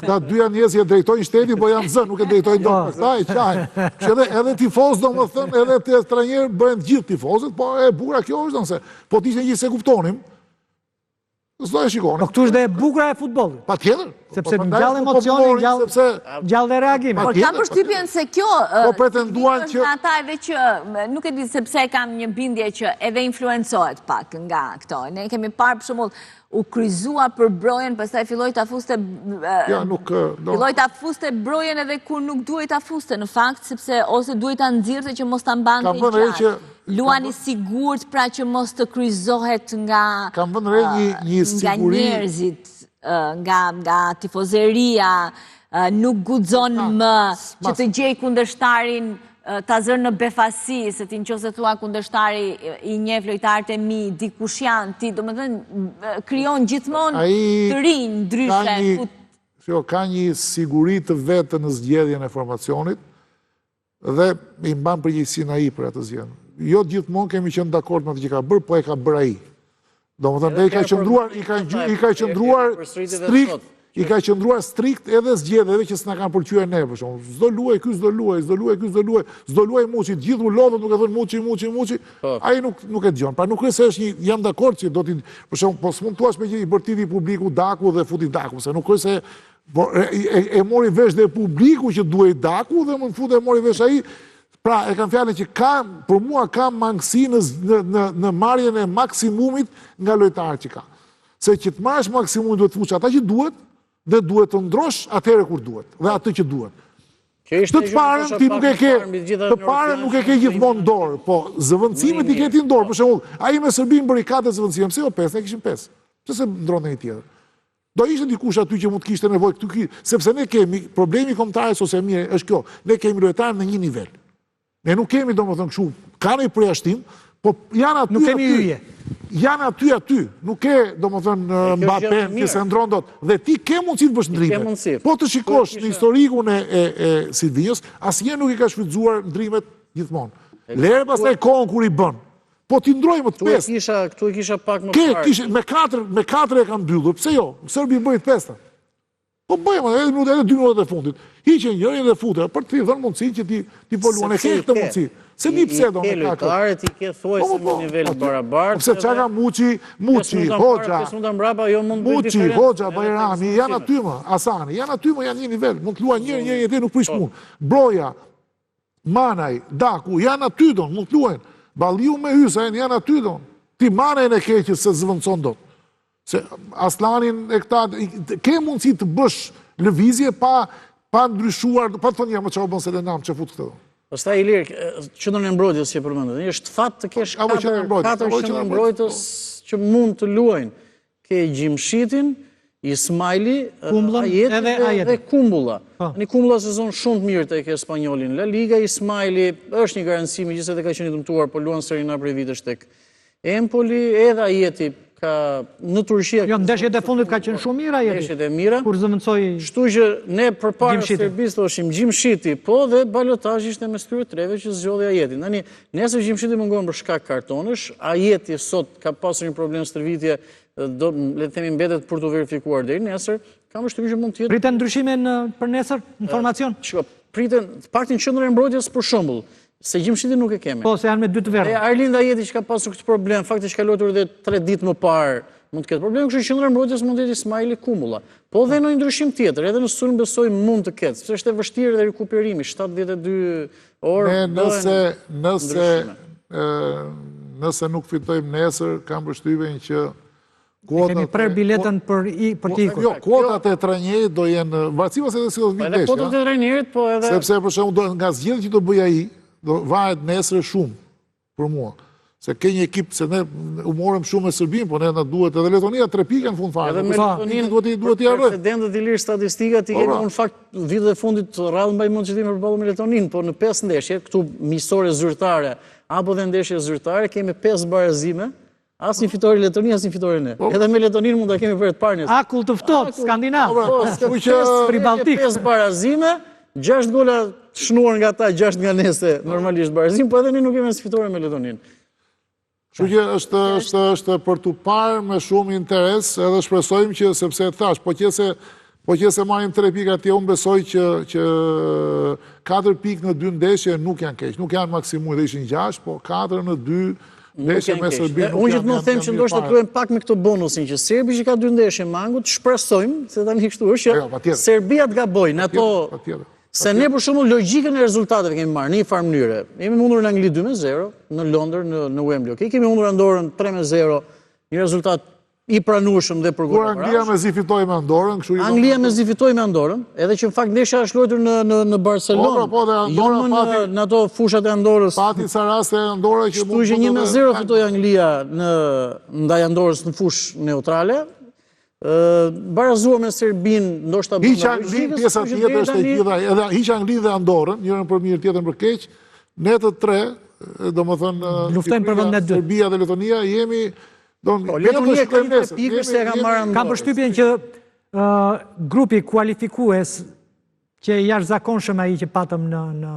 Këta dy janë njerëz që drejtojnë shtetin, po janë zënë, nuk e drejtojnë dot. Pastaj çaj. Që edhe tifoz domethënë, edhe të trajner bëhen gjithë tifozët, po e bukura kjo është se po të ishte gjithë se kuptonim. S'do e shikoni. Po këtu është dhe e bukura e futbollit. Patjetër. Sepse gjallë emocionin, gjallë dhe reagim. Por kam përshtypjen se kjo pretenduan që ata edhe që nuk e di sepse kam një bindje që edhe influencohet pak nga këto. Ne kemi parë për shembull u kryzua për brojen, pastaj filloi ta fuste filloi ta fuste brojen edhe kur nuk duhej ta fuste në fakt, sepse ose duhej ta nxirrte që mos ta mbante gjatë. Luani sigurt pra që mos të kryzohet nga njerëzit, nga tifozeria, nuk guxon më që të gjej kundërshtarin ta zërë në befasi, se ti nëse thua kundërshtari i njeh lojtarët e mi, dikush janë, ti do më thënë krijon gjithmonë të rinj, ndryshe. Ka një siguri të vetë në zgjedhjen e formacionit dhe i mban përgjegjësinë ai për atë zgjedhje. Jo gjithmonë kemi qenë dakord me atë që ka bërë, po e ka bërë ai. Domethënë i ka qëndruar strikt edhe zgjedhjeve që s'na kanë pëlqyer ne, për shembull. S'do luaj ky, s'do luaj Muçi, gjithu lodhët duke thënë Muçi. Ai nuk e dëgjon. Pra nuk është se jam dakord që do të, për shembull, po s'mund thua me i bërtiti publiku Daku dhe futi Daku, se nuk është se e mori vesh dhe publiku që duhej Daku dhe më futi e mori vesh ai. Pra, e kam fjalën që për mua ka mangësi në marrjen e maksimumit nga lojtarët që ka. Se që të marrësh maksimumit duhet të fush ata që duhet, dhe duhet të ndrosh atëherë kur duhet, dhe atë që duhet. Të parën ti nuk e ke gjithmonë dorë, po zëvendësimet i ke ti në dorë. Për shembull, ai me Serbinë bëri 4 zëvendësime, pse jo 5, ne kishim 5. Pse se ndronte një tjetër? Do ishte dikush aty që mund të kishte nevojë këtu, sepse ne kemi problemi kombëtarës ose mirë është kjo, ne kemi lojtarë në një nivel. Ne nuk kemi domethënë kështu, kanë një përjashtim, po janë aty. Nuk kemi hyje. Janë aty, nuk ke domethënë Mbappé që se ndron dot dhe ti ke mundësi të bësh ndrime. Po të shikosh në historikun e Silvinjos, asnjëherë nuk i ka shfrytzuar ndrimet gjithmonë. Lere pastaj kohën kur i bën. Po ti ndroj më të pestë. Këtu e kisha pak më parë. Me 4 e kanë mbyllur. Pse jo? Serbi bëri 5. Po bëjmë edhe 2 minutat e fundit. Hiqen njërin dhe futet për të dhënë mundësinë që ti po luan e ke këtë mundësi. Se di pse do me ka këtë. I ke thuajse në nivel barabartë. Pse çka ka Muçi, Hoxha, Bajrami, janë aty më, Asani, janë aty më, janë një nivel. Mund të luajnë njëri tjetër nuk prish punë. Broja, Manaj, Daku, janë aty don, mund të luajnë. Balliu me Hysain janë aty don. Ti Manajin e ke që se zvendçon dot. Se Aslanin e këta ke mundësi të bësh lëvizje pa ndryshuar, pa të thonë ja më çfarë bën Selenam që fut këtë. Pastaj Ilir, qendrën e mbrojtjes që përmendet. Është fat të kesh 4 qendrën mbrojtës që mund të luajnë. Ke Gjimshitin, Ismaili, Ajeti dhe Kumbulla. Një Kumbulla sezon shumë të mirë tek Spanjolin La Liga, Ismaili është një garanci megjithëse ka qenë i dëmtuar, por luan Serina prej vitesh tek Empoli, edhe Ajeti në Turqi. Jo, ndeshjet e fundit ka qenë shumë mira Ajeti. Ndeshjet e mira. Kur zëvendçoi. Kështu që ne përpara Serbisë thoshim Gjimshiti, po dhe balotazhi ishte mes këtyre treve që zgjodhi Ajeti. Tani, nesër Gjimshiti mungon për shkak kartonësh, Ajeti sot ka pasur një problem stërvitje, le të themi mbetet për të verifikuar deri nesër. Kam vështirësi që mund të jetë. Priten ndryshime për nesër, informacion. Priten paktën qendrën e mbrojtjes për shembull. Se Gjimshiti nuk e kemi. Po, se janë me 2 të verdha. Arlinda Ajeti që ka pasur këtë problem, faktikisht ka luajtur edhe 3 ditë më parë, mund të ketë problem, kështu që qendra e mbrojtjes mund të jetë Ismaili Kumbulla. Po dhe në një ndryshim tjetër, edhe në sulm besoj mund të ketë, sepse është e vështirë dhe rikuperimi, 72 orë. Nëse nuk fitojmë nesër, kam përshtypjen që kemi prerë biletën për të ikur. Jo, kuotat e trajnerit do jenë varësimas edhe si do të vinë ndeshja. Kuotat e trajnerit, po edhe sepse për shembull nga zgjedhjet që do bëj ai, do varet nesër shumë. për mua. Se ke një ekip, se ne u morëm shumë me Serbinë, po ne na duhet edhe Letonia 3 pikë në fund fare. Edhe me Letoninë duhet t'i harroj. Precedentet i lirë statistikat i kemi në fakt vitet e fundit rrallë mbaj mund që ti me përballë me Letoninë, po në 5 ndeshje, këtu miqësore zyrtare apo dhe ndeshje zyrtare kemi 5 barazime, asnjë fitore Letonia, asnjë fitore ne. Edhe me Letoninë mund ta kemi për të parë. Akull të ftohtë skandinav. Po, Baltik. 5 barazime, 6 gola shnuar nga ata, 6 nga nese, normalisht barazim, po edhe ne nuk kemi as fitore me Letoninë. Kështu që është për të parë me shumë interes, edhe shpresojmë që, sepse thash, po që se marrim 3 pikë atje, unë besoj që 4 pikë në 2 ndeshje nuk janë keq, nuk janë maksimum dhe ishin 6, po 4 në 2 ndeshje me Serbinë. Unë gjithmonë them që ndoshta luajmë pak me këtë bonusin që Serbi që ka 2 ndeshje mangut, shpresojmë se tani kështu është që Serbia të gabojnë ato. Se ne për shumë logjikën e rezultateve kemi marrë në një farë mënyre. Jemi mundur në Angli 2-0, në Londër, në Wembley. Kemi mundur Andorën 3-0, një rezultat i pranueshëm dhe për Kur Anglia me zi fitoi me Andorën, Anglia me zi fitoi me Andorën, edhe që në fakt ndeshja është luajtur në Barcelonë. Po, dhe Andorra pati në ato fushat e Andorës. Pati ca raste Andorra që mund të 1-0 fitoi Anglia ndaj Andorës në fushë neutrale. Barazuar me Serbinë, ndoshta hiq Angli, pjesa tjetër është e gjitha, edhe hiq Angli dhe Andorën, njërën për mirë, tjetërën për keq, ne të 3, domethënë luftojmë për vendet 2. Serbia dhe Letonia jemi Letonia ka një pikë se ka marrë Andorën. Kam përshtypjen që grupi kualifikues që i jashtëzakonshëm ai që patëm në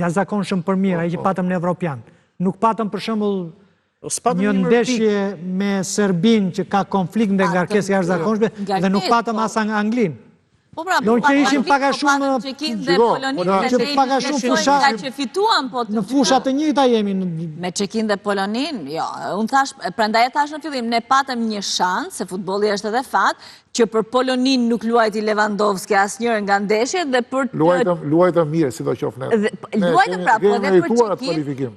jashtëzakonshëm për mirë, ai që patëm në Evropian. Nuk patëm për shembull një ndeshje me Serbinë që ka konflikt dhe ngarkesë jashtëzakonshme dhe nuk patëm as Anglinë. Po pra, do që ishim pak a shumë në fushat të njëjta jemi me Çekin dhe Polonin. Jo, unë thash, prandaj e thash në fillim, ne patëm një shans, se futbolli është edhe fat, që për Polonin nuk luajti Lewandowski asnjëherë nga ndeshjet dhe për luajtëm mirë sidoqoftë ne. Luajtëm pra, po edhe për Çekin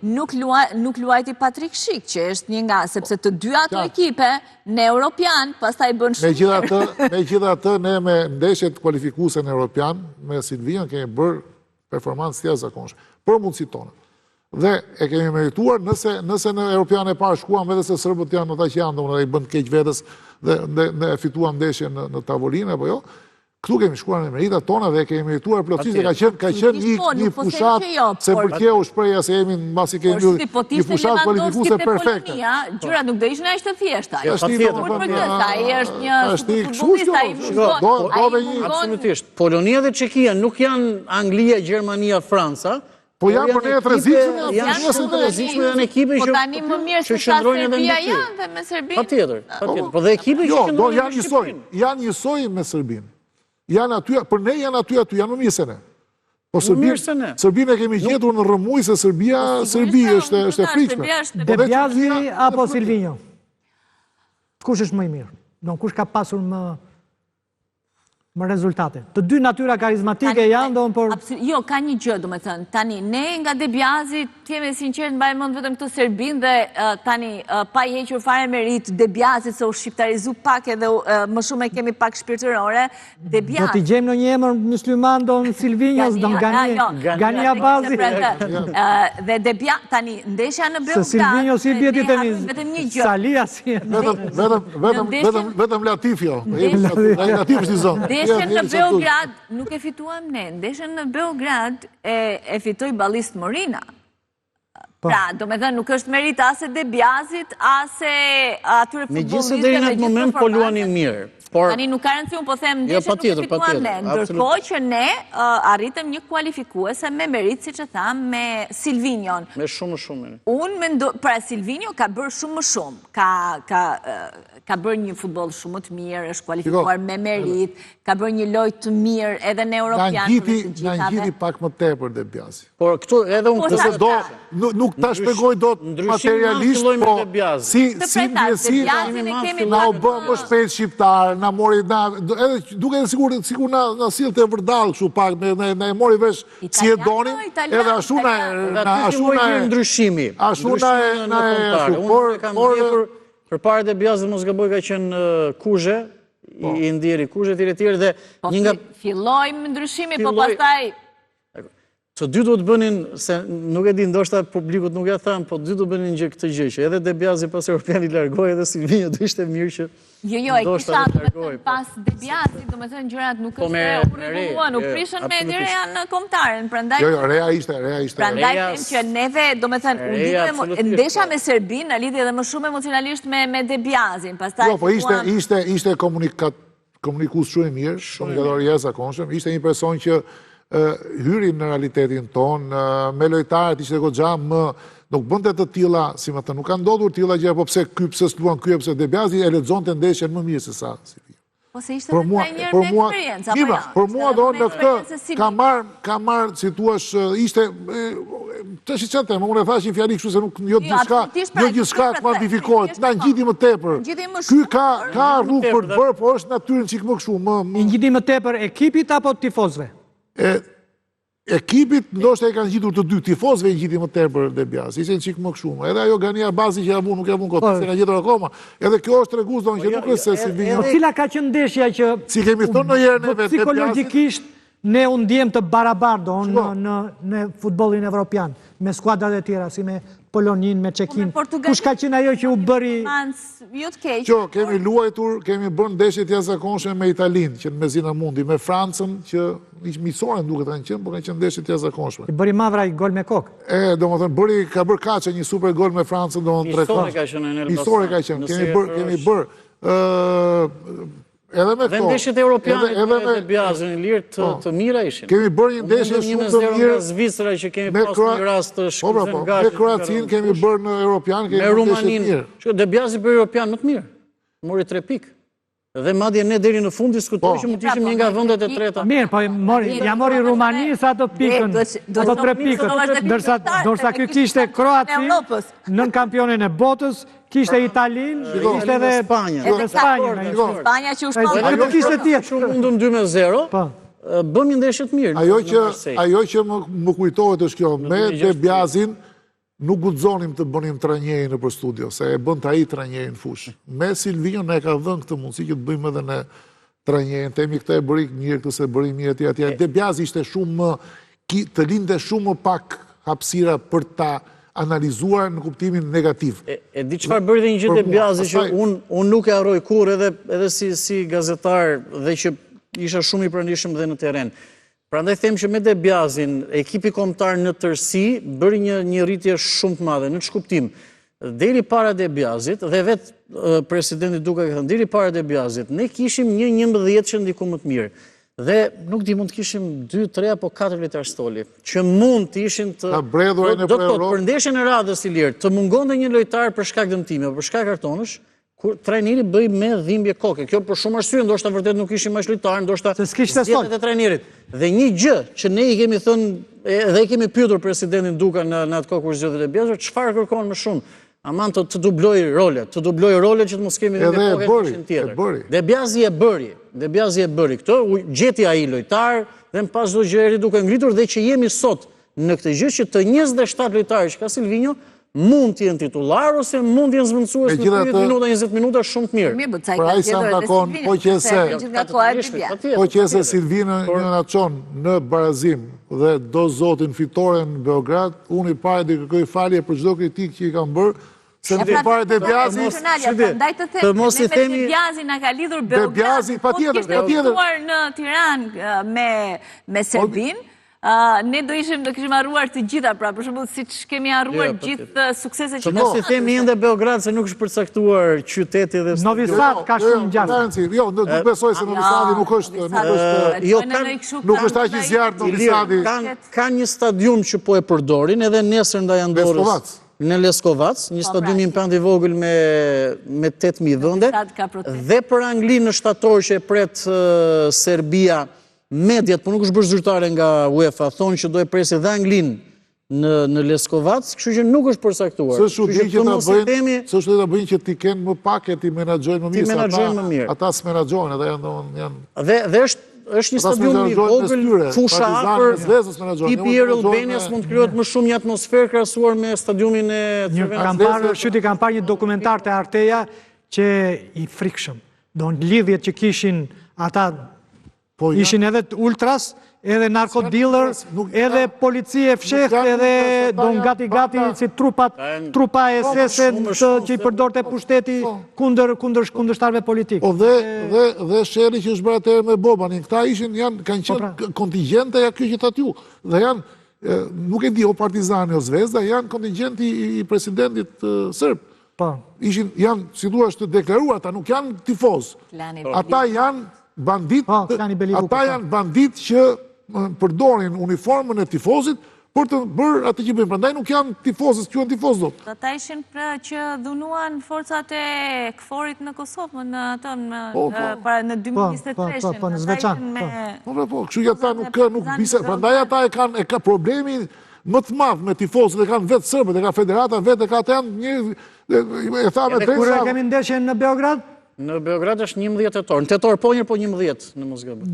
nuk luajti Patrik Schick, që është një nga, sepse të dy ato ekipe në Europian pastaj bën shumë. Megjithatë ne me ndeshjet kualifikuese në Europian me Silvian kemi bërë performancë të jashtëzakonshme për mundësitë tona. Dhe e kemi merituar nëse në Europian e parë shkuam edhe se serbët janë ata që janë, domethënë i bën keq vetes dhe ne fituam ndeshjen në tavolinë apo jo. Këtu kemi shkuar në meritat tona dhe kemi merituar plotësisht dhe ka qenë një fushat se përkeu shpreha se jemi mbasi kemi një fushat kualifikuese perfekte. Gjërat nuk do ishin aq të thjeshta. Ai është një futbollist, absolutisht. Polonia dhe Çekia nuk janë Anglia, Gjermania, Franca. Po janë për ne të rrezikshme, janë ekipe që tani më mirë se sa Serbia janë dhe me Serbinë. Patjetër. Po dhe ekipe që janë njësoj me Serbinë. Janë aty, për ne janë aty, janë më mirë se ne. Po Serbinë e kemi gjetur në rrëmuj se Serbi është e frikshme. Debjazi apo Silvinjo? Kush është më i mirë? Kush ka pasur më rezultate. Të dy natyra karizmatike janë doon por... Jo, ka një gjë, do me thënë. Tani, ne nga Debjazi, të jemi sinqert, mbaj mund vetëm këtë Serbinë dhe tani, pa i hequr fare merit, Debjazi se u shqiptarizu pak edhe më shumë e kemi pak shpirtërore. Do t'i gjejmë në një emër musliman, doon Silvinjos, doon Gani Abazi. Dhe Debjazi, tani, ndeshja në Beograd... Se Silvinjos i bjeti të një Salia si... Vetëm Latifjo. Latif është i zonë. Ndeshjen në Beograd, nuk e fituam ne, ndeshjen në Beograd e fitoi Ballist Morina. Pra, do me thënë, nuk është merit ase Debjazit, ase atyre futbollistëve. Megjithëse deri në atë moment po luanin mirë. Tani nuk ka rëndësi, unë po them ndeshjen nuk e fituam ne, ndërkohë që ne arritëm një kualifikuese me merit, siç e tham, me Silvinjon. Me shumë. Unë mendoj, pra Silvinjo ka bërë shumë më shumë, ka bërë një futboll shumë të mirë, është kualifikuar me merit, ka bërë një lojë të mirë edhe në Europian. Na ngjiti pak më tepër Debjazi. Por këtu edhe unë nuk ta shpjegoj dot materialisht, po si na u bë më shpejt shqiptar, na mori edhe duke sigur na sillte vërdall kështu pak na e mori vesh si e doni, edhe ashtu na ndryshimi. Ashtu na por përpara Debjazit mos gaboj ka qenë Kuzhe, i ndjeri Kuzhe tjerë dhe një nga fillojmë ndryshimi, po pastaj Të dy do të bënin, se nuk e di ndoshta publikut nuk e thamë, po dy do të bënin këtë gjë që edhe Debiazi pas Europian i largoj, edhe Silvinjo do ishte mirë që Jo, e kisha pas Debiazi, do me thënë gjërat nuk është u rregulluan, u prishën me Reja në kombëtaren, prandaj. Jo, Reja ishte. Prandaj them që neve, do me thënë, ndesha me Serbinë në lidhje edhe më shumë emocionalisht me Debiazin, pastaj. Jo, po ishte komunikues shumë i mirë, komunikator i jashtëzakonshëm, ishte një person që hyri në realitetin tonë, me lojtarët ishte goxha më, nuk bënte të tilla, si më të nuk ka ndodhur tilla gjë, po pse ky pse s'luan ky pse Debiazi e lexonte ndeshjen më mirë se sa Silvio. Po se ishte një trajner me eksperiencë, apo jo? Për mua do në këtë ka marr si thua ishte tash çfarë them, unë e thash një fjali kështu se nuk jo gjithçka kvantifikohet, na ngjiti më tepër. Ky ka rrugë për të bërë, po është natyrën çik më kështu, më ngjiti më tepër ekipit apo tifozëve? Ekipit ndoshta e kanë ngjitur të dy, tifozëve ngjiti më tepër Debiazi, ishte çik më kështu. Edhe ajo Gania Bazi që nuk e vun kot, se ka gjetur akoma. Edhe kjo është tregues donë që nuk është se Silvinjo. Po cila ka qenë ndeshja që si kemi thënë ndonjëherë ne vetë psikologjikisht ne u ndjem të barabardo në futbollin evropian, me skuadrat e tjera, si me Polonin, me Çekin. Kush ka qenë ajo që u bëri? Jo, kemi luajtur, kemi bërë ndeshje të jashtëzakonshme me Italinë, që në mezina mundi, me Francën, që miqësore duket kanë qenë, por kanë qenë ndeshje të jashtëzakonshme. I bëri Mavra i gol me kokë. Domethënë ka bërë Kaçë një super gol me Francën, domethënë 3-4. Historie ka qenë, kemi bërë edhe me këto. Dhe ndeshjet europiane me Debiazin e lirë të mira ishin. Kemi bërë një ndeshje shumë të mirë nga Zvicra që kemi pasur një rast të shkëlqyer nga. Me Kroacinë kemi bërë në europian, kemi bërë ndeshje të mirë. Debiazi bëri europian më të mirë. Mori 3 pikë. Dhe madje ne deri në fund diskutojmë që mund të ishim një nga vendet e treta. Mirë, po ja mori Rumanisë ato pikën, ato 3 pikët, ndërsa ky kishte Kroacin nën kampionin e botës, kishte Italinë, kishte edhe Spanjën. Spanja që u shpall. Ajo kishte tjetër. Shumë mundun 2-0. Bëm një ndeshje të mirë. Ajo që më kujtohet është kjo, me Debiazin nuk guxonim të bënim trajneri në për studio, se e bën të ai trajneri në fush. Me Silvinjo ne ka dhënë këtë mundësi që të bëjmë edhe në trajnerin, temi këtë e bëri mirë, këtë se bëri mirë etj etj. Debiazi ishte shumë të linte shumë më pak hapësira për ta analizuar në kuptimin negativ. E di çfarë bëri dhe një gjë Debiazi që unë nuk e harroj kurrë edhe si gazetar dhe që isha shumë i pranishëm dhe në terren. Prandaj them që me Debiazin, ekipi kombëtar në tërësi bëri një rritje shumë të madhe, në çfarë kuptim. Deri para Debiazit, dhe vetë presidenti Duka ka thënë, deri para Debiazit, ne kishim një 11 që ndiku më të mirë. Dhe nuk di mund të kishim 2, 3 apo 4 lojtar stoli, që mund të ishin të për ndeshjen e radhës i lirë, të mungonte një lojtar për shkak dëmtime, për shkak kartonësh, kur trajneri bëj me dhimbje koke. Kjo për shumë arsye, ndoshta vërtet nuk ishim as lojtar, ndoshta zgjedhjet e trajnerit. Dhe një gjë që ne i kemi thënë dhe i kemi pyetur presidentin Duka në atë kohë kur zgjedhjet e Debiazit, çfarë kërkon më shumë? Aman të dubloj rolet, që të mos kemi në epokën tjetër. Debiazi e bëri këtë, gjeti ai lojtar, dhe më pas çdo gjë eri duke ngritur dhe që jemi sot në këtë gjë që të 27 lojtarë që ka Silvinjo mund të jenë titullar ose mund të jenë zvendësues në 30 minuta, 20 minuta shumë të mirë. Pra ai sa takon, po qese Silvinjo një na çon në barazim dhe do zotin fitore në Beograd, unë i pari dhe kërkoj falje për çdo kritikë që i kam bërë, se në të pare Debiazi, të mos i themi Debiazi na ka lidhur Beograd, po kishte fituar në Tiranë me Serbinë. Ne do kishim harruar të gjitha, pra për shembull siç kemi harruar gjithë sukseset që kemi. Mos i themi ende Beograd se nuk është përcaktuar qyteti dhe Novi Sad ka shumë gjatë. Jo, nuk besoj se Novi Sadi nuk është aq i zjarrt Novi Sadi. Ka një stadium që po e përdorin edhe nesër ndaj Andorrës. Në Leskovac, një stadium impendi vogël me 8.000 vende. Dhe për Anglinë në shtator që e pret Serbia, mediat, po nuk është bërë zyrtare nga UEFA, thonë që do e presi dhe Anglinë në Leskovac, kështu që nuk është përcaktuar. Së është të bëjnë që ti kenë më pak e ti menaxhojnë më mirë. Ata s'menaxhojnë, ata janë... Dhe është një stadium i vogël, fusha afër, tipi Air Albanias mund të krijohet më shumë një atmosferë krahasuar me stadiumin e Cervenës. Shyti kam parë një dokumentar te Arteja që i frikshëm. Do në lidhjet që kishin ata Ishin edhe ultras, edhe narkodealer, edhe policie fshehtë, edhe don gati si trupa SS-e që i përdorte pushteti kundërshtarëve politikë. Dhe sheri që është bërë atëherë me Bobanin, këta kanë qenë kontingjente ja kyqet aty. Dhe janë, nuk e di o Partizani o Zvezda, janë kontingjenti i presidentit sërb. Janë, si duash të deklaruar, ata nuk janë tifoz. Ata janë bandit që përdorin uniformën e tifozit për të bërë atë që bëjmë. Prandaj nuk janë tifozës, që janë tifoz do. Ata ishin që dhunuan forcat e KFOR-it në Kosovë, në 2023. Në Zveçan. Kështu që ata nuk bise, prandaj ata e ka problemi më të madh me tifozët, e kanë vetë sërbët, e ka federata vetë, e ka të janë një, e tha me drejtë. Kur e kemi ndeshjen në Beograd? Në Beograd është 11 tetor, në tetor po njërë po 11 në Mosgëbë.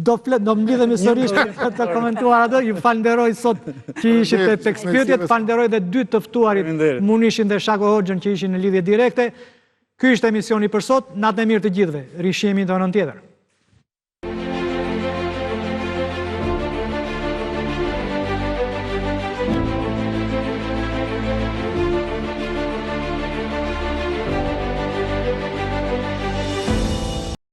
Do mblidhemi sërish të komentuar atë, ju falenderoj sot që ishit të ekspjotjet, falenderoj dhe dy të ftuarit Munishin dhe Shako Hoxhën që ishin në lidhje direkte. Ky ishte emisioni për sot, natë e mirë të gjithëve, rishjemi të anën tjetër.